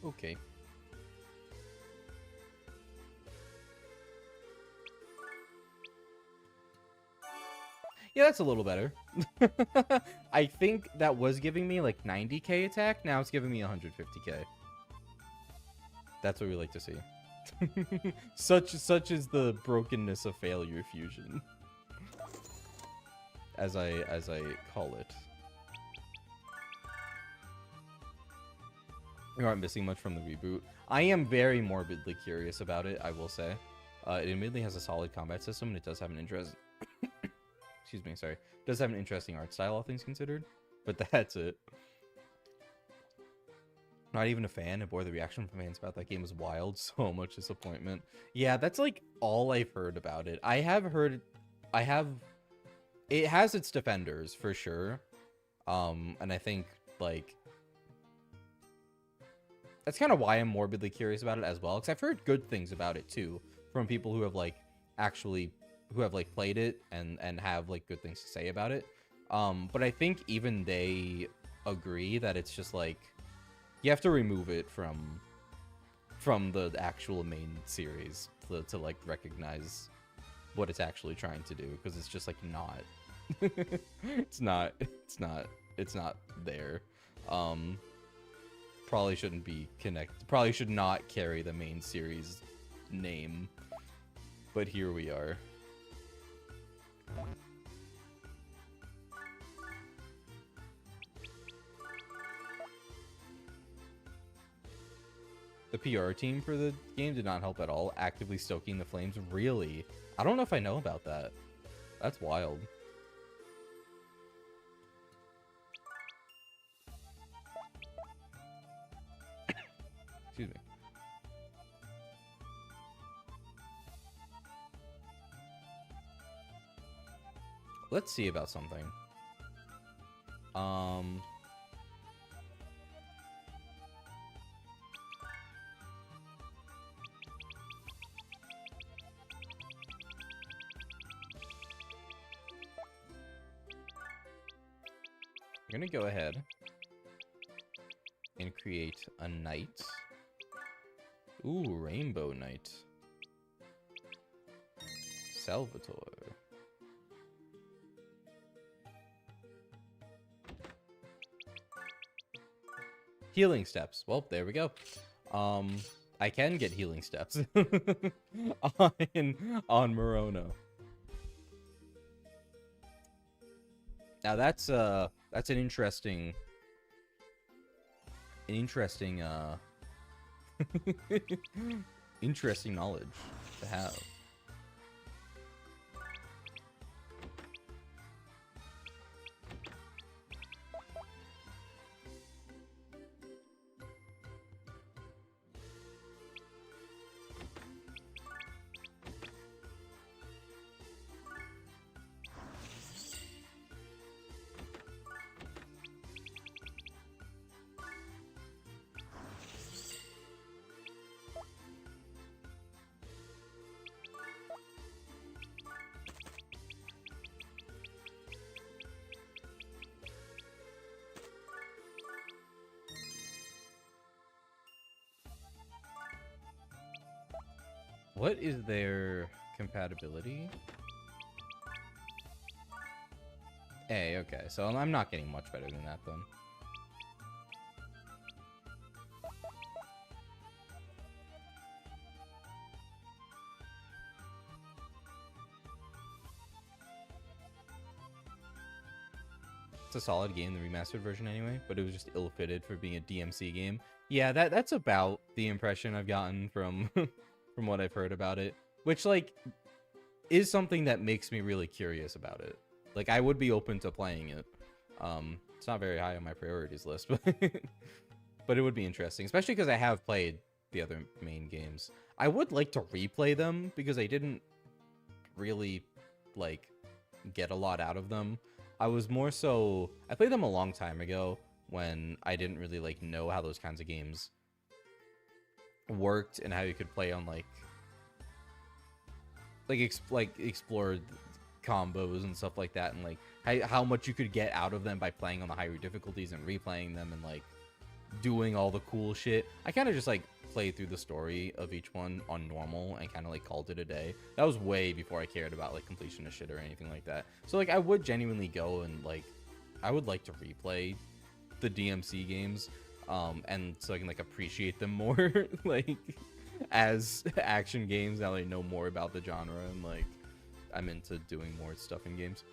Okay. Yeah, that's a little better. I think that was giving me like 90k attack. Now it's giving me 150k. That's what we like to see. Such is the brokenness of failure fusion, as I call it. You aren't missing much from the reboot. I am very morbidly curious about it, I will say. It admittedly has a solid combat system, and it does have an interest. Excuse me, sorry. It does have an interesting art style, all things considered. But that's it. Not even a fan, and boy, the reaction from fans about that game is wild. So much disappointment. Yeah, that's like all I've heard about it. It has its defenders, for sure. And I think, like, that's kind of why I'm morbidly curious about it as well, because I've heard good things about it too from people who have like played it and have like good things to say about it. But I think even they agree that it's just like you have to remove it from the actual main series to like recognize what it's actually trying to do, because it's just like not it's not there. Probably shouldn't be connected. Probably should not carry the main series name. But here we are. The PR team for the game did not help at all, actively stoking the flames. Really? I don't know if I know about that. That's wild. Excuse me. Let's see about something. I'm gonna go ahead and create a knight. Ooh, Rainbow Knight. Salvatore. Healing steps. Well, there we go. I can get healing steps on Morono. Now that's an interesting interesting knowledge to have. What is their compatibility? A, okay. So I'm not getting much better than that then. It's a solid game, the remastered version anyway, but it was just ill-fitted for being a DMC game. Yeah, that's about the impression I've gotten from from what I've heard about it, which like is something that makes me really curious about it. Like I would be open to playing it. It's not very high on my priorities list, but it would be interesting, especially because I have played the other main games. I would like to replay them because I didn't really like get a lot out of them. I was more so I played them a long time ago when I didn't really like know how those kinds of games worked and how you could play on like explore combos and stuff like that, and like how much you could get out of them by playing on the higher difficulties and replaying them and like doing all the cool shit. I kind of just like played through the story of each one on normal and kind of like called it a day. That was way before I cared about like completion of shit or anything like that. So like I would genuinely go and like I would like to replay the DMC games and so I can like appreciate them more like as action games now I know more about the genre and like I'm into doing more stuff in games.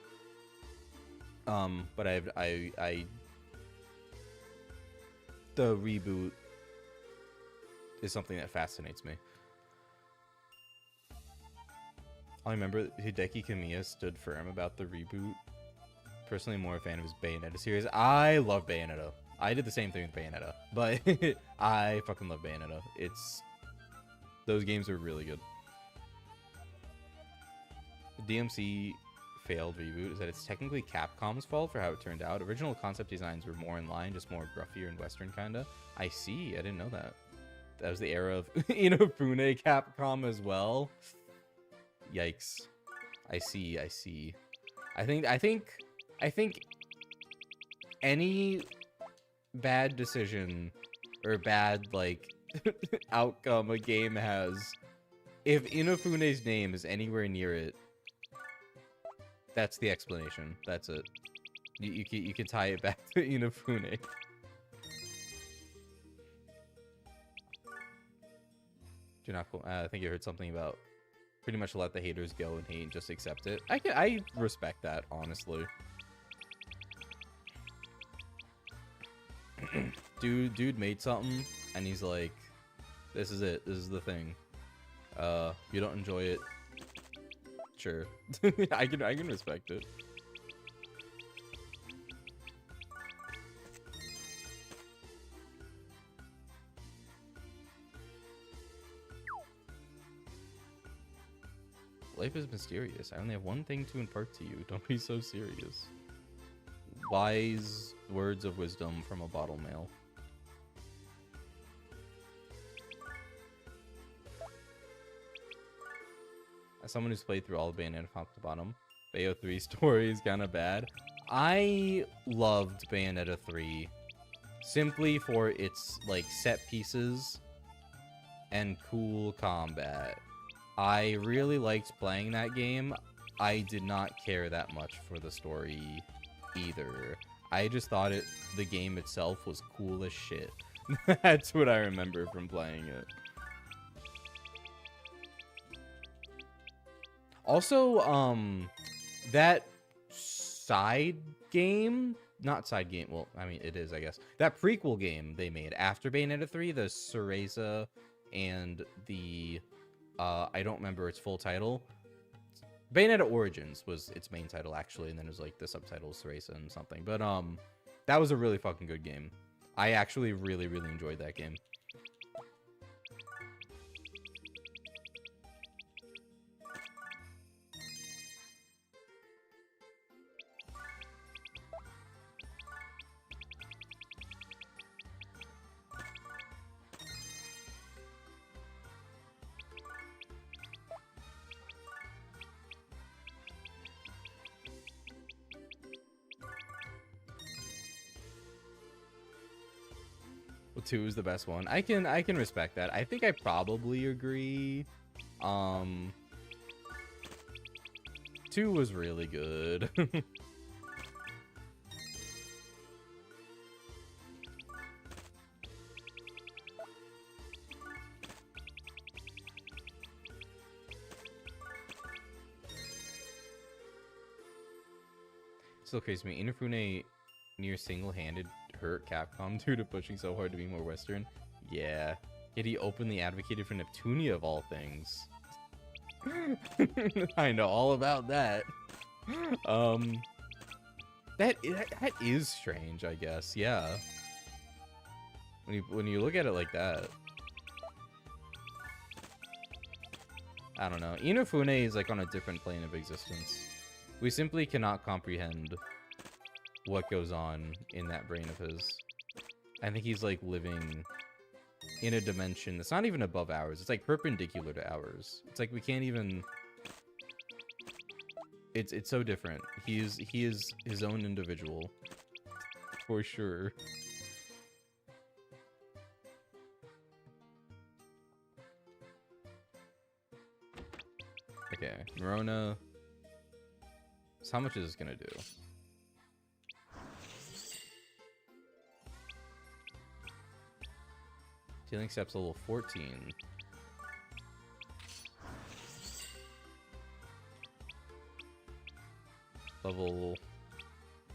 But I the reboot is something that fascinates me. I remember Hideki Kamiya stood firm about the reboot. Personally, more a fan of his Bayonetta series. I love Bayonetta. I did the same thing with Bayonetta, but I fucking love Bayonetta. Those games are really good. The DMC failed reboot is that it's technically Capcom's fault for how it turned out. Original concept designs were more in line, just more gruffier and western kinda. I see. I didn't know that. That was the era of Inafune Capcom as well. Yikes. I see. I think any bad decision or bad like outcome a game has, if Inafune's name is anywhere near it, that's the explanation. That's it. You can tie it back to Inafune. Do not. I think you heard something about pretty much let the haters go and hate and just accept it. I respect that, honestly. dude made something and he's like, this is it. This is the thing. You don't enjoy it. Sure. I can respect it. Life is mysterious. I only have one thing to impart to you. Don't be so serious. Wise words of wisdom from a bottle mail. As someone who's played through all of Bayonetta top to bottom, Bayo 3 story is kind of bad. I loved Bayonetta 3 simply for its like set pieces and cool combat. I really liked playing that game. I did not care that much for the story either. I just thought the game itself was cool as shit. That's what I remember from playing it. Also, that side game, not side game, well, I mean, it is, I guess. That prequel game they made after Bayonetta 3, the Cereza and the, I don't remember its full title. Bayonetta Origins was its main title, actually, and then it was like the subtitle Cereza and something. But, that was a really fucking good game. I actually really, really enjoyed that game. Well, 2 is the best one. I can respect that. I think I probably agree. 2 was really good. Still crazy to me. Inafune near single-handed hurt Capcom due to pushing so hard to be more Western. Yeah. Yet he openly advocated for Neptunia of all things. I know all about that. That is strange, I guess. Yeah. When you look at it like that. I don't know. Inafune is like on a different plane of existence. We simply cannot comprehend what goes on in that brain of his. I think he's like living in a dimension that's not even above ours. It's like perpendicular to ours. It's like we can't even. It's so different. He is his own individual, for sure. Okay, Morona. So how much is this gonna do? Healing steps level 14. Level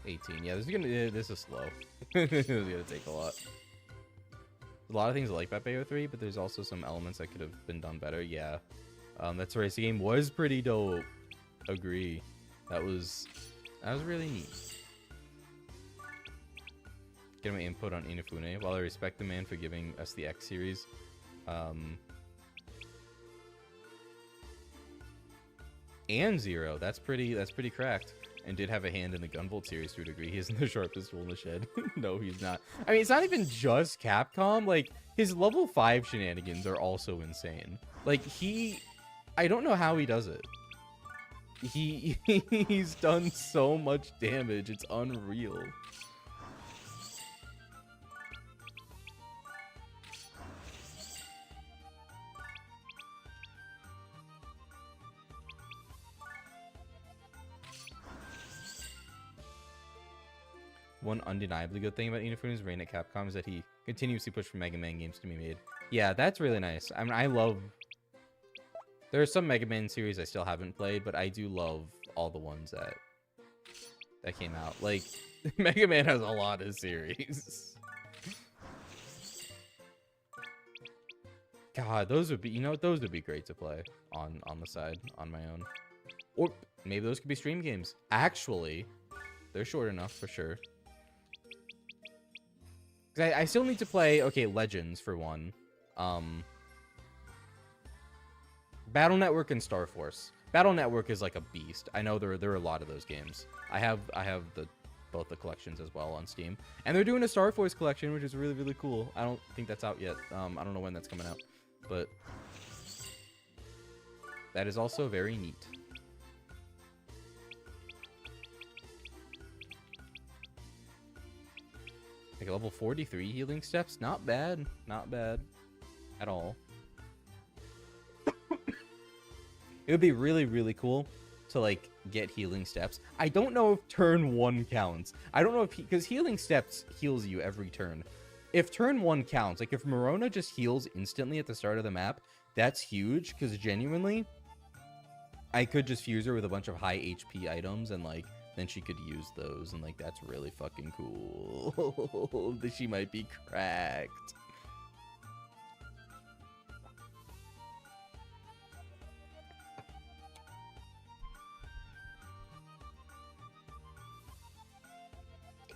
18. Yeah, this is slow. This is gonna take a lot. There's a lot of things I like about Bayo 3, but there's also some elements that could have been done better. Yeah. That racing game was pretty dope. Agree. That was really neat. Get my input on Inafune. While I respect the man for giving us the X series, and Zero. That's pretty cracked. And did have a hand in the Gunvolt series to a degree. He isn't the sharpest tool in the shed. No, he's not. I mean, it's not even just Capcom. Like, his level 5 shenanigans are also insane. Like, I don't know how he does it. He's done so much damage. It's unreal. One undeniably good thing about Inafune's reign at Capcom is that he continuously pushed for Mega Man games to be made. Yeah, that's really nice. I mean, I love... There are some Mega Man series I still haven't played, but I do love all the ones that came out. Like, Mega Man has a lot of series. God, those would be... You know what? Those would be great to play on the side, on my own. Or maybe those could be stream games. Actually, they're short enough for sure. I still need to play, okay, Legends for one. Battle Network and Star Force. Battle Network is like a beast. I know there are a lot of those games. I have both the collections as well on Steam. And they're doing a Star Force collection, which is really, really cool. I don't think that's out yet. I don't know when that's coming out. But that is also very neat. Like level 43 healing steps, not bad, not bad at all. It would be really, really cool to like get healing steps. I don't know if turn 1 counts. I don't know if because healing steps heals you every turn. If turn 1 counts, like if Morona just heals instantly at the start of the map, that's huge because genuinely I could just fuse her with a bunch of high HP items and like then she could use those and like that's really fucking cool. She might be cracked.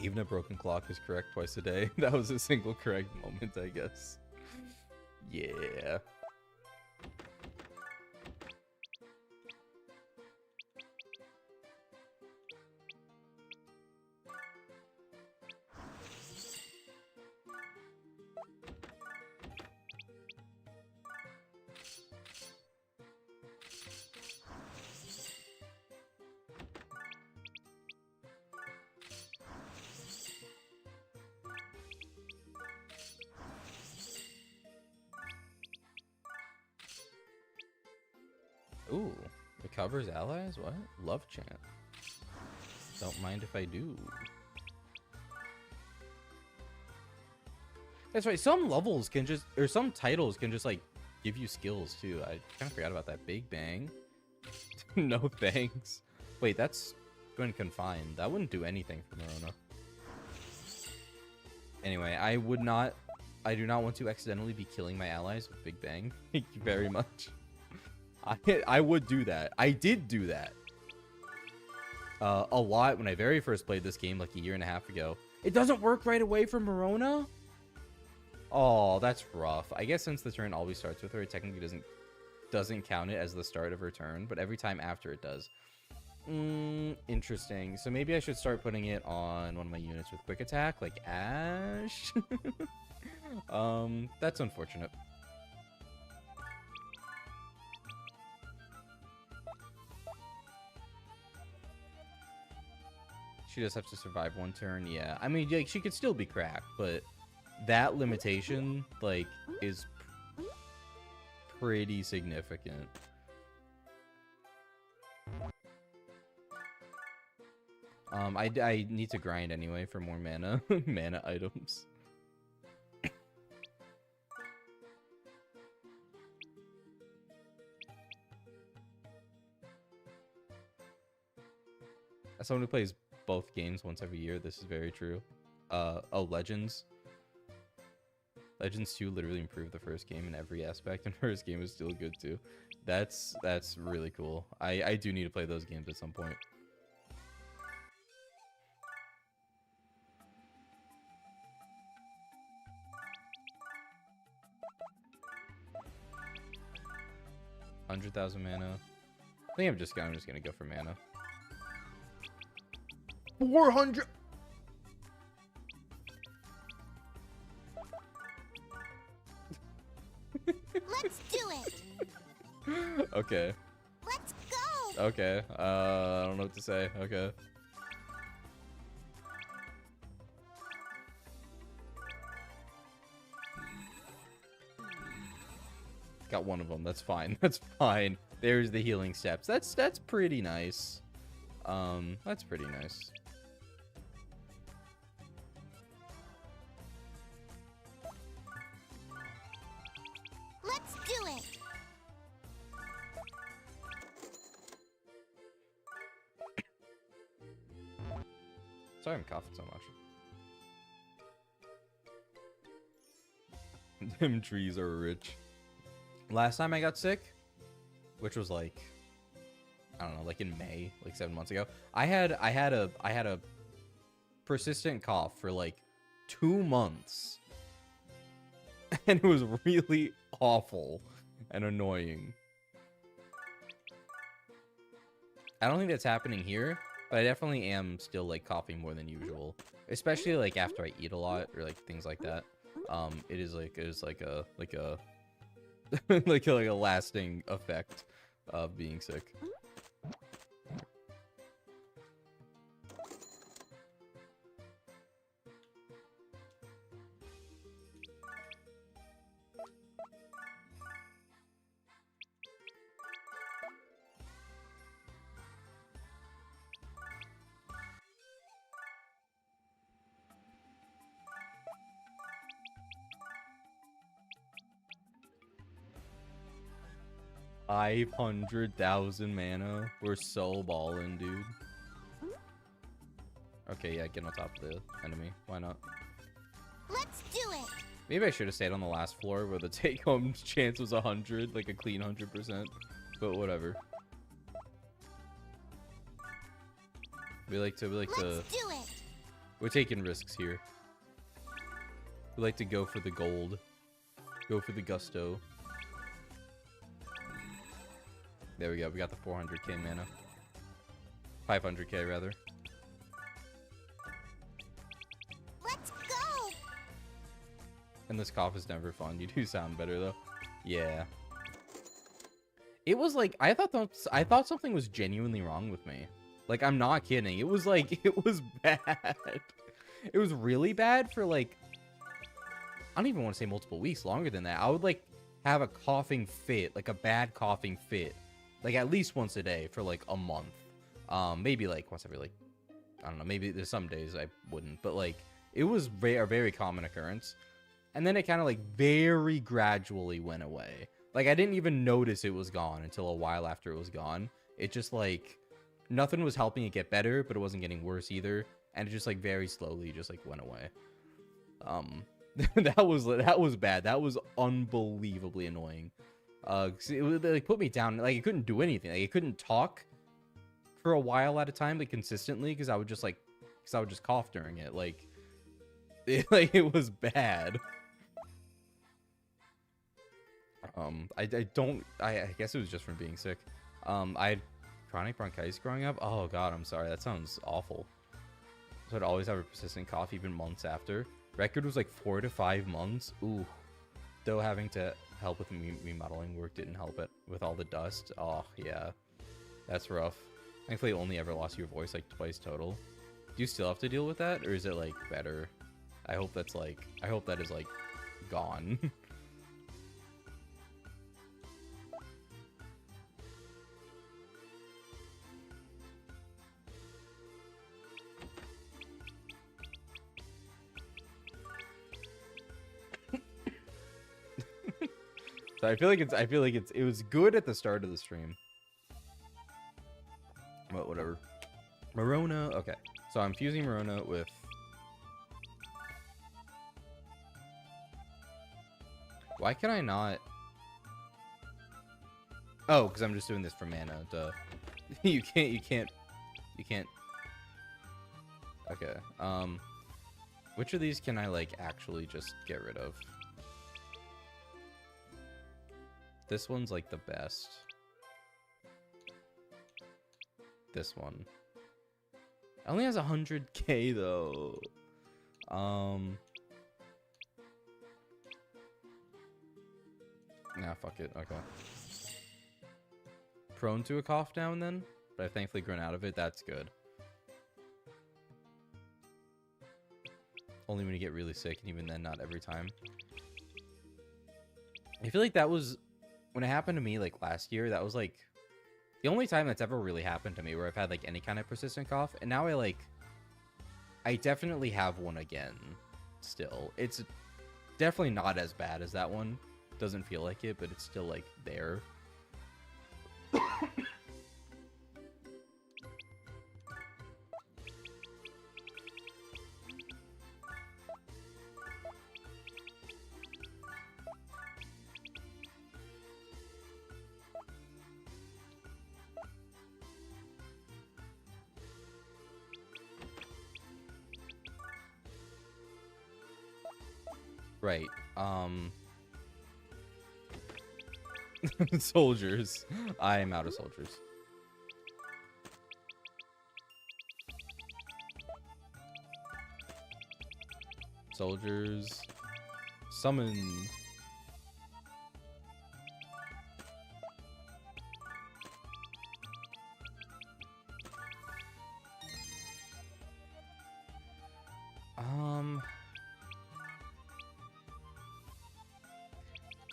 Even a broken clock is correct twice a day. That was a single correct moment, I guess. Yeah. Ooh, recovers allies? What? Love chant. Don't mind if I do. That's right, some levels can just, or some titles can just like give you skills too. I kind of forgot about that. Big Bang. No thanks. Wait, that's going confined. That wouldn't do anything for Morona. Anyway, I do not want to accidentally be killing my allies with Big Bang. Thank you very much. I would do that. I did do that. A lot when I very first played this game like a year and a half ago. It doesn't work right away for Morona? Oh, that's rough. I guess since the turn always starts with her, it technically doesn't count it as the start of her turn, but every time after it does. Interesting. So maybe I should start putting it on one of my units with quick attack, like Ash. That's unfortunate. She just has to survive one turn. Yeah, I mean, like, she could still be cracked, but that limitation, like, is pretty significant. I need to grind anyway for more mana, mana items. As someone who plays both games once every year, this is very true. Oh, Legends. Legends 2 literally improved the first game in every aspect, and first game is still good too. That's really cool. I do need to play those games at some point. $100,000 mana. I think I'm just gonna go for mana. 400. Let's do it. Okay. Let's go. Okay. I don't know what to say. Okay. Got one of them. That's fine. That's fine. There's the healing steps. That's pretty nice. That's pretty nice. Let's do it. Sorry I'm coughing so much. Them trees are rich. Last time I got sick, which was like, I don't know, like in May, like 7 months ago, I had a persistent cough for like 2 months. And it was really awful and annoying. I don't think that's happening here, but I definitely am still like coughing more than usual, especially like after I eat a lot or like things like that. It is like a like a lasting effect of being sick. 500,000 mana. We're so ballin', dude. Okay, yeah, get on top of the enemy. Why not? Let's do it. Maybe I should have stayed on the last floor where the take-home chance was 100, like a clean 100%. But whatever. We like to. Let's do it. We're taking risks here. We like to go for the gold. Go for the gusto. There we go. We got the 400k mana. 500k rather. Let's go. And this cough is never fun. You do sound better though. Yeah. It was like I thought something was genuinely wrong with me. Like I'm not kidding. It was like it was bad. It was really bad for like I don't even want to say multiple weeks, longer than that. I would like have a coughing fit, like a bad coughing fit, like at least once a day for like a month. Maybe like once every like I don't know. Maybe there's some days I wouldn't, but like it was a very common occurrence. And then it kind of like very gradually went away. Like I didn't even notice it was gone until a while after it was gone. It just like nothing was helping it get better, but it wasn't getting worse either. And it just like very slowly just like went away. that was bad. That was unbelievably annoying. It would like put me down. Like it couldn't do anything. Like it couldn't talk for a while at a time, like consistently, because I would just cough during it. Like it was bad. I guess it was just from being sick. I had chronic bronchitis growing up. Oh god, I'm sorry. That sounds awful. So I'd always have a persistent cough even months after. Record was like 4 to 5 months. Ooh. Though having to help with remodeling work didn't help it with all the dust. Oh yeah. That's rough. Thankfully only ever lost your voice like twice total. Do you still have to deal with that, or is it like better? I hope that is like gone. So I feel like it was good at the start of the stream. But whatever. Morona, okay. So I'm fusing Morona with why can I not? Oh, because I'm just doing this for mana. Duh. You can't. Okay. Which of these can I like actually just get rid of? This one's like the best. This one. It only has 100k though. Nah, fuck it. Okay. Prone to a cough now and then, but I've thankfully grown out of it. That's good. Only when you get really sick, and even then, not every time. I feel like that was when it happened to me like last year. That was like the only time that's ever really happened to me where I've had like any kind of persistent cough. And now I definitely have one again. Still, it's definitely not as bad as that one. Doesn't feel like it, but it's still like there. Right. Soldiers. I am out of soldiers. Soldiers. Summon.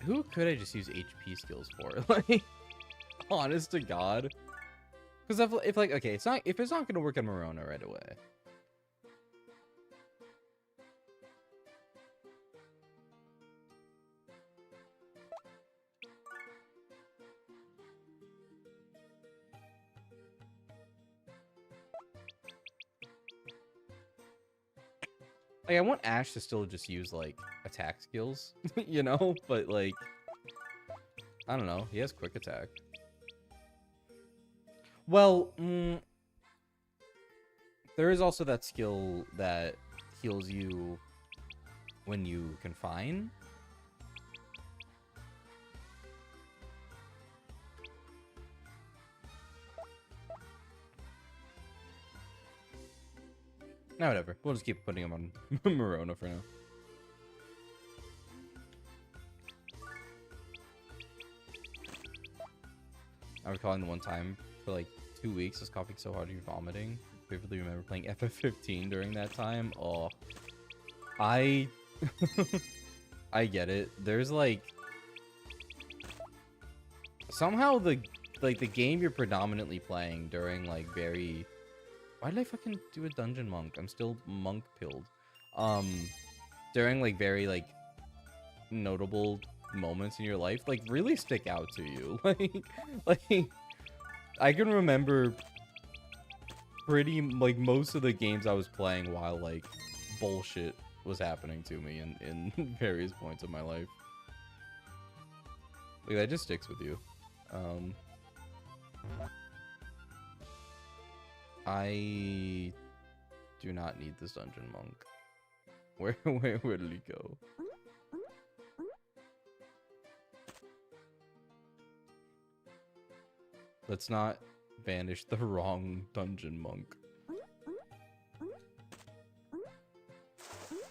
Who could I just use HP skills for? Like, honest to God. Because if like, okay, if it's not gonna work on Morona right away. Like, I want Ash to still just use, like, attack skills, you know? But, like, I don't know. He has quick attack. Well, there is also that skill that heals you when you confine. No, whatever. We'll just keep putting him on Morona for now. I was calling the one time for like 2 weeks. I was coughing so hard you're vomiting. Vividly remember playing FF15 during that time. Oh, I I get it. There's like somehow the game you're predominantly playing during like very. Why did I fucking do a dungeon monk? I'm still monk pilled. During like very like notable moments in your life like really stick out to you. Like I can remember pretty like most of the games I was playing while like bullshit was happening to me in various points of my life. Like that just sticks with you. I do not need this dungeon monk. Where did he go? Let's not banish the wrong dungeon monk.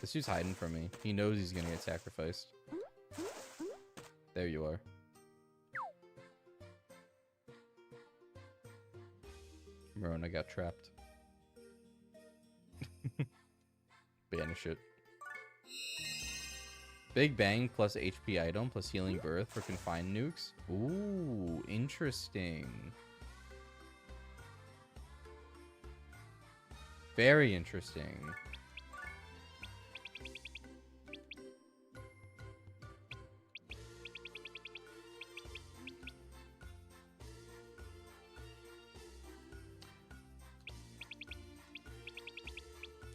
This dude's hiding from me. He knows he's gonna get sacrificed. There you are. Morona got trapped. Banish it. Big Bang plus HP item plus healing birth for confined nukes. Ooh, interesting. Very interesting.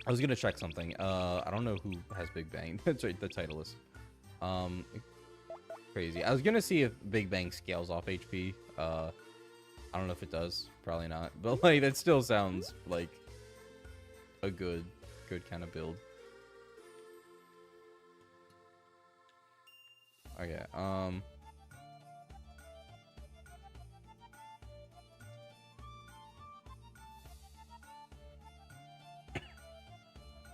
I was gonna check something. I don't know who has Big Bang. That's right, the title is. Crazy. I was gonna see if Big Bang scales off HP. I don't know if it does. Probably not. But like, that still sounds like a good kind of build. Okay.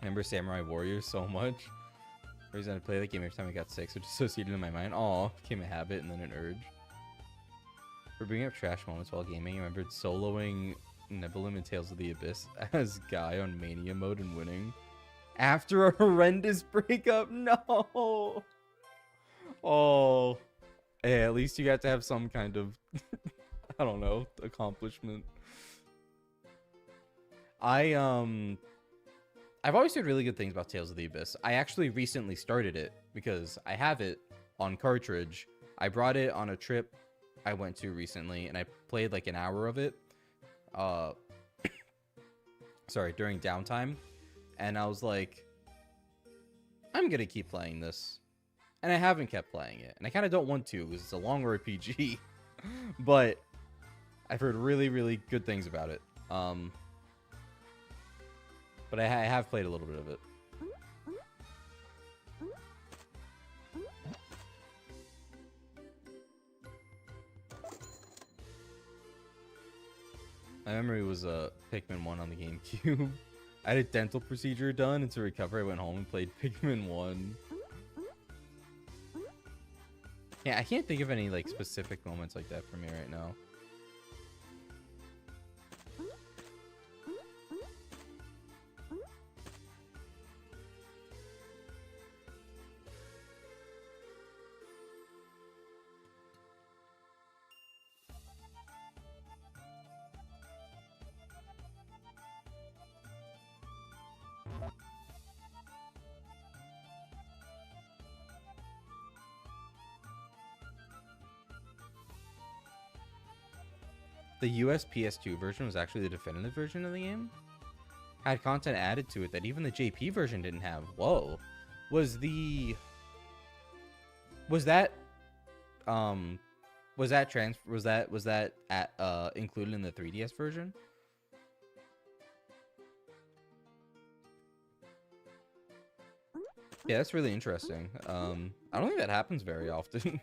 Remember Samurai Warriors so much. The reason I play that game every time I got sick, so it's associated in my mind. Aw, became a habit and then an urge. For bringing up trash moments while gaming, I remembered soloing Nebulum in Tales of the Abyss as Guy on Mania mode and winning. After a horrendous breakup, no! Oh. Hey, at least you got to have some kind of, I don't know, accomplishment. I've always heard really good things about Tales of the Abyss. I actually recently started it because I have it on cartridge. I brought it on a trip I went to recently, and I played like an hour of it. Sorry, during downtime. And I was like, I'm gonna keep playing this. And I haven't kept playing it. And I kind of don't want to because it's a long RPG. But I've heard really, really good things about it. But I have played a little bit of it. My memory was Pikmin 1 on the GameCube. I had a dental procedure done, and to recover, I went home and played Pikmin 1. Yeah, I can't think of any like specific moments like that for me right now. The US PS2 version was actually the definitive version of the game? had content added to it that even the JP version didn't have. Whoa. Was that included in the 3DS version? Yeah, that's really interesting. I don't think that happens very often.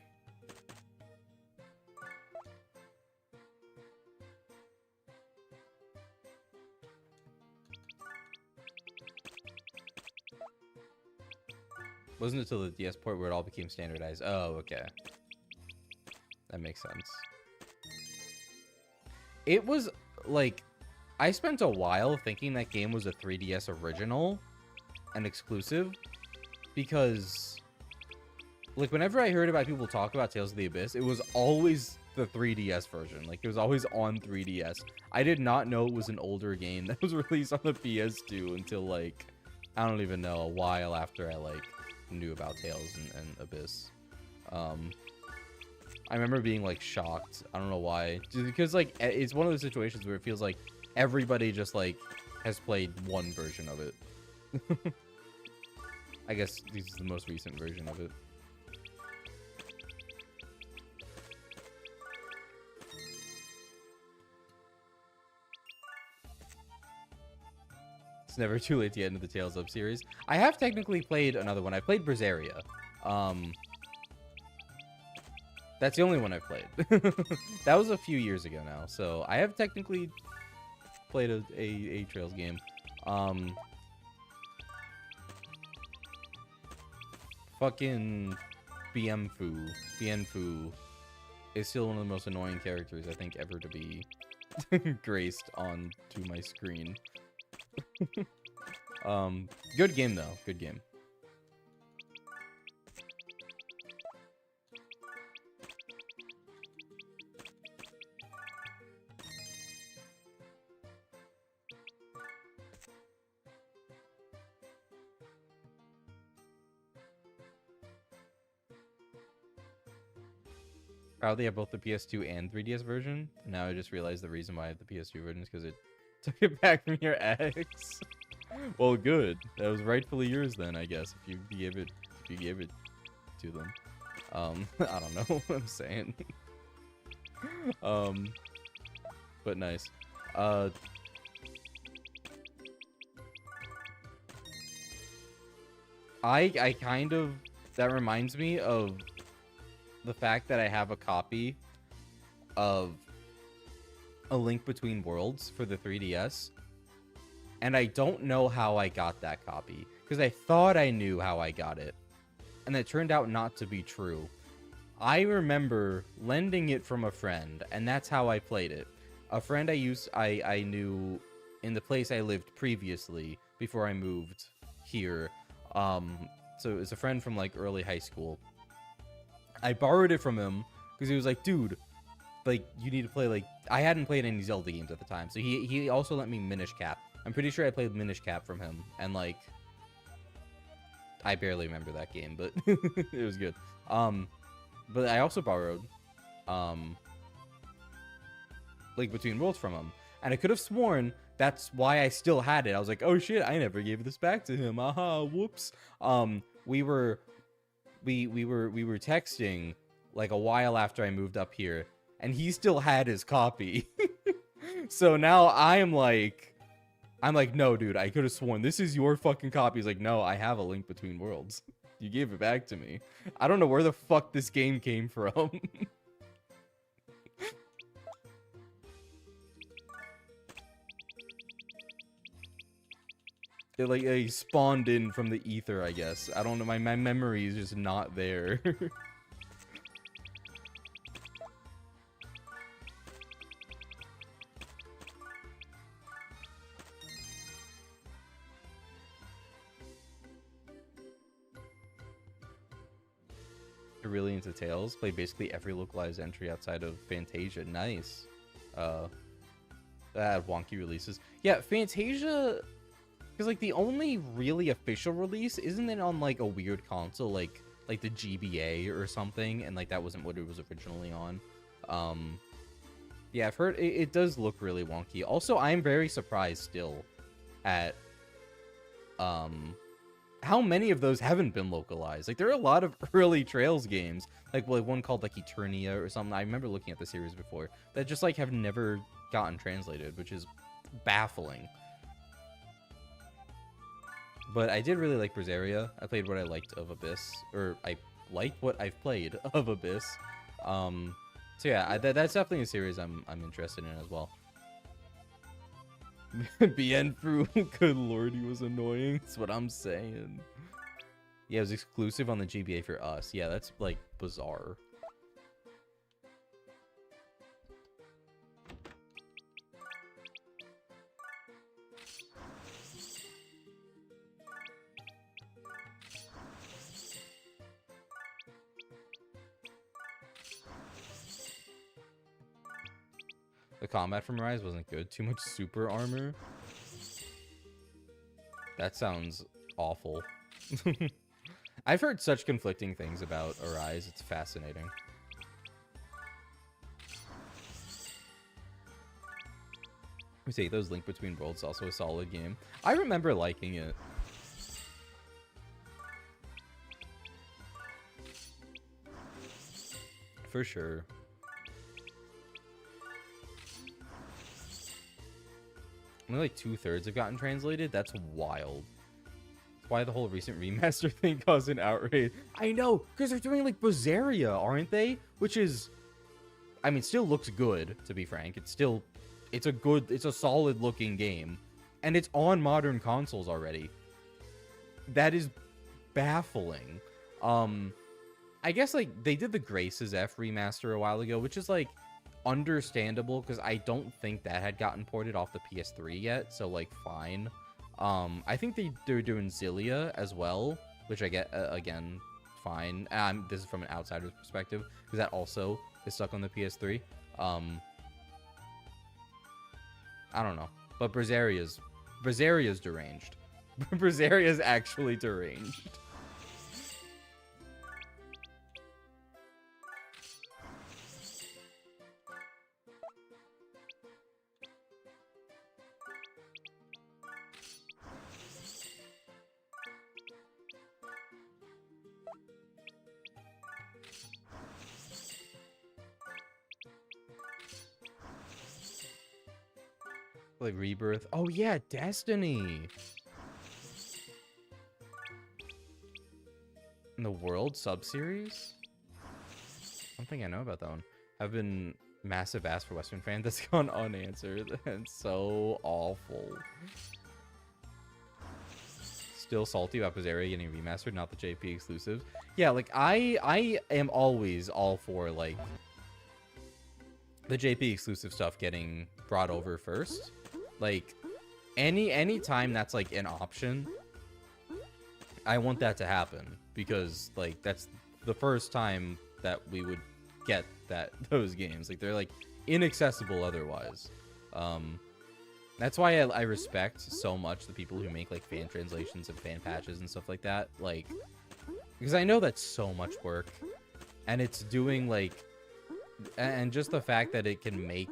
Wasn't until the DS port where it all became standardized. Oh, okay. That makes sense. It was, like, I spent a while thinking that game was a 3DS original and exclusive, because, like, whenever I heard about people talk about Tales of the Abyss, it was always the 3DS version. Like, it was always on 3DS. I did not know it was an older game that was released on the PS2 until, like, I don't even know, a while after I, like, knew about Tales and Abyss. I remember being, like, shocked. I don't know why. Just because, like, it's one of those situations where it feels like everybody just, like, has played one version of it. I guess this is the most recent version of it. It's never too late to get into the Tales of series. I have technically played another one. I played Berseria. That's the only one I've played. That was a few years ago now, so I have technically played a Trails game. Fucking Bienfu is still one of the most annoying characters I think ever to be graced onto my screen. Good game though. Good game. Proudly have both the PS2 and 3DS version. Now I just realized the reason why I have the PS2 version is because it took it back from your ex. Well, good. That was rightfully yours then, I guess. If you gave it to them. I don't know what I'm saying. But nice. I kind of, that reminds me of the fact that I have a copy of A Link Between Worlds for the 3DS, and I don't know how I got that copy, because I thought I knew how I got it, and it turned out not to be true. I remember lending it from a friend, and that's how I played it. A friend I knew in the place I lived previously before I moved here. So it's a friend from like early high school. I borrowed it from him because he was like, dude, like, you need to play, like, I hadn't played any Zelda games at the time, so he also lent me Minish Cap. I'm pretty sure I played Minish Cap from him, and, like, I barely remember that game, but it was good. But I also borrowed, Link Between Worlds from him, and I could have sworn that's why I still had it. I was like, oh shit, I never gave this back to him. Aha, whoops. We were texting like a while after I moved up here, and he still had his copy. So now I'm like, no, dude, I could have sworn this is your fucking copy. He's like, no, I have A Link Between Worlds. You gave it back to me. I don't know where the fuck this game came from. It like spawned in from the ether, I guess. I don't know. My memory is just not there. You're really into Tales. Play basically every localized entry outside of Fantasia. Nice. That wonky releases. Yeah, Fantasia. Because, like, the only really official release, isn't it on, like, a weird console, like the GBA or something, and, like, that wasn't what it was originally on. Yeah, I've heard it does look really wonky. Also, I'm very surprised still at how many of those haven't been localized. Like, there are a lot of early Trails games, like one called like Eternia or something. I remember looking at the series before that just like have never gotten translated, which is baffling. But I did really like Berseria. I played what I liked of Abyss, or I liked what I've played of Abyss. So yeah, that's definitely a series I'm interested in as well. BN Fruit, good lord, he was annoying. That's what I'm saying. Yeah, it was exclusive on the GBA for us. Yeah, that's like bizarre. The combat from Rise wasn't good. Too much super armor. That sounds awful. I've heard such conflicting things about Arise. It's fascinating. We say those Link Between Worlds also a solid game. I remember liking it. For sure. Only like 2/3 have gotten translated. That's wild. That's why the whole recent remaster thing caused an outrage. I know, because they're doing like Berseria, aren't they? Which is, I mean, still looks good, to be frank. It's a solid looking game. And it's on modern consoles already. That is baffling. I guess like they did the Graces F remaster a while ago, which is like understandable because I don't think that had gotten ported off the PS3 yet, so like fine. I think they're doing Zillia as well, which I get again fine. This is from an outsider's perspective because that also is stuck on the PS3. I don't know, but Berseria's deranged. Berseria's actually deranged. Like Rebirth. Oh yeah, Destiny. In the World sub-series? I don't think I know about that one. I've been massive ass for Western fan that's gone unanswered. And so awful. Still salty about Berseria getting remastered, not the JP exclusives. Yeah, like I am always all for like the JP exclusive stuff getting brought over first. Like any time that's like an option, I want that to happen because like that's the first time that we would get those games. Like they're like inaccessible otherwise. That's why I respect so much the people who make like fan translations and fan patches and stuff like that. Like because I know that's so much work and it's doing like, and just the fact that it can make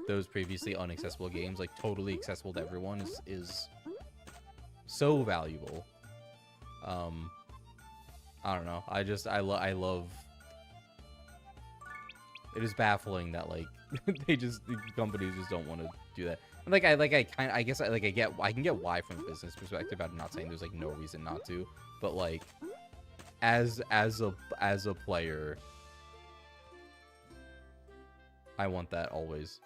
those previously inaccessible games like totally accessible to everyone is so valuable. I don't know. I love. It is baffling that like the companies just don't want to do that. And, I can get why from a business perspective. I'm not saying there's like no reason not to, but like as a player, I want that always.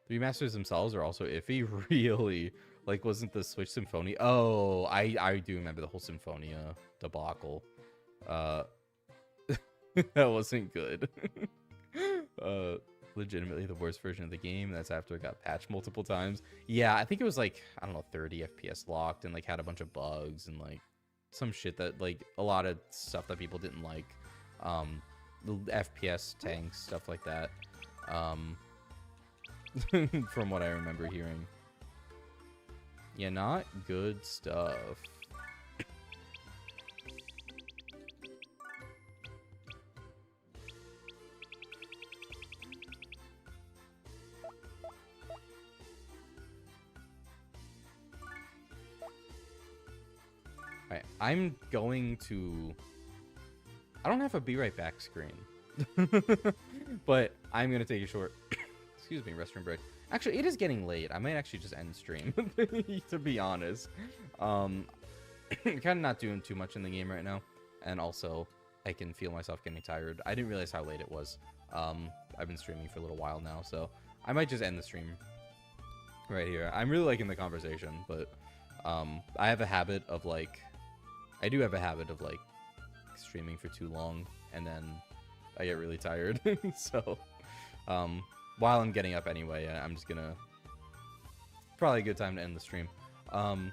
The remasters themselves are also iffy. Really? Like, wasn't the Switch Symphonia? Oh, I do remember the whole Symphonia debacle. That wasn't good. Legitimately the worst version of the game. That's after it got patched multiple times. Yeah, I think it was like, I don't know, 30 FPS locked and like had a bunch of bugs and like some shit that like a lot of stuff that people didn't like. The FPS tanks, stuff like that. From what I remember hearing. Yeah, not good stuff. I'm going to... I don't have a be right back screen. But I'm going to take a short... excuse me, restroom break. Actually, it is getting late. I might actually just end stream, to be honest. Kind of not doing too much in the game right now. And also, I can feel myself getting tired. I didn't realize how late it was. I've been streaming for a little while now, so I might just end the stream right here. I'm really liking the conversation, but I have a habit of, like... I do have a habit of, like, streaming for too long, and then I get really tired. So, while I'm getting up anyway, I'm just gonna... Probably a good time to end the stream. I'm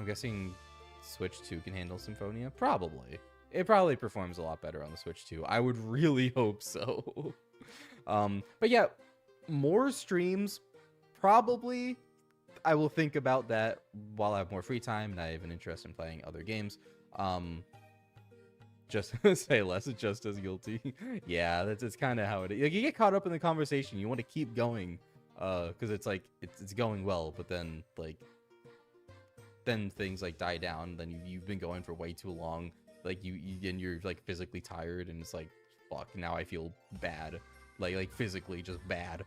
guessing Switch 2 can handle Symphonia? Probably. It probably performs a lot better on the Switch 2. I would really hope so. But yeah, more streams, probably. I will think about that while I have more free time and I have an interest in playing other games. Just say less, just as guilty. Yeah, it's kind of how it is. Like, you get caught up in the conversation. You want to keep going, because it's like it's going well, but then like things like die down. Then you've been going for way too long. Like you're like physically tired, and it's like, fuck. Now I feel bad. Like physically just bad.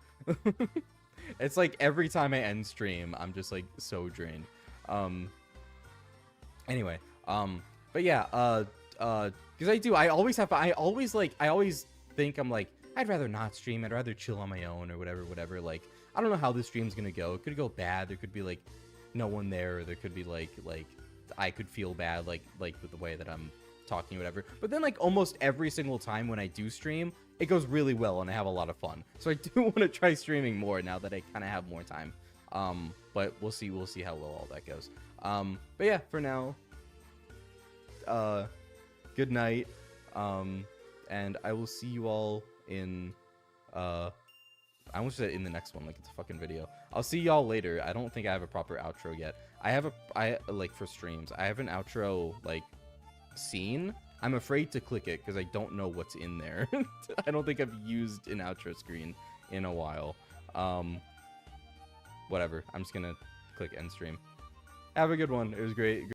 It's like every time I end stream, I'm just like so drained. Anyway, but yeah, because I always think I'm like, I'd rather not stream. I'd rather chill on my own or whatever. Like, I don't know how this stream's gonna go. It could go bad. There could be like no one there. Or there could be like I could feel bad like with the way that I'm talking or whatever. But then like almost every single time when I do stream, it goes really well and I have a lot of fun. So I do want to try streaming more now that I kind of have more time. But we'll see how well all that goes. But yeah, for now, good night. And I will see you all in, I almost said in the next one, like it's a fucking video. I'll see y'all later. I don't think I have a proper outro yet. I like for streams, I have an outro like scene. I'm afraid to click it because I don't know what's in there. I don't think I've used an outro screen in a while. Whatever. I'm just gonna click end stream. Have a good one. It was great.